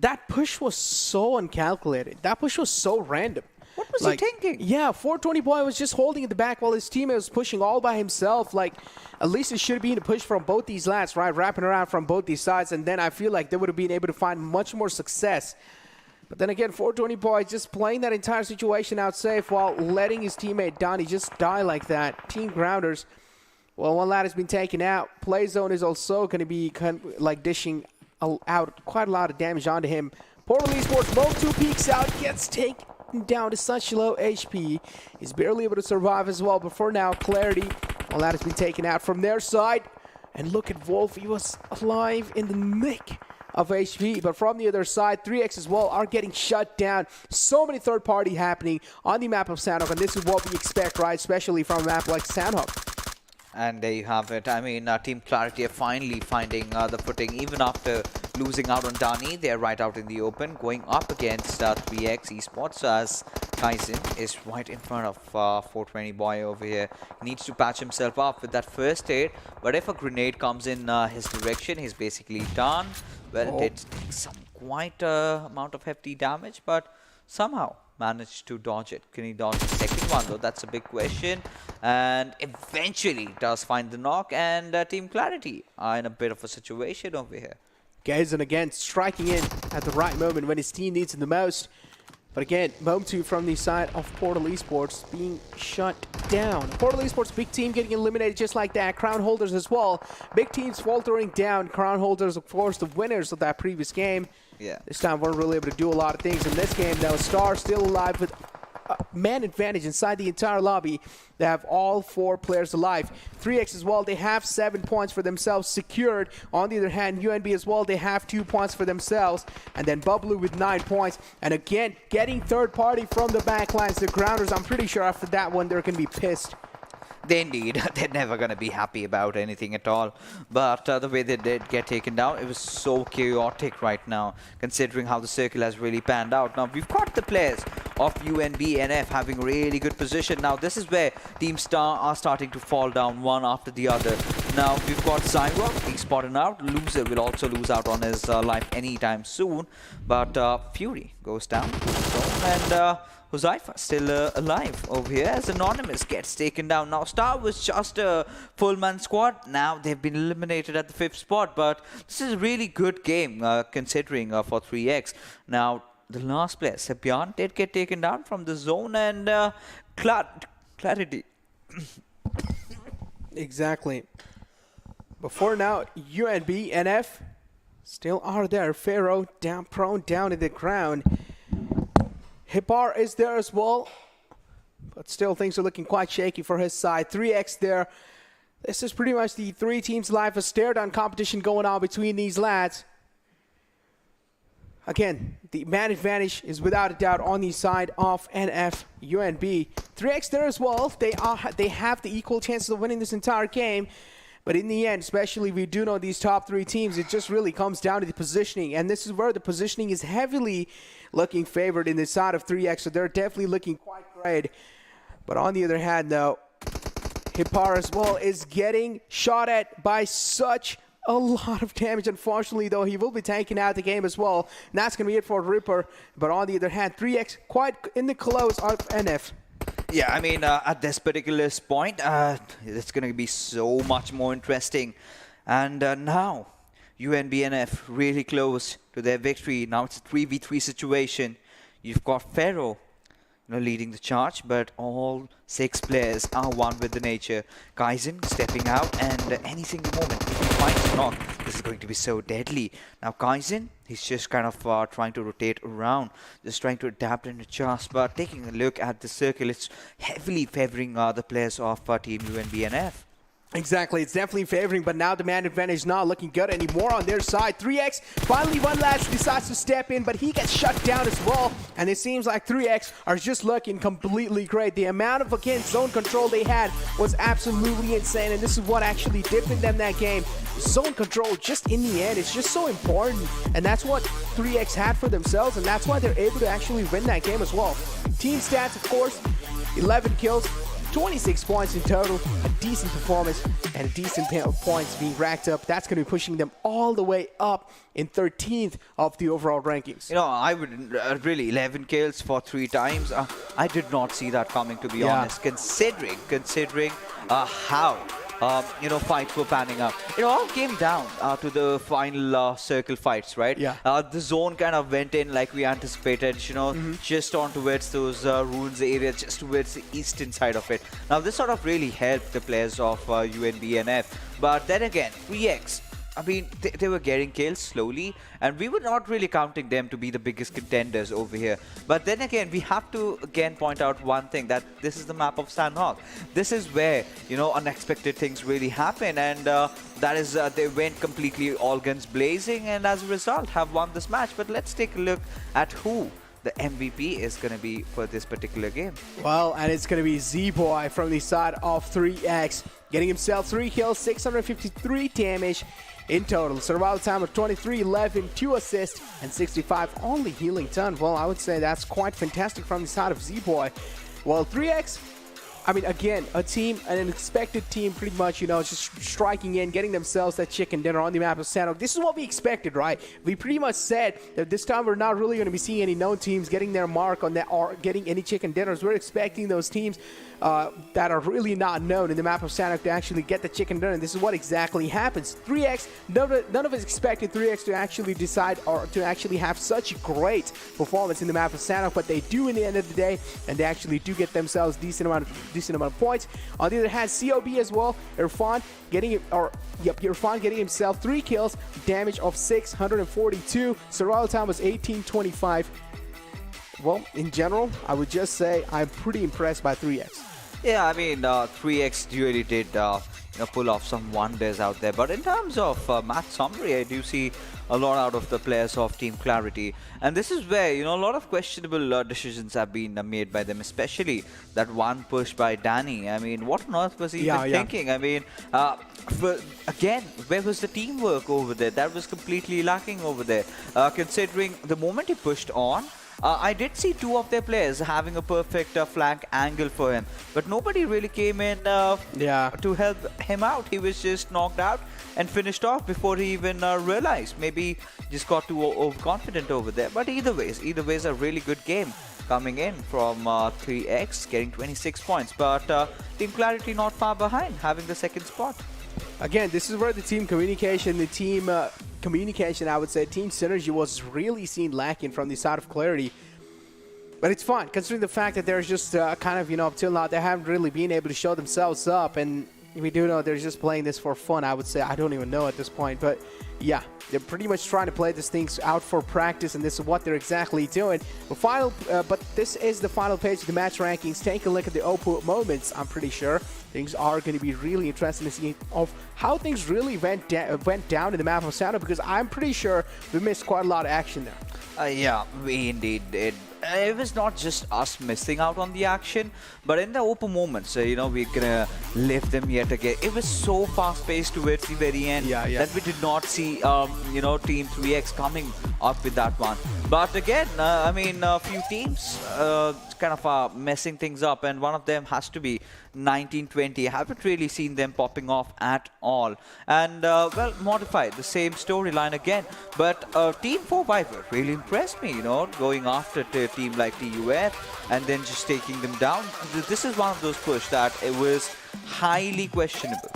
That push was so uncalculated. That push was so random. What was he thinking? Yeah, 420 boy was just holding in the back while his teammate was pushing all by himself. Like, at least it should have been a push from both these lads, right? Wrapping around from both these sides, and then I feel like they would have been able to find much more success. But then again, 420 boy just playing that entire situation out safe while letting his teammate Dani just die like that. Team Grounders, well, one lad has been taken out. Play Zone is also going to be like dishing out quite a lot of damage onto him. Portal Esports, Mob 2 peeks out, gets taken down to such low HP. He's barely able to survive as well, but for now, Clarity, well, that has been taken out from their side. And look at Wolf, he was alive in the nick of HP, but from the other side, 3X as well are getting shut down. So many third party happening on the map of Sanhok, and this is what we expect, right? Especially from a map like Sanhok. And there you have it. I mean, Team Clarity are finally finding the footing. Even after losing out on Dani, they're right out in the open, going up against 3X Esports as Tyson is right in front of 420 boy over here. He needs to patch himself up with that first aid, but if a grenade comes in his direction, he's basically done. Well, it takes some quite amount of hefty damage, but somehow managed to dodge it. Can he dodge the second one though? That's a big question. And eventually does find the knock, and Team Clarity are in a bit of a situation over here. Gazen again striking in at the right moment when his team needs it the most. But again, Mob2 from the side of Portal Esports being shut down. Portal Esports, big team getting eliminated just like that. Crown holders as well. Big teams faltering down. Crown holders, of course, the winners of that previous game. Yeah. This time weren't really able to do a lot of things in this game. Now Star still alive with man advantage inside the entire lobby. They have all 4 players alive. 3X as well, they have 7 points for themselves secured. On the other hand, UNB as well, they have 2 points for themselves. And then Bubbloo with 9 points. And again, getting third party from the backlines. The Grounders, I'm pretty sure after that one, they're going to be pissed. They indeed, they're never going to be happy about anything at all. But the way they did get taken down, it was so chaotic right now, considering how the circle has really panned out. Now, we've got the players of UNB and F having really good position. Now, this is where Team Star are starting to fall down one after the other. Now, we've got ZARAR, he's spotted out. Loser will also lose out on his life anytime soon. But Fury goes down. And Huzaifa still alive over here as Anonymous gets taken down. Now, Star was just a full-man squad. Now, they've been eliminated at the 5th spot. But this is a really good game considering for 3X. Now, the last player, Sebjan, did get taken down from the zone, and Clarity. Exactly. Before now, UNB and F still are there. Pharaoh down, prone down in the ground. Hippar is there as well, but still things are looking quite shaky for his side. 3X there. This is pretty much the 3 teams live. A stare-down competition going on between these lads. Again, the man advantage is without a doubt on the side of NF UNB. 3X there as well. They have the equal chances of winning this entire game. But in the end, especially we do know these top 3 teams, it just really comes down to the positioning. And this is where the positioning is heavily looking favored in the side of 3X. So they're definitely looking quite great. But on the other hand, though, Hippar as well is getting shot at by such a lot of damage. Unfortunately, though, he will be taking out the game as well. And that's going to be it for Ripper. But on the other hand, 3X quite in the close of NF. Yeah, I mean, at this particular point, it's going to be so much more interesting. And now, UNBNF really close to their victory. Now it's a 3v3 situation. You've got Pharaoh, leading the charge, but all 6 players are one with the nature. Kaizen stepping out, and any single moment, if he finds a knock, this is going to be so deadly. Now Kaizen, he's just kind of trying to rotate around, just trying to adapt and adjust, but taking a look at the circle, it's heavily favoring the players of Team UNBNF. Exactly, it's definitely favoring, but now the man advantage is not looking good anymore on their side. 3x, finally one last decides to step in, but he gets shut down as well. And it seems like 3x are just looking completely great. The amount of, again, zone control they had was absolutely insane, and this is what actually did win them that game. Zone control, just in the end, it's just so important, and that's what 3x had for themselves, and that's why they're able to actually win that game as well. Team stats, of course, 11 kills, 26 points in total, a decent performance and a decent points being racked up. That's going to be pushing them all the way up in 13th of the overall rankings. I would really 11 kills for 3 times. I did not see that coming, to be honest, considering how fights were panning out. It all came down to the final circle fights, right? Yeah. The zone kind of went in like we anticipated, just on towards those ruins area, just towards the eastern side of it. Now, this sort of really helped the players of UNBNF. But then again, 3x, I mean, they were getting kills slowly, and we were not really counting them to be the biggest contenders over here. But then again, we have to again point out one thing, that this is the map of Sanhok. This is where, unexpected things really happen, and that is, they went completely all guns blazing, and as a result have won this match. But let's take a look at who the MVP is going to be for this particular game. Well, and it's going to be Z-Boy from the side of 3x, getting himself 3 kills, 653 damage in total. Survival time of 23, 11, 2 assists, and 65 only healing done. Well, I would say that's quite fantastic from the side of Z-Boy. Well, 3x, I mean, again, a team, an expected team pretty much, just striking in, getting themselves that chicken dinner on the map of Sanhok. This is what we expected, right? We pretty much said that this time we're not really going to be seeing any known teams getting their mark on that or getting any chicken dinners. We're expecting those teams that are really not known in the map of Sanhok to actually get the chicken dinner, and this is what exactly happens. 3x, none of us expected 3x to actually decide or to actually have such a great performance in the map of Sanhok, but they do in the end of the day, and they actually do get themselves decent amount of points. On the other hand, COB as well, Irfan getting himself 3 kills, damage of 642, survival time was 1825. Well, in general, I would just say I'm pretty impressed by 3x. Yeah, I mean, 3x really did pull off some wonders out there. But in terms of match summary, I do see a lot out of the players of Team Clarity. And this is where, a lot of questionable decisions have been made by them, especially that one push by Danny. I mean, what on earth was he even thinking? I mean, again, where was the teamwork over there? That was completely lacking over there. Considering the moment he pushed on, I did see 2 of their players having a perfect flank angle for him, but nobody really came in to help him out. He was just knocked out and finished off before he even realized. Maybe just got too overconfident over there. But either ways, a really good game coming in from 3x, getting 26 points. But Team Clarity not far behind, having the 2nd spot. Again, this is where the team communication, I would say, team synergy was really seen lacking from the side of Clarity. But it's fun, considering the fact that they're just kind of, up till now, they haven't really been able to show themselves up. And we do know they're just playing this for fun, I would say. I don't even know at this point. But yeah, they're pretty much trying to play these things out for practice, and this is what they're exactly doing. But this is the final page of the match rankings. Take a look at the Oppo moments. I'm pretty sure things are going to be really interesting to see of how things really went down in the map of Sanhok, because I'm pretty sure we missed quite a lot of action there. Yeah, we indeed did. It was not just us missing out on the action, but in the open moments, we're gonna live them yet again. It was so fast-paced towards the very end that we did not see, Team 3x coming up with that one. But again, I mean, a few teams kind of messing things up, and one of them has to be 1920. I haven't really seen them popping off at all. And, well, Modified, the same storyline again. But Team 4 Viper really impressed me, going after it team like TUF and then just taking them down. This is one of those push that it was highly questionable.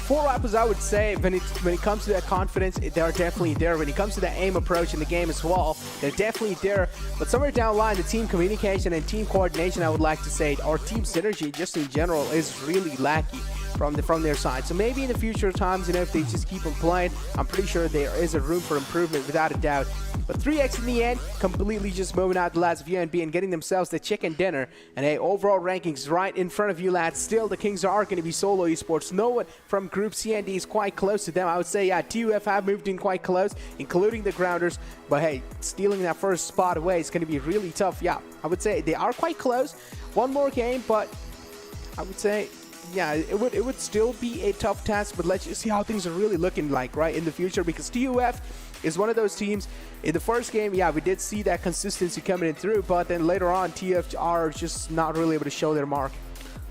For Raptors, I would say when it comes to that confidence, they're definitely there. When it comes to that aim approach in the game as well, they're definitely there. But somewhere down the line, the team communication and team coordination, I would like to say, or team synergy just in general is really lacking from their side. So maybe in the future times, if they just keep on playing, I'm pretty sure there is a room for improvement without a doubt. But 3X in the end, completely just moving out the lads of UNB and getting themselves the chicken dinner. And hey, overall rankings right in front of you lads. Still, the Kings are going to be Solo Esports. No one from Group C and D is quite close to them. I would say, yeah, TUF have moved in quite close, including the Grounders. But hey, stealing that first spot away is going to be really tough. Yeah, I would say they are quite close. One more game, but I would say, yeah, it would still be a tough task, but let's just see how things are really looking like, right, in the future, because TUF is one of those teams. In the first game, yeah, we did see that consistency coming in through, but then later on, TUF are just not really able to show their mark.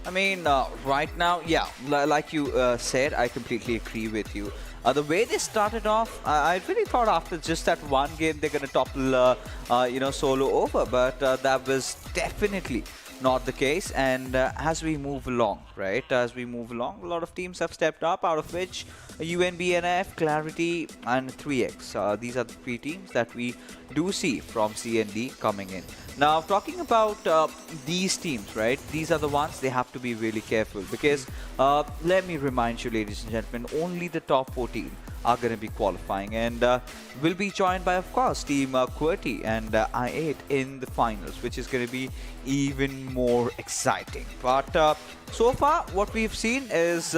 I mean, right now, yeah, like you said, I completely agree with you. The way they started off, I really thought after just that one game they're going to topple, Solo over, but that was definitely not the case. And as we move along, right, a lot of teams have stepped up, out of which UNBNF, Clarity and 3X. These are the three teams that we do see from CND coming in. Now, talking about these teams, right, these are the ones they have to be really careful, because let me remind you, ladies and gentlemen, only the top 14 are going to be qualifying, and will be joined by, of course, Team QWERTY and I8 in the finals, which is going to be even more exciting. But so far, what we've seen is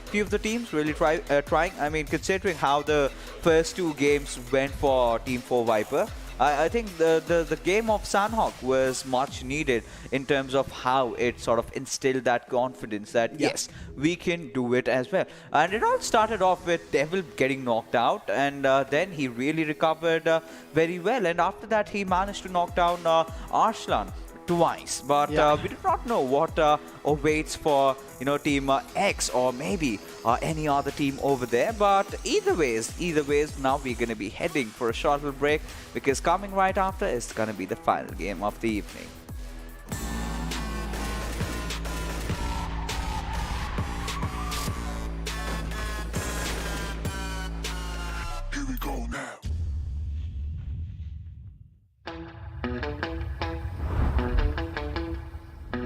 few of the teams really trying. I mean, considering how the first two games went for Team 4 Viper, I think the game of Sanhok was much needed in terms of how it sort of instilled that confidence that yes, we can do it as well. And it all started off with Devil getting knocked out, and then he really recovered very well. And after that, he managed to knock down Arslan twice, but we do not know what awaits for Team X or maybe any other team over there. But either ways, now we're going to be heading for a short little break, because coming right after is going to be the final game of the evening. Here we go now.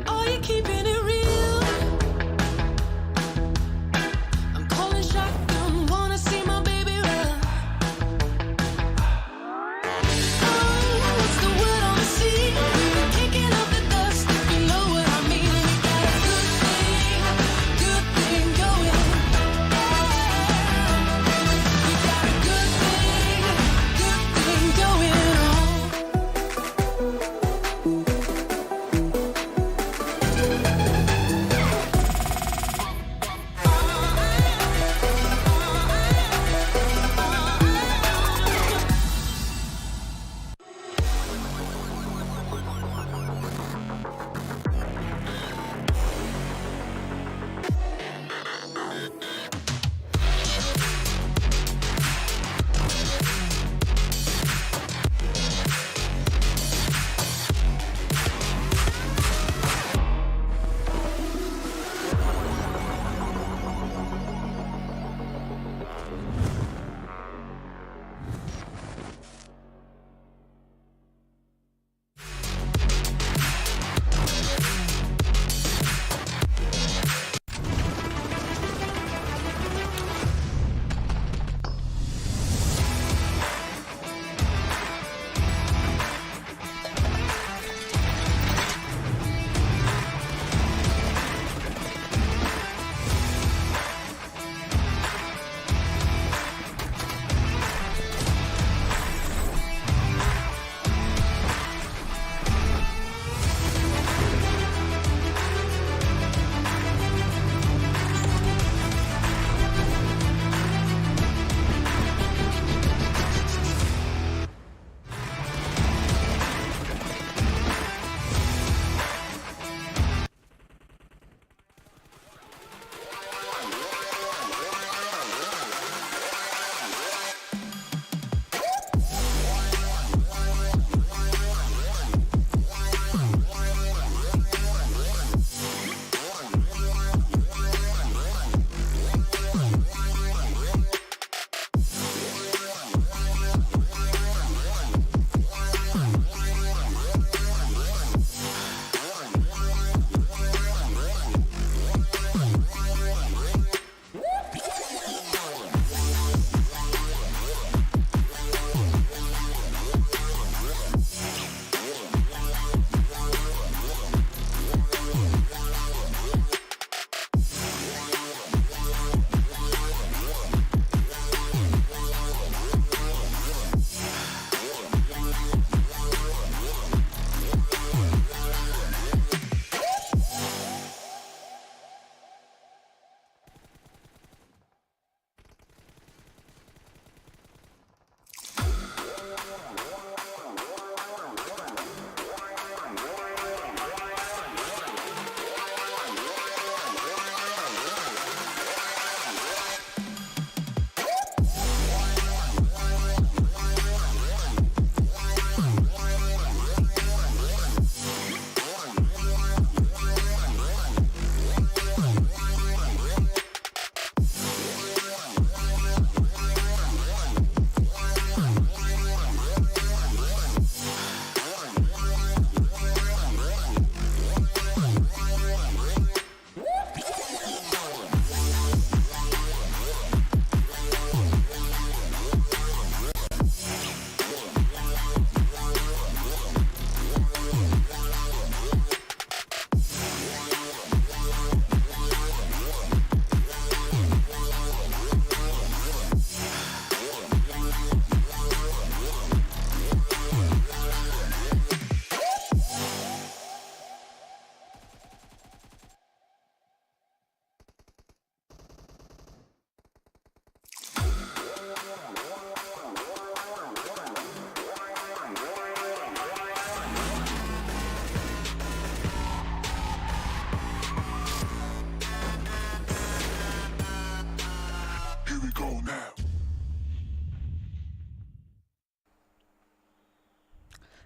Are you keeping it real? I'm calling shotgun, wanna see my baby run. Oh, what's the word on the sea? We can kick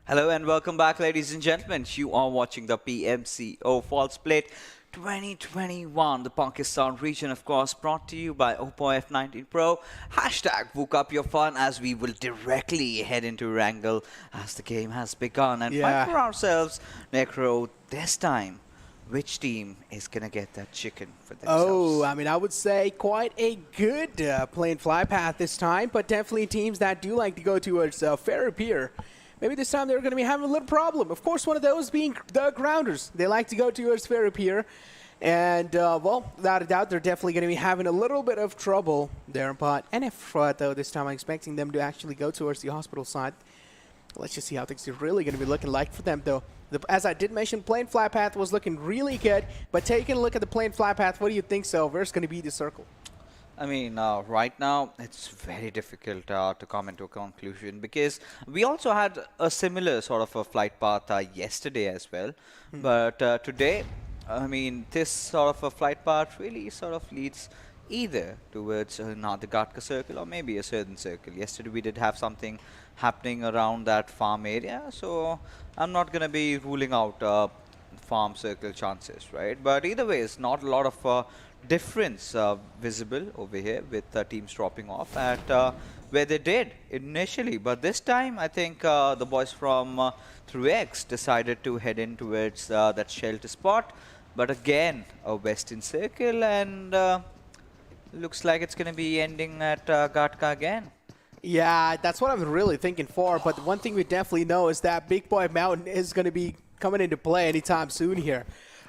Hello and welcome back, ladies and gentlemen. You are watching the PMCO Fall Split 2021, the Pakistan region, of course, brought to you by Oppo F19 Pro. Hashtag Woke Up Your Fun as we will directly head into Erangel as the game has begun. And fight for ourselves, Necro, this time. Which team is going to get that chicken for themselves? Oh, I mean, I would say quite a good plain fly path this time, but definitely teams that do like to go towards fair appear. Maybe this time they're going to be having a little problem. Of course, one of those being the grounders. They like to go towards fair appear. And, well, without a doubt, they're definitely going to be having a little bit of trouble there. But NF, though, this time I'm expecting them to actually go towards the hospital side. Let's just see how things are really going to be looking like for them, though. As I did mention, plain fly path was looking really good. But taking a look at the plain fly path, what do you think, so? Where's going to be the circle? I mean, right now, it's very difficult to come into a conclusion because we also had a similar sort of a flight path yesterday as well. But today, I mean, this sort of a flight path really sort of leads either towards the Gatka circle or maybe a certain circle. Yesterday, we did have something happening around that farm area. So I'm not going to be ruling out farm circle chances, right? But either way, it's not a lot of difference visible over here with teams dropping off at where they did initially. But this time, I think the boys from 3X decided to head in towards that shelter spot. But again, a western circle, and looks like it's going to be ending at Gatka again. Yeah, that's what I'm really thinking for. But one thing we definitely know is that Big Boy Mountain is going to be coming into play anytime soon here.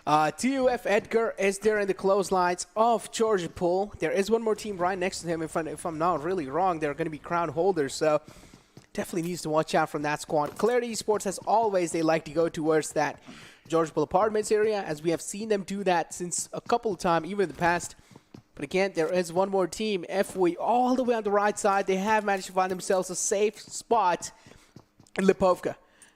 TUF Edgar is there in the clotheslines of Georgia Pool. There is one more team right next to him. If I'm not really wrong, they're going to be crown holders. So definitely needs to watch out from that squad. Quraysh Esports, as always, they like to go towards that Georgia Pool Apartments area, as we have seen them do that since a couple of times, even in the past. But again, there is one more team, FW, all the way on the right side. They have managed to find themselves a safe spot in Lipovka.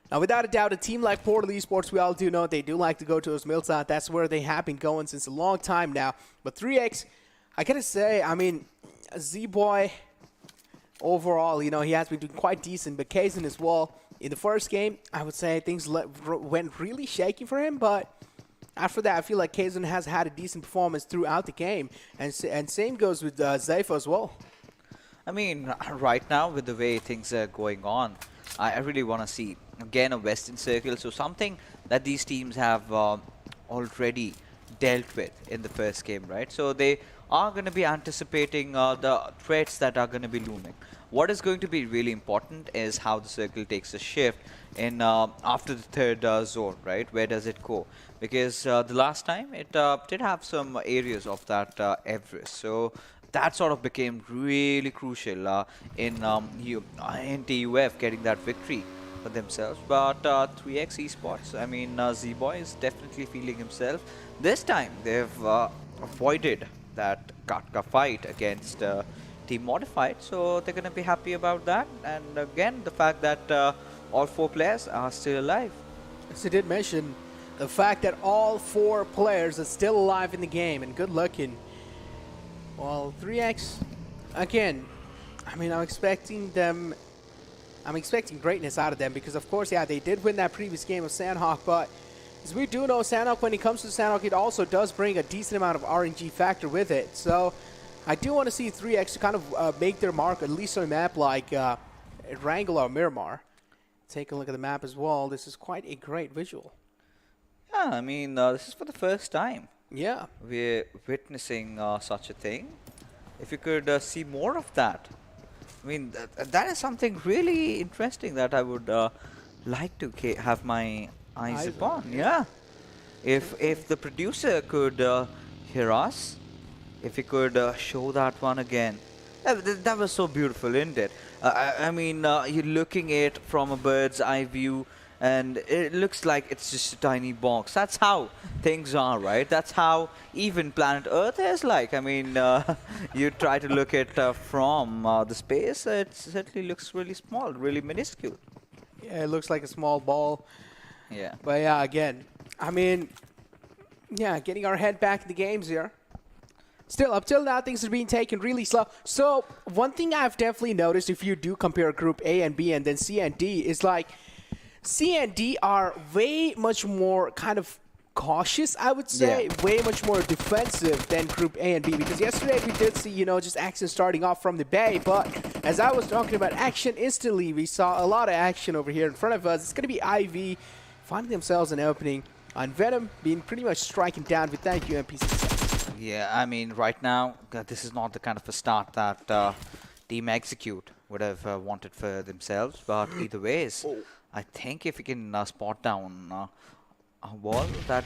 Now, without a doubt, a team like Portal Esports, we all do know they do like to go to Osmilta. That's where they have been going since a long time now. But 3X, I gotta say, I mean, Z-Boy, overall, you know, he has been doing quite decent. But Kazan as well, in the first game, I would say things went really shaky for him. But after that, I feel like Kazan has had a decent performance throughout the game. And same goes with Zayfa as well. I mean, right now, with the way things are going on, I really want to see, again, a Western Circle. So something that these teams have already dealt with in the first game, right? So they are going to be anticipating the threats that are going to be looming. What is going to be really important is how the circle takes a shift in after the third zone, right? Where does it go? Because the last time, it did have some areas of that Everest. So that sort of became really crucial in TUF getting that victory for themselves. But 3X Esports, I mean, Z-Boy is definitely feeling himself. This time, they've avoided that Gatka fight against Team Modified, so they're going to be happy about that. And again, the fact that all 4 players are still alive. As I did mention, the fact that all 4 players are still alive in the game, and good looking. Well, 3X, again, I mean, I'm expecting greatness out of them because, of course, yeah, they did win that previous game of Sanhok, but as we do know, Sanhok, when it comes to Sanhok, it also does bring a decent amount of RNG factor with it. So I do want to see 3X kind of make their mark, at least on a map like Erangel or Miramar. Take a look at the map as well. This is quite a great visual. Yeah, I mean, this is for the first time. Yeah. We're witnessing such a thing. If you could see more of that. I mean, that is something really interesting that I would like to have my eyes upon. Yeah. If the producer could hear us, if he could show that one again. That was so beautiful, isn't it? I mean, you're looking at it from a bird's eye view, and it looks like it's just a tiny box. That's how things are, right? That's how even planet Earth is like. I mean, you try to look at from the space, it certainly looks really small, really minuscule. Yeah, it looks like a small ball. Yeah. But yeah, again, I mean, yeah, getting our head back in the games here. Still, up till now, things are being taken really slow. So, one thing I've definitely noticed, if you do compare Group A and B and then C and D, is like C and D are way much more kind of cautious, I would say, Yeah. way much more defensive than Group A and B, because yesterday we did see, just action starting off from the Bay, but as I was talking about action instantly, we saw a lot of action over here in front of us. It's going to be IV finding themselves an opening on Venom being pretty much striking down with that UMP6. Yeah, I mean, right now, this is not the kind of a start that Team Execute would have wanted for themselves, but either ways, I think if we can spot down a wall that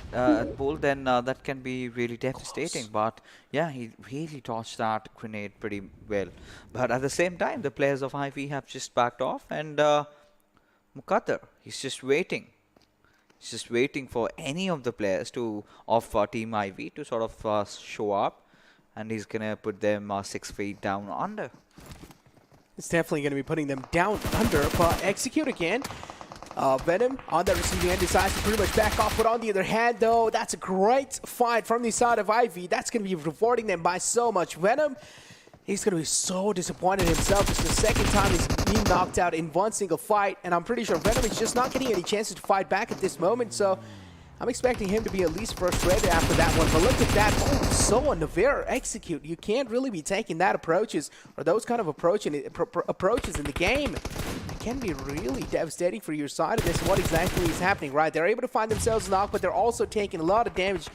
bull, then that can be really devastating. But yeah, he really dodged that grenade pretty well. But at the same time, the players of IV have just backed off, and Muqaddar, he's just waiting. He's just waiting for any of the players of Team IV to sort of show up, and he's gonna put them 6 feet down under. It's definitely going to be putting them down under, but Execute again. Venom on the receiving end decides to pretty much back off, but on the other hand, though, that's a great fight from the side of IV. That's going to be rewarding them by so much. Venom, he's going to be so disappointed in himself. It's the second time he's been knocked out in one single fight, and I'm pretty sure Venom is just not getting any chances to fight back at this moment, so I'm expecting him to be at least frustrated after that one. But look at that. Oh, so unfair. Execute. You can't really be taking that approaches or those kind of approaches in the game. It can be really devastating for your side of this. What exactly is happening, right? They're able to find themselves knocked, but they're also taking a lot of damage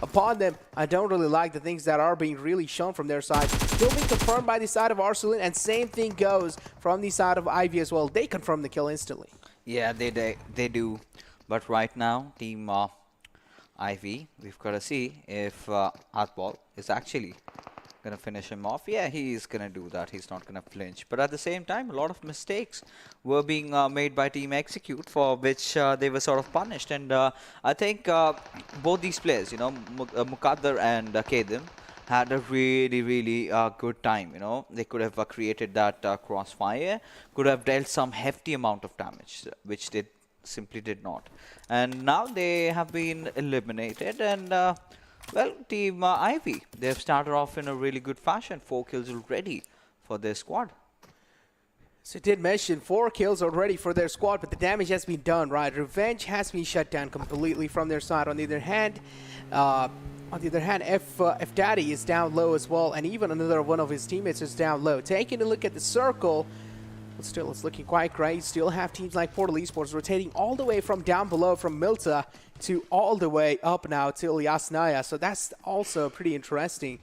upon them. I don't really like the things that are being really shown from their side. Still being confirmed by the side of Arsenal, and same thing goes from the side of Ivy as well. They confirm the kill instantly. Yeah, they do. But right now, Team IV, we've got to see if Artball is actually going to finish him off. Yeah, he's going to do that. He's not going to flinch. But at the same time, a lot of mistakes were being made by Team Execute, for which they were sort of punished. And I think both these players, Muqaddar and Kedim, had a really good time. They could have created that crossfire, could have dealt some hefty amount of damage, which they simply did not. And now they have been eliminated, and well, Team Ivy, they've started off in a really good fashion. 4 kills already for their squad. So it did mention 4 kills already for their squad, but the damage has been done, right? Revenge has been shut down completely from their side. On the other hand, F2D is down low as well, and even another one of his teammates is down low. Taking a look at the circle, but still, it's looking quite great. Still have teams like PUBG Esports rotating all the way from down below, from Milta, to all the way up now till Yasnaya. So that's also pretty interesting.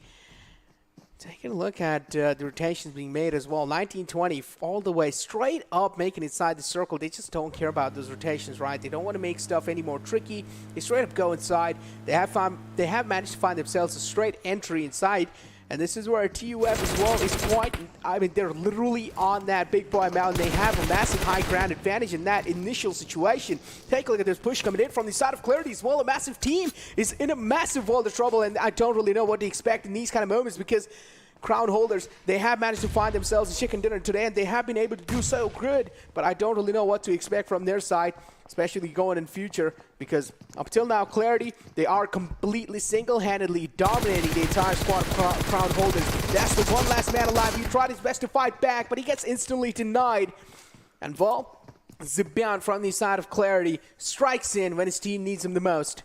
Taking a look at the rotations being made as well. 1920 all the way straight up, making it inside the circle. They just don't care about those rotations, right? They don't want to make stuff any more tricky. They straight up go inside. They have managed to find themselves a straight entry inside. And this is where TUF as well is quite, I mean, they're literally on that big boy mountain. They have a massive high ground advantage in that initial situation. Take a look at this push coming in from the side of Clarity as well. A massive team is in a massive world of trouble, and I don't really know what to expect in these kind of moments, because crown holders, they have managed to find themselves a chicken dinner today, and they have been able to do so good, but I don't really know what to expect from their side, especially going in future, because up till now, Clarity, they are completely single-handedly dominating the entire squad of crown holders. That's the one last man alive. He tried his best to fight back, but he gets instantly denied. And Vol, Zibian from the side of Clarity, strikes in when his team needs him the most.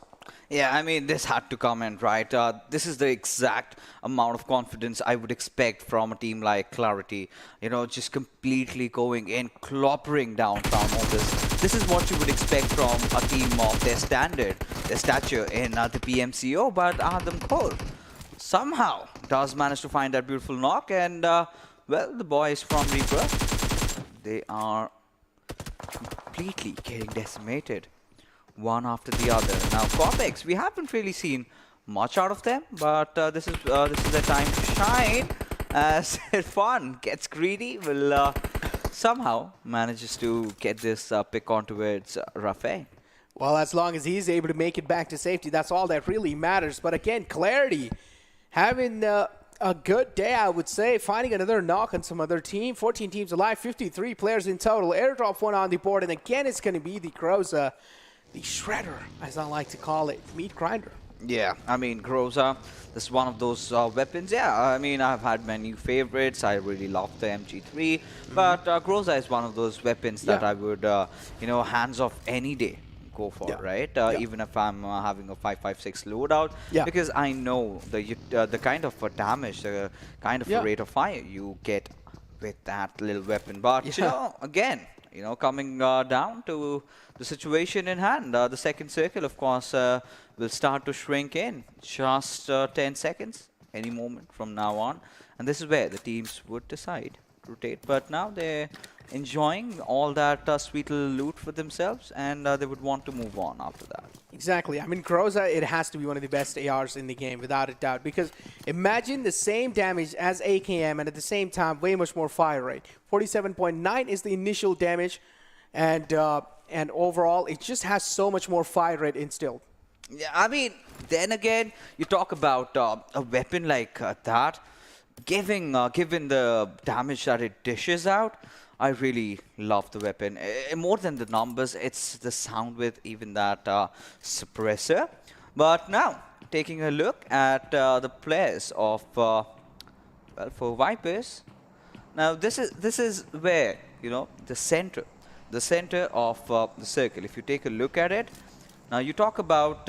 Yeah, I mean, this had to come in, right? This is the exact amount of confidence I would expect from a team like Clarity. Just completely going in, clobbering down crown holders. This is what you would expect from a team of their stature in the PMCO, but Adam Cole somehow does manage to find that beautiful knock, and well, the boys from Reaper, they are completely getting decimated, one after the other. Now, Cortex, we haven't really seen much out of them, but this is their time to shine, as Irfan gets greedy, will somehow manages to get this pick on towards Rafe. Well, as long as he's able to make it back to safety, that's all that really matters. But again, Clarity having a good day, I would say, finding another knock on some other team. 14 teams alive, 53 players in total. Airdrop one on the board, and again, it's going to be the Croza, the Shredder, as I like to call it, meat grinder. Yeah, I mean, Groza, this is one of those weapons. Yeah, I mean, I've had many favorites. I really love the MG3, but Groza is one of those weapons that Yeah. I would, hands off any day go for, Yeah. right? Yeah. Even if I'm having a 5.56 loadout, Yeah. because I know the kind of damage, the kind of Yeah. rate of fire you get with that little weapon. But again, coming down to the situation in hand, the second circle, of course, will start to shrink in just 10 seconds, any moment from now on. And this is where the teams would decide to rotate. But now they're enjoying all that sweet little loot for themselves, and they would want to move on after that. Exactly. I mean, Groza, it has to be one of the best ARs in the game, without a doubt. Because imagine the same damage as AKM, and at the same time, way much more fire rate. 47.9 is the initial damage, and overall, it just has so much more fire rate instilled. Yeah, I mean, then again, you talk about a weapon like that, given the damage that it dishes out. I really love the weapon. More than the numbers, it's the sound with even that suppressor. But now, taking a look at the players of, for Vipers. Now, this is where, the center of the circle. If you take a look at it, now you talk about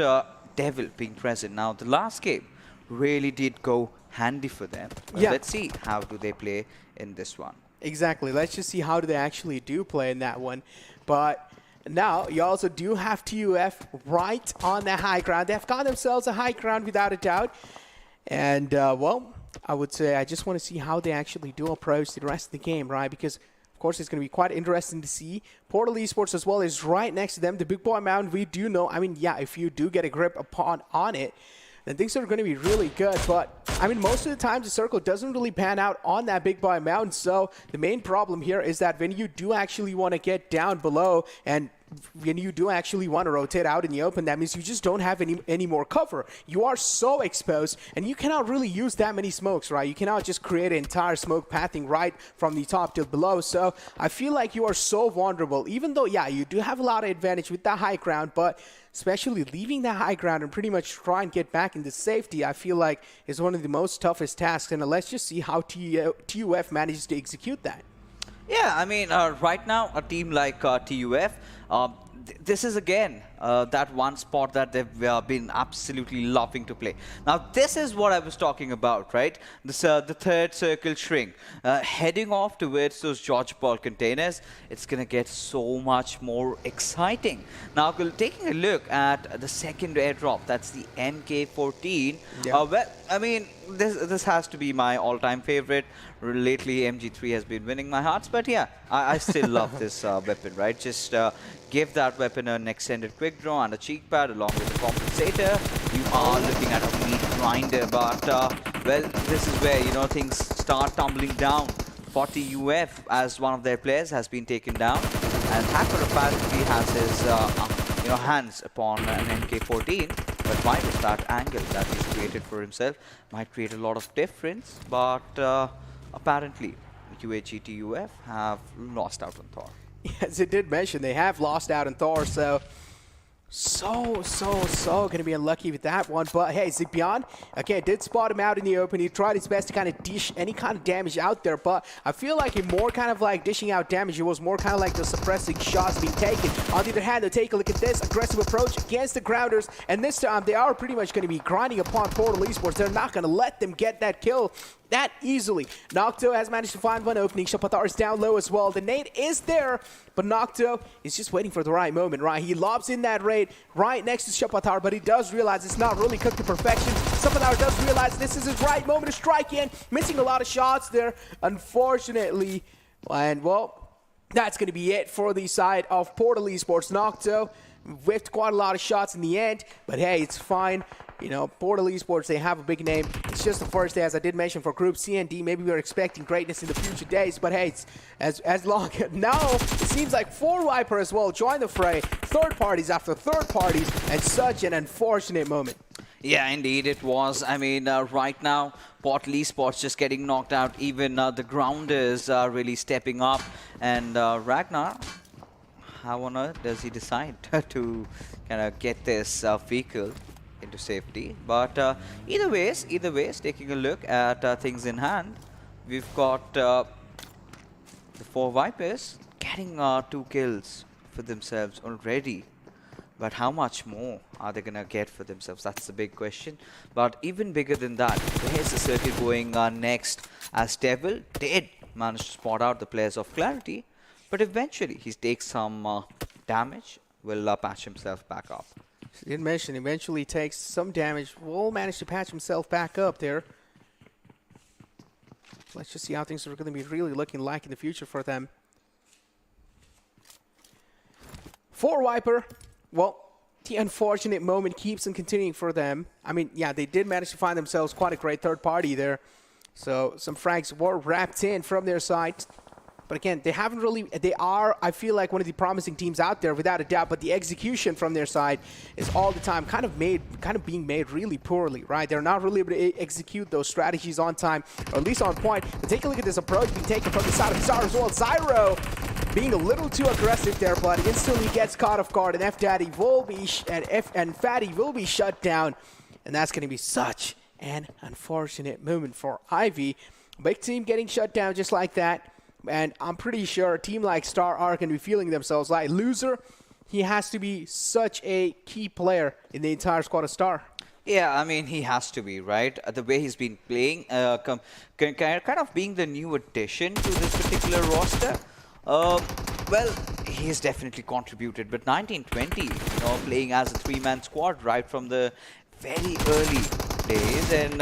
Devil being present. Now, the last game really did go handy for them. Yeah. Let's see how do they play in this one. Exactly. Let's just see how do they actually do play in that one. But now you also do have TUF right on the high ground. They've got themselves a high ground without a doubt. And, well, I would say I just want to see how they actually do approach the rest of the game, right? Because, of course, it's going to be quite interesting to see. Portal Esports as well is right next to them. The Big Boy Mountain, we do know. I mean, yeah, if you do get a grip on it, then things are going to be really good. But, I mean, most of the times the circle doesn't really pan out on that Big Boy Mountain. So the main problem here is that when you do actually want to get down below and when you do actually want to rotate out in the open, that means you just don't have any more cover. You are so exposed, and you cannot really use that many smokes, right? You cannot just create an entire smoke pathing right from the top till below. So I feel like you are so vulnerable, even though, yeah, you do have a lot of advantage with that high ground, but especially leaving that high ground and pretty much try and get back into safety, I feel like is one of the most toughest tasks. And let's just see how TUF manages to execute that. Yeah, I mean, right now, a team like TUF, this is again that one spot that they've been absolutely loving to play. Now, this is what I was talking about, right? This, the third circle shrink. Heading off towards those George Ball containers, it's going to get so much more exciting. Now, taking a look at the second airdrop, that's the MK14. Yeah. Well, I mean, this has to be my all-time favorite. Lately, MG3 has been winning my hearts, but yeah, I still love this weapon, right? Just give that weapon an extended quick draw and a cheek pad along with the compensator. You are looking at a meat grinder, but well, this is where things start tumbling down. 40 UF as one of their players has been taken down, and Hacker apparently has his hands upon an MK14. But why was that angle that he's created for himself might create a lot of difference, but apparently UHG TUF have lost out on Thor. Yes, it did mention they have lost out on Thor, so going to be unlucky with that one. But hey, Zipion, okay, did spot him out in the open. He tried his best to kind of dish any kind of damage out there, but I feel like he more kind of like dishing out damage. It was more kind of like the suppressing shots being taken. On the other hand, they'll take a look at this aggressive approach against the grounders, and this time they are pretty much going to be grinding upon Portal Esports. They're not going to let them get that kill that easily. Nocto has managed to find one opening. Shapatar is down low as well. The nade is there, but Nocto is just waiting for the right moment, right? He lobs in that raid right next to Shapatar, but he does realize it's not really cooked to perfection. Shapatar does realize this is his right moment to strike in. Missing a lot of shots there, unfortunately. And, well, that's going to be it for the side of Portal Esports. Nocto whiffed quite a lot of shots in the end, but hey, it's fine. Portal Esports, they have a big name. It's just the first day, as I did mention, for Group C and D. Maybe we're expecting greatness in the future days, but hey, it's as long now it seems like 4 Viper as well join the fray. Third parties after third parties, and such an unfortunate moment. Yeah, indeed it was. I mean, right now, Portal Esports just getting knocked out. Even the grounders are really stepping up, and Ragnar, how on earth does he decide to kind of get this vehicle into safety. But either ways, taking a look at things in hand, we've got the 4 Vipers getting 2 kills for themselves already. But how much more are they going to get for themselves? That's the big question. But even bigger than that, where's the circle going next? As Devil did manage to spot out the players of Clarity, but eventually he takes some damage, will patch himself back up. He did mention eventually takes some damage, will manage to patch himself back up there. Let's just see how things are going to be really looking like in the future for them. 4 Viper, well, the unfortunate moment keeps on continuing for them. I mean, yeah, they did manage to find themselves quite a great third party there. So some frags were wrapped in from their side. But again, they haven't really, they are, I feel like, one of the promising teams out there without a doubt, but the execution from their side is all the time kind of being made really poorly, right? They're not really able to execute those strategies on time, or at least on point. But take a look at this approach being taken from the side of ZARAR as well. Zyro being a little too aggressive there, but instantly gets caught off guard, and F2D will be, and Fatty will be shut down. And that's going to be such an unfortunate moment for Ivy. Big team getting shut down just like that. And I'm pretty sure a team like Star are going to be feeling themselves like loser. He has to be such a key player in the entire squad of Star. Yeah, I mean, he has to be, right? The way he's been playing, kind of being the new addition to this particular roster. Well, he's definitely contributed. But 1920, you know, playing as a 3-man squad right from the very early days, and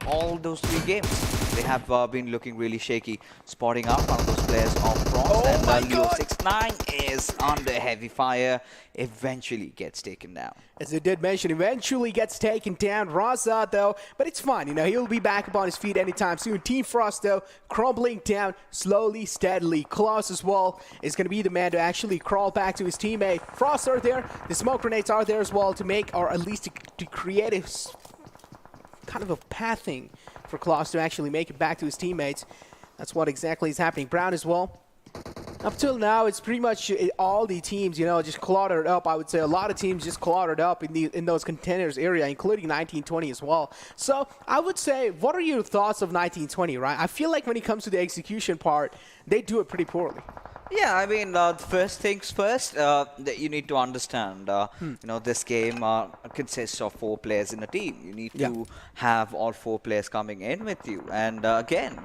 all those 3 games. They have been looking really shaky, spotting out one of those players off Frost. Oh and my Leo God. 69 is under heavy fire, eventually gets taken down. As I did mention, eventually gets taken down. Raza, though, but it's fine. You know, he'll be back up on his feet anytime soon. Team Frost, though, crumbling down slowly, steadily. Klaus as well is going to be the man to actually crawl back to his teammate. Frost are there. The smoke grenades are there as well to make, or at least to create a kind of a pathing for Klaus to actually make it back to his teammates. That's what exactly is happening. Brown as well. Up till now, it's pretty much all the teams, you know, just cluttered up. I would say a lot of teams just cluttered up in those containers area, including 1920 as well. So I would say, what are your thoughts of 1920, right? I feel like when it comes to the execution part, they do it pretty poorly. Yeah, I mean, first things first, that you need to understand, you know, this game consists of 4 players in a team. You need to have all 4 players coming in with you. And again,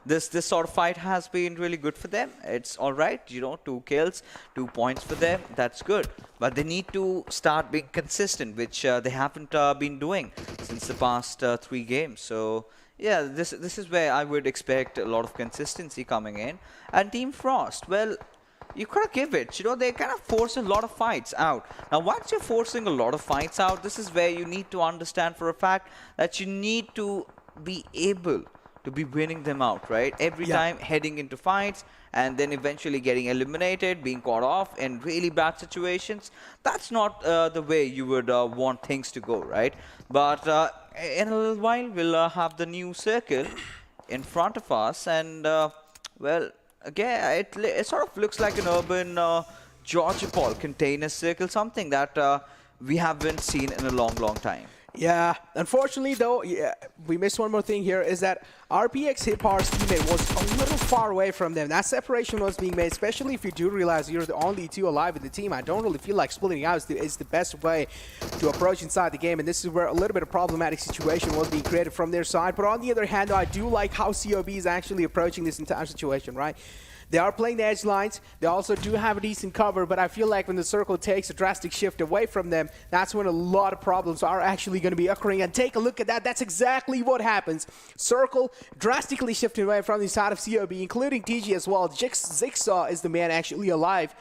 this sort of fight has been really good for them. It's all right, you know, 2 kills, 2 points for them. That's good. But they need to start being consistent, which they haven't been doing since the past 3 games. So yeah, this is where I would expect a lot of consistency coming in. And Team Frost, well, you gotta give it. You know, they kind of force a lot of fights out. Now, once you're forcing a lot of fights out, this is where you need to understand for a fact that you need to be able to be winning them out, right? Every time heading into fights and then eventually getting eliminated, being caught off in really bad situations. That's not the way you would want things to go, right? But in a little while, we'll have the new circle in front of us. And, well, again, it sort of looks like an urban Georgia Paul container circle, something that we haven't seen in a long, long time. Yeah, unfortunately though, we missed one more thing here, is that RPX Hiphar's teammate was a little far away from them. That separation was being made, especially if you do realize you're the only 2 alive in the team. I don't really feel like splitting out is the best way to approach inside the game, and this is where a little bit of problematic situation was being created from their side. But on the other hand, though, I do like how COB is actually approaching this entire situation, right? They are playing the edge lines. They also do have a decent cover, but I feel like when the circle takes a drastic shift away from them, that's when a lot of problems are actually going to be occurring. And take a look at that. That's exactly what happens. Circle drastically shifting away from the side of COB, including TG as well. Jigsaw is the man actually alive.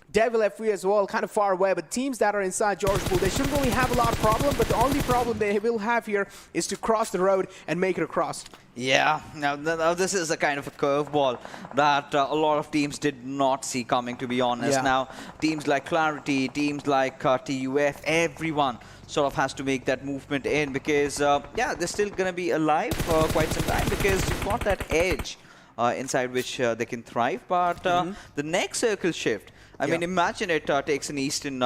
Devil F3 as well, kind of far away, but teams that are inside George Pool, they shouldn't really have a lot of problem, but the only problem they will have here is to cross the road and make it across. Yeah, now this is a kind of a curveball that a lot of teams did not see coming, to be honest. Now, teams like Clarity, teams like TUF, everyone sort of has to make that movement in because, yeah, they're still going to be alive for quite some time because you've got that edge inside which they can thrive. But the next circle shift, I mean, imagine it takes an Eastern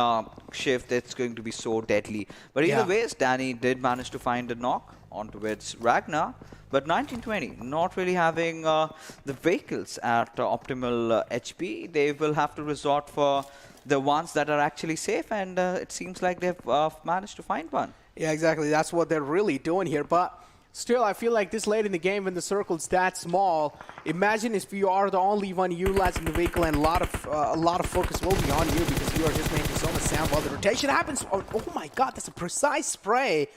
shift that's going to be so deadly. But either Yeah. ways, Danny did manage to find a knock onto its Ragnar. But 1920, not really having the vehicles at optimal HP. They will have to resort for the ones that are actually safe, and it seems like they've managed to find one. Yeah, exactly. That's what they're really doing here. But still, I feel like this late in the game when the circle's that small, imagine if you are the only one utilizing the vehicle and a lot of focus will be on you because you are just making so much sound while the rotation happens. Oh my god, that's a precise spray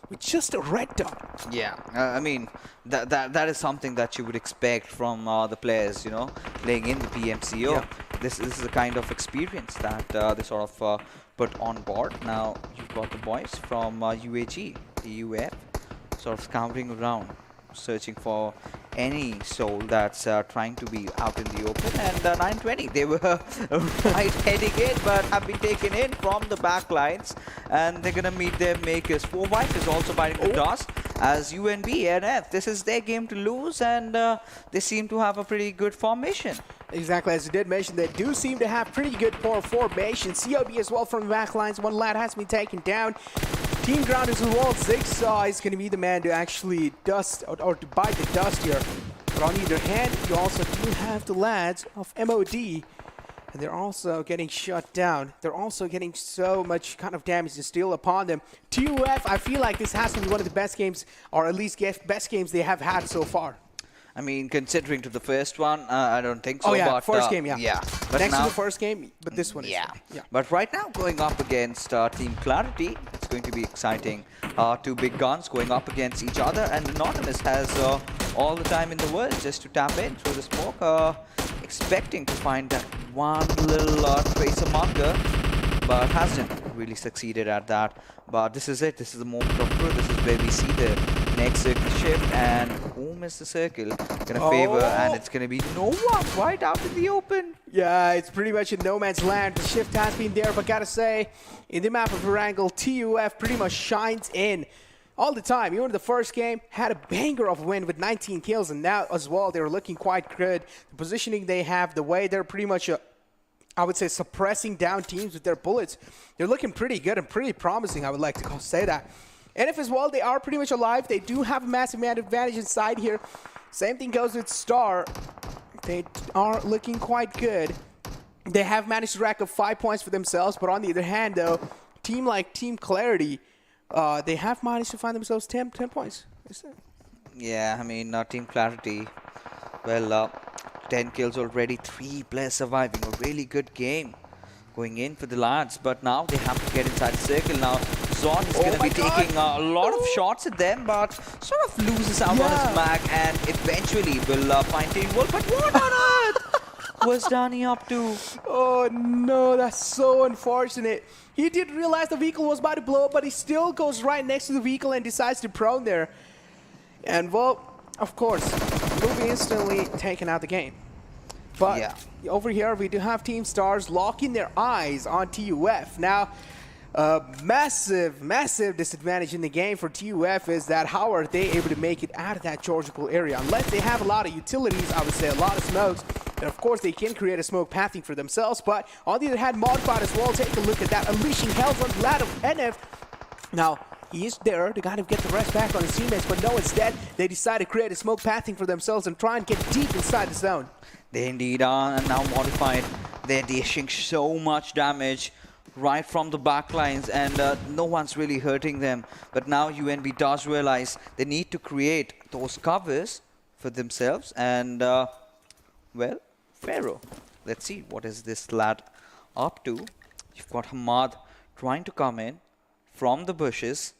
with just a red dot. Yeah, I mean, that is something that you would expect from the players, you know, playing in the PMCO. Yeah. This is the kind of experience that they sort of put on board. Now, you've got the boys from UAG, the UF, sort of scouting around, searching for any soul that's trying to be out in the open. And 920, they were right heading in, but have been taken in from the back lines. And they're going to meet their makers. 4-White is also biting the dust as UNB, NF. This is their game to lose, and they seem to have a pretty good formation. Exactly, as you did mention, they do seem to have pretty good formation. COB as well from the back lines. One lad has been taken down. Team ground as well. Zigsaw is going to be the man to actually dust or to bite the dust here. But on either hand, you also do have the lads of MOD. And they're also getting shut down. They're also getting so much kind of damage to steal upon them. TUF, I feel like this has to be one of the best games, or at least best games they have had so far. I mean, considering to the first one, I don't think so. Oh yeah, but, first game, yeah. Yeah. But Next now, to the first game, but this one is. yeah. Yeah. But right now, going up against Team Clarity, it's going to be exciting. Two big guns going up against each other, and Anonymous has all the time in the world just to tap in through the smoke, expecting to find that one little tracer marker, but hasn't really succeeded at that. But this is it. This is the moment of truth. This is where we see the next circle shift, and whom is the circle gonna favor? And it's gonna be no one right out in the open. Yeah, it's pretty much in no man's land. The shift has been there, but gotta say, in the map of Erangel, TUF pretty much shines in all the time. Even the first game had a banger of a win with 19 kills, and now as well, they're looking quite good. The positioning they have, the way they're pretty much, I would say, suppressing down teams with their bullets, they're looking pretty good and pretty promising, I would like to say that. And if as well, they are pretty much alive. They do have a massive man advantage inside here. Same thing goes with Star. They are looking quite good. They have managed to rack up 5 points for themselves, but on the other hand, though, team like Team Clarity, they have managed to find themselves 10 points. Yeah, I mean, Team Clarity, well, 10 kills already, 3 players surviving. A really good game going in for the lads, but now they have to get inside the circle. Now, Zon is going to be taking a lot of shots at them, but sort of loses out on his mag and eventually will find Team Wolf. But what on earth was Danny up to? Oh no, that's so unfortunate. He did realize the vehicle was about to blow up, but he still goes right next to the vehicle and decides to prone there. And well, of course, will be instantly taken out the game. But yeah, over here we do have Team Stars locking their eyes on TUF. Now, massive disadvantage in the game for TUF is that how are they able to make it out of that geological area? Unless they have a lot of utilities, I would say a lot of smokes, and of course they can create a smoke pathing for themselves. But on the other hand, Modified as well, take a look at that, unleashing hell from the lad of NF. Now, he is there to kind of get the rest back on his teammates, but no, instead, they decide to create a smoke pathing for themselves and try and get deep inside the zone. They indeed are, and now Modified. They're dishing so much damage right from the back lines, and no one's really hurting them. But now UNB does realize they need to create those covers for themselves, and well, Pharaoh. Let's see what is this lad up to. You've got Hamad trying to come in from the bushes.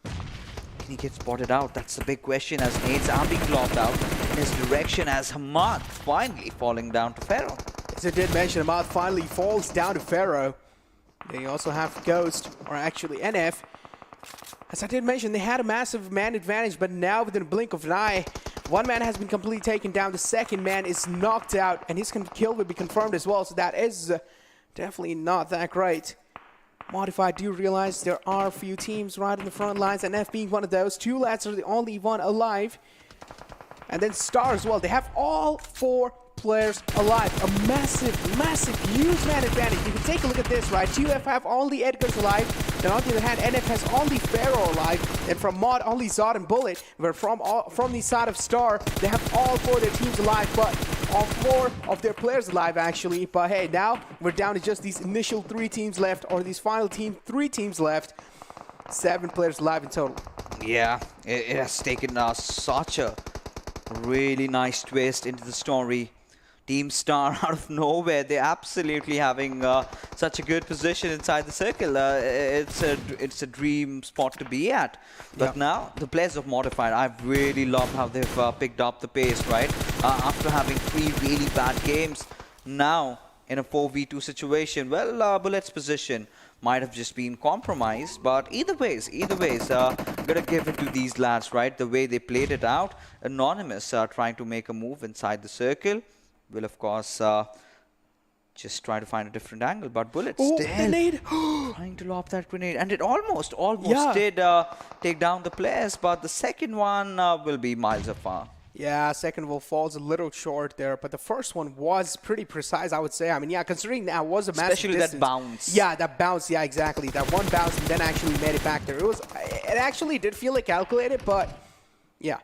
Can he get spotted out? That's the big question, as nades are being lobbed out in his direction, as Hamad finally falling down to Pharaoh. As I did mention, Hamad finally falls down to Pharaoh. They also have Ghost, or actually NF. As I did mention, they had a massive man advantage, but now within a blink of an eye, one man has been completely taken down, the second man is knocked out, and his kill will be confirmed as well, so that is definitely not that great. Modified do realize there are a few teams right in the front lines, and NF being one of those. Two lads are the only one alive. And then Star as well. They have all 4 players alive. A massive, huge man advantage. If you take a look at this, right? TUF have only Edgars alive. Then on the other hand, NF has only Pharaoh alive. And from Mod, only Zod and Bullet. Where from the side of Star, they have all 4 of their teams alive. But all 4 of their players alive, actually. But hey, now we're down to just these initial 3 teams left. Or these final 3 teams left. 7 players alive in total. Yeah, it has taken such a really nice twist into the story. Team Star out of nowhere, they're absolutely having such a good position inside the circle. It's a dream spot to be at. But now the players have modified. I really love how they've picked up the pace, right? After having 3 really bad games, now in a 4v2 situation, well, Bullet's position might have just been compromised, but either ways, gotta give it to these lads, right? The way they played it out. Anonymous trying to make a move inside the circle. Will, of course, just try to find a different angle, but Bullet still trying to lob that grenade, and it almost did take down the players, but the second one will be miles afar. Yeah, second one falls a little short there, but the first one was pretty precise, I would say. I mean, yeah, considering that was a massive Especially distance. that bounce. Yeah, that bounce, yeah, exactly. That one bounce and then actually made it back there. It actually did feel like calculated, but yeah.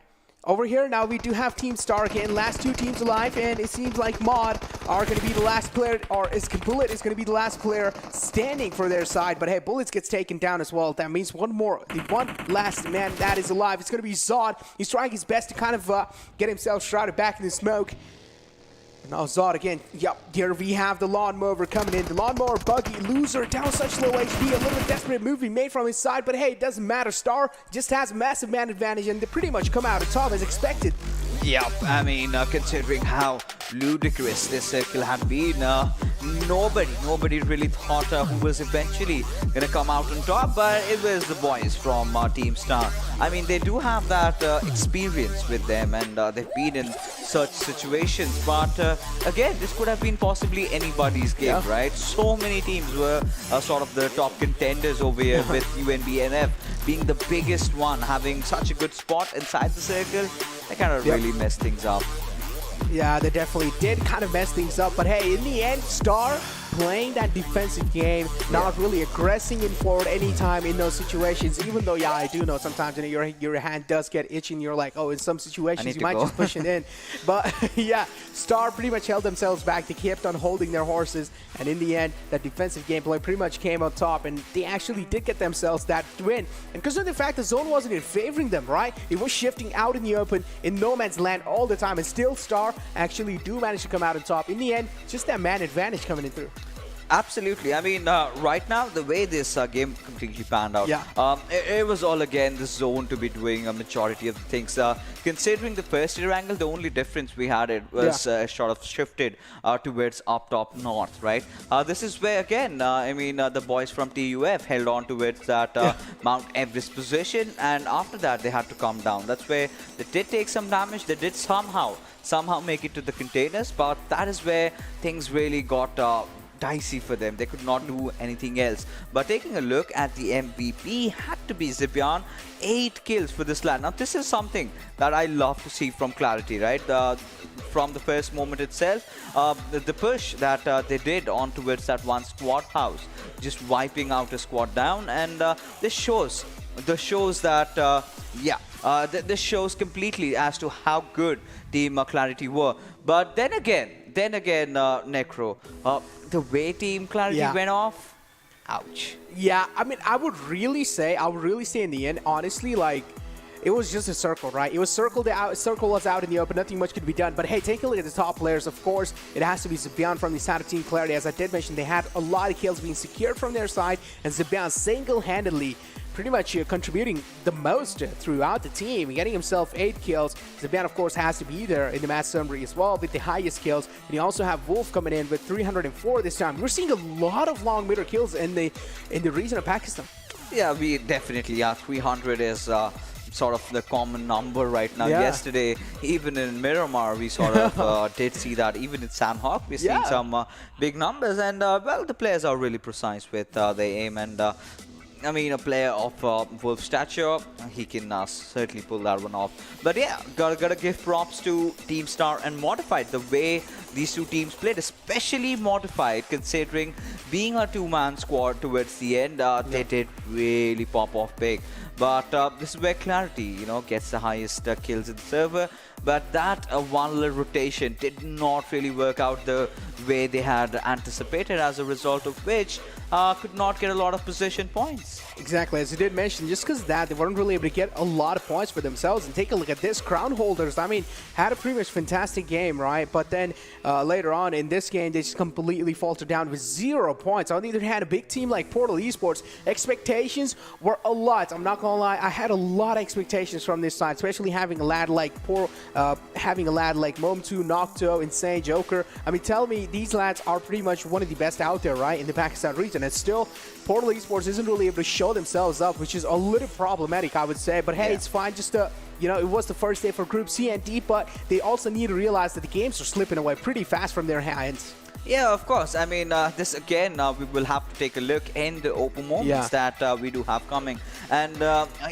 Over here now we do have Team Star again, last 2 teams alive, and it seems like Mod are going to be the last player, or Bullet is going to be the last player standing for their side. But hey, Bullets gets taken down as well. That means the one last man that is alive. It's going to be Zod. He's trying his best to kind of get himself shrouded back in the smoke. Now Zod again. Yep, here we have the lawnmower coming in. The lawnmower buggy loser down such low HP. A little desperate move he made from his side, but hey, it doesn't matter. Star just has a massive man advantage, and they pretty much come out on top as expected. Yep, I mean, considering how ludicrous this circle had been, nobody really thought who was eventually going to come out on top, but it was the boys from Team Star. I mean, they do have that experience with them, and they've been in such situations, but again, this could have been possibly anybody's game, right? So many teams were sort of the top contenders over here with UNBNF being the biggest one, having such a good spot inside the circle. They kind of really messed things up. Yeah, they definitely did kind of mess things up, but hey, in the end, Star playing that defensive game, not really aggressing in forward anytime in those situations, even though, yeah, I do know sometimes, you know, your hand does get itching, you're like, oh, in some situations you might just push it in. But yeah, Star pretty much held themselves back. They kept on holding their horses, and in the end, that defensive gameplay pretty much came on top, and they actually did get themselves that win. And because of the fact the zone wasn't in favoring them, right? It was shifting out in the open, in no man's land all the time, and still Star actually do manage to come out on top. In the end, just that man advantage coming in through. Absolutely. I mean, right now, the way this game completely panned out, it was all, again, the zone to be doing a majority of the things. Considering the first Erangel, the only difference we had it was sort of shifted towards up top north, right? This is where, again, I mean, the boys from TUF held on towards that Mount Everest position, and after that, they had to come down. That's where they did take some damage. They did somehow make it to the containers, but that is where things really got dicey for them. They could not do anything else. But taking a look at the MVP, had to be Zibian. 8 kills for this lad. Now this is something that I love to see from Clarity, right? From the first moment itself, the push that they did on towards that one squad house, just wiping out a squad down, and this shows that this shows completely as to how good Team Clarity were. But then again, Necro, the way Team Clarity went off, ouch. Yeah, I mean, I would really say in the end, honestly, like, it was just a circle, right? It was circle was out in the open, nothing much could be done. But hey, take a look at the top players. Of course, it has to be Zibian from the side of Team Clarity. As I did mention, they had a lot of kills being secured from their side, and Zibian single-handedly pretty much contributing the most throughout the team, getting himself 8 kills. Zibian, of course, has to be there in the match summary as well with the highest kills. And you also have Wolf coming in with 304 this time. We're seeing a lot of long middle kills in the region of Pakistan. Yeah, we definitely are. 300 is sort of the common number right now. Yesterday, even in Miramar, we sort of did see that. Even in Sanhok, we're seeing some big numbers. And, well, the players are really precise with their aim. And I mean, a player of Wolf stature, he can certainly pull that one off. But yeah, gotta give props to Team Star and Modified, the way these two teams played, especially Modified, considering being a two-man squad towards the end, they did really pop off big. But this is where Clarity, gets the highest kills in the server. But that one little rotation did not really work out the way they had anticipated, as a result of which could not get a lot of position points. Exactly, as you did mention, just because that, they weren't really able to get a lot of points for themselves. And take a look at this, Crown Holders, I mean, had a pretty much fantastic game, right? But then later on in this game, they just completely faltered down with 0 points. On the other hand, a big team like Portal Esports, expectations were a lot. I'm not gonna lie, I had a lot of expectations from this side, especially having a lad like Momtu, Nocto, Insane, Joker. I mean, tell me, these lads are pretty much one of the best out there, right, in the Pakistan region. And still, Portal Esports isn't really able to show themselves up, which is a little problematic, I would say. But hey, it's fine. Just it was the first day for Group C and D, but they also need to realize that the games are slipping away pretty fast from their hands. Yeah, of course. I mean, this again, we will have to take a look in the open moments that we do have coming. And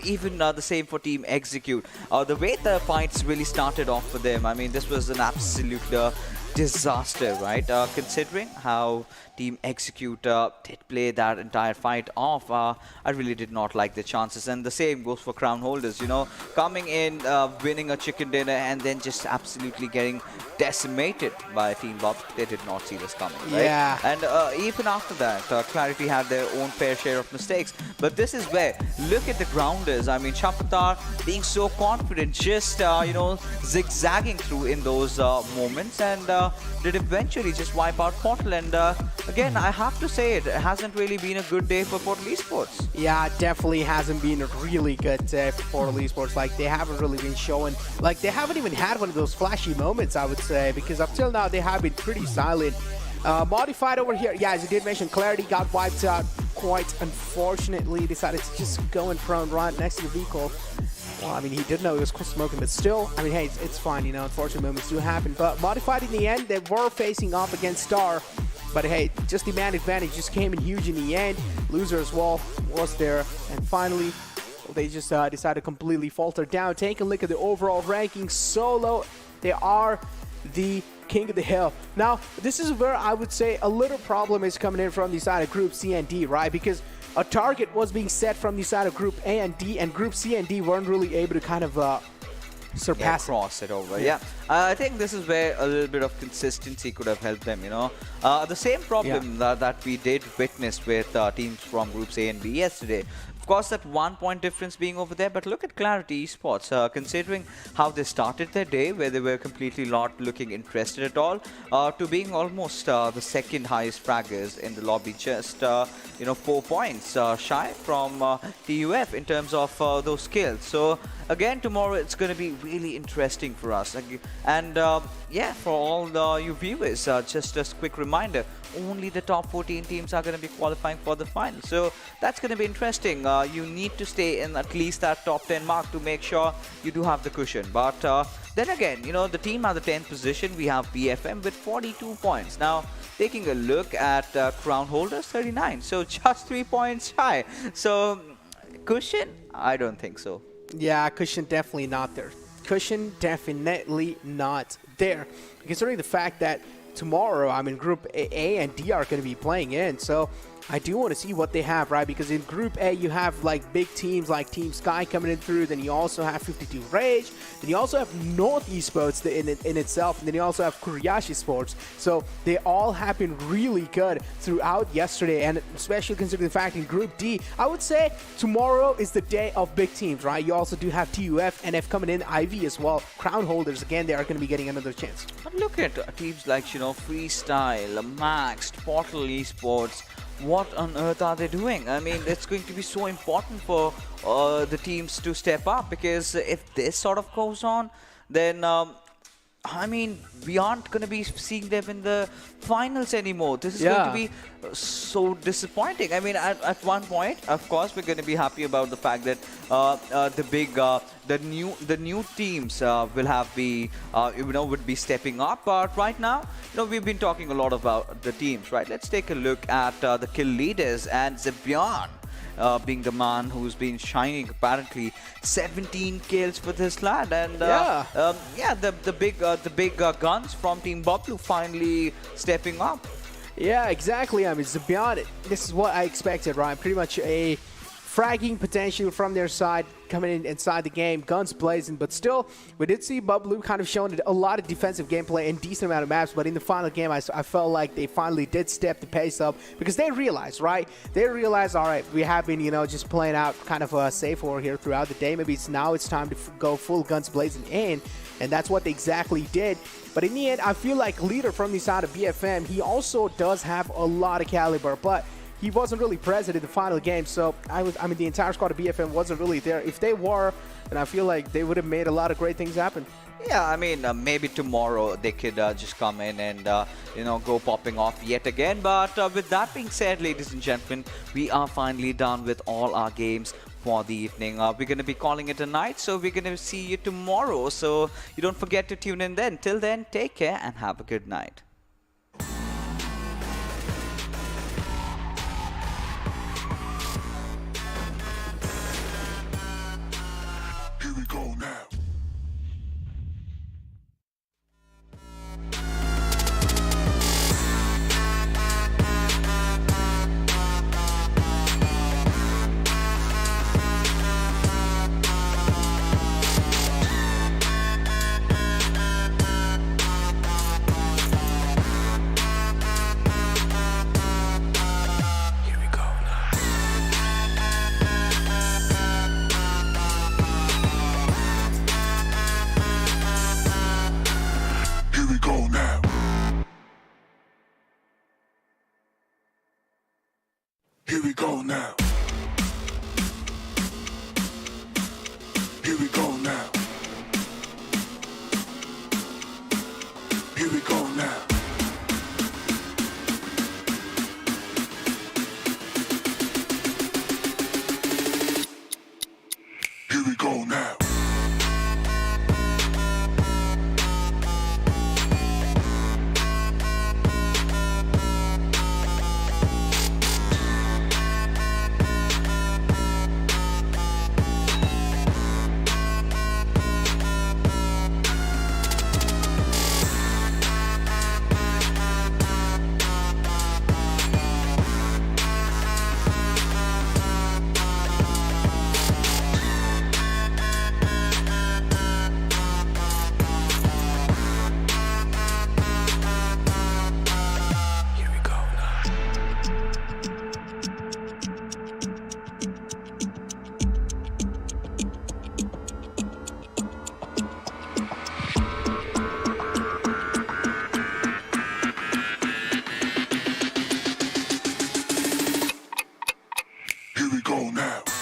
even the same for Team Execute. The way the fights really started off for them, I mean, this was an absolute disaster, right? Considering how Team Execute did play that entire fight off, I really did not like the chances. And the same goes for Crown Holders, coming in, winning a chicken dinner, and then just absolutely getting decimated by Team Bob. They did not see this coming, right? Yeah. And even after that, Clarity had their own fair share of mistakes. But this is where, look at the grounders. I mean, Shapatar being so confident, just, zigzagging through in those moments, and did eventually just wipe out Portal. And again, I have to say, it hasn't really been a good day for Portal Esports. Yeah, it definitely hasn't been a really good day for Portal Esports. Like, they haven't really been showing, like, they haven't even had one of those flashy moments, I would say, because up till now, they have been pretty silent. Modified over here, yeah, as you did mention, Clarity got wiped out quite unfortunately. Decided to just go in front right next to the vehicle. Well, I mean, he did know he was smoking, but still, I mean, hey, it's fine, unfortunate moments do happen. But Modified in the end, they were facing off against Star. But hey, just the man advantage just came in huge in the end. Loser as well was there. And finally, they just decided to completely falter down. Take a look at the overall ranking. Solo, they are the king of the hill. Now, this is where I would say a little problem is coming in from the side of Group C and D, right? Because a target was being set from the side of Group A and D, and Group C and D weren't really able to kind of surpass cross it over. Yeah. I think this is where a little bit of consistency could have helped them, The same problem that we did witness with teams from Groups A and B yesterday. Of course, that 1 point difference being over there, but look at Clarity Esports, considering how they started their day, where they were completely not looking interested at all, to being almost the second highest fraggers in the lobby, just 4 points shy from TUF in terms of those skills. So again, tomorrow it's going to be really interesting for us. And yeah, for all you viewers, just a quick reminder, only the top 14 teams are going to be qualifying for the final. So that's going to be interesting. You need to stay in at least that top 10 mark to make sure you do have the cushion. But then again, the team at the 10th position, we have BFM with 42 points. Now, taking a look at Crown Holders, 39. So just 3 points high. So cushion? I don't think so. Yeah, cushion definitely not there. Cushion definitely not there. Considering the fact that tomorrow, I mean, Group A and D are going to be playing in. So I do want to see what they have, right? Because in Group A, you have like big teams like Team Sky coming in through. Then you also have 52 Rage. Then you also have North Esports in itself. And then you also have Quraysh Esports. So they all have been really good throughout yesterday. And especially considering the fact in Group D, I would say tomorrow is the day of big teams, right? You also do have TUF, NF coming in, IV as well. Crown Holders, again, they are going to be getting another chance. But look at teams like, Freestyle, Maxed, Portal Esports. What on earth are they doing? I mean, it's going to be so important for the teams to step up, because if this sort of goes on, then I mean, we aren't going to be seeing them in the finals anymore. This is going to be so disappointing. I mean, at one point, of course, we're going to be happy about the fact that the new teams would be stepping up. But right now, we've been talking a lot about the teams, right? Let's take a look at the kill leaders, and Zebian being the man who's been shining apparently 17 kills with his lad, and the big guns from Team Bubble finally stepping up. Yeah, exactly. I mean, to be honest, this is what I expected, right? Pretty much a fragging potential from their side coming in inside the game, guns blazing, but still, we did see Bubble kind of showing a lot of defensive gameplay and decent amount of maps, but in the final game, I felt like they finally did step the pace up because they realized, right? They realized, all right, we have been, just playing out kind of a safe war here throughout the day. Maybe it's time to go full guns blazing in, and that's what they exactly did. But in the end, I feel like leader from the side of BFM, he also does have a lot of caliber, but he wasn't really present in the final game, so I mean, the entire squad of BFM wasn't really there. If they were, then I feel like they would have made a lot of great things happen. Yeah, I mean, maybe tomorrow they could just come in and, go popping off yet again. But with that being said, ladies and gentlemen, we are finally done with all our games for the evening. We're going to be calling it a night, so we're going to see you tomorrow. So you don't forget to tune in then. Till then, take care and have a good night. Here we go now. Here we go now. Here we go now. Here we go now. Here we go now. Here we go now. Here we go now.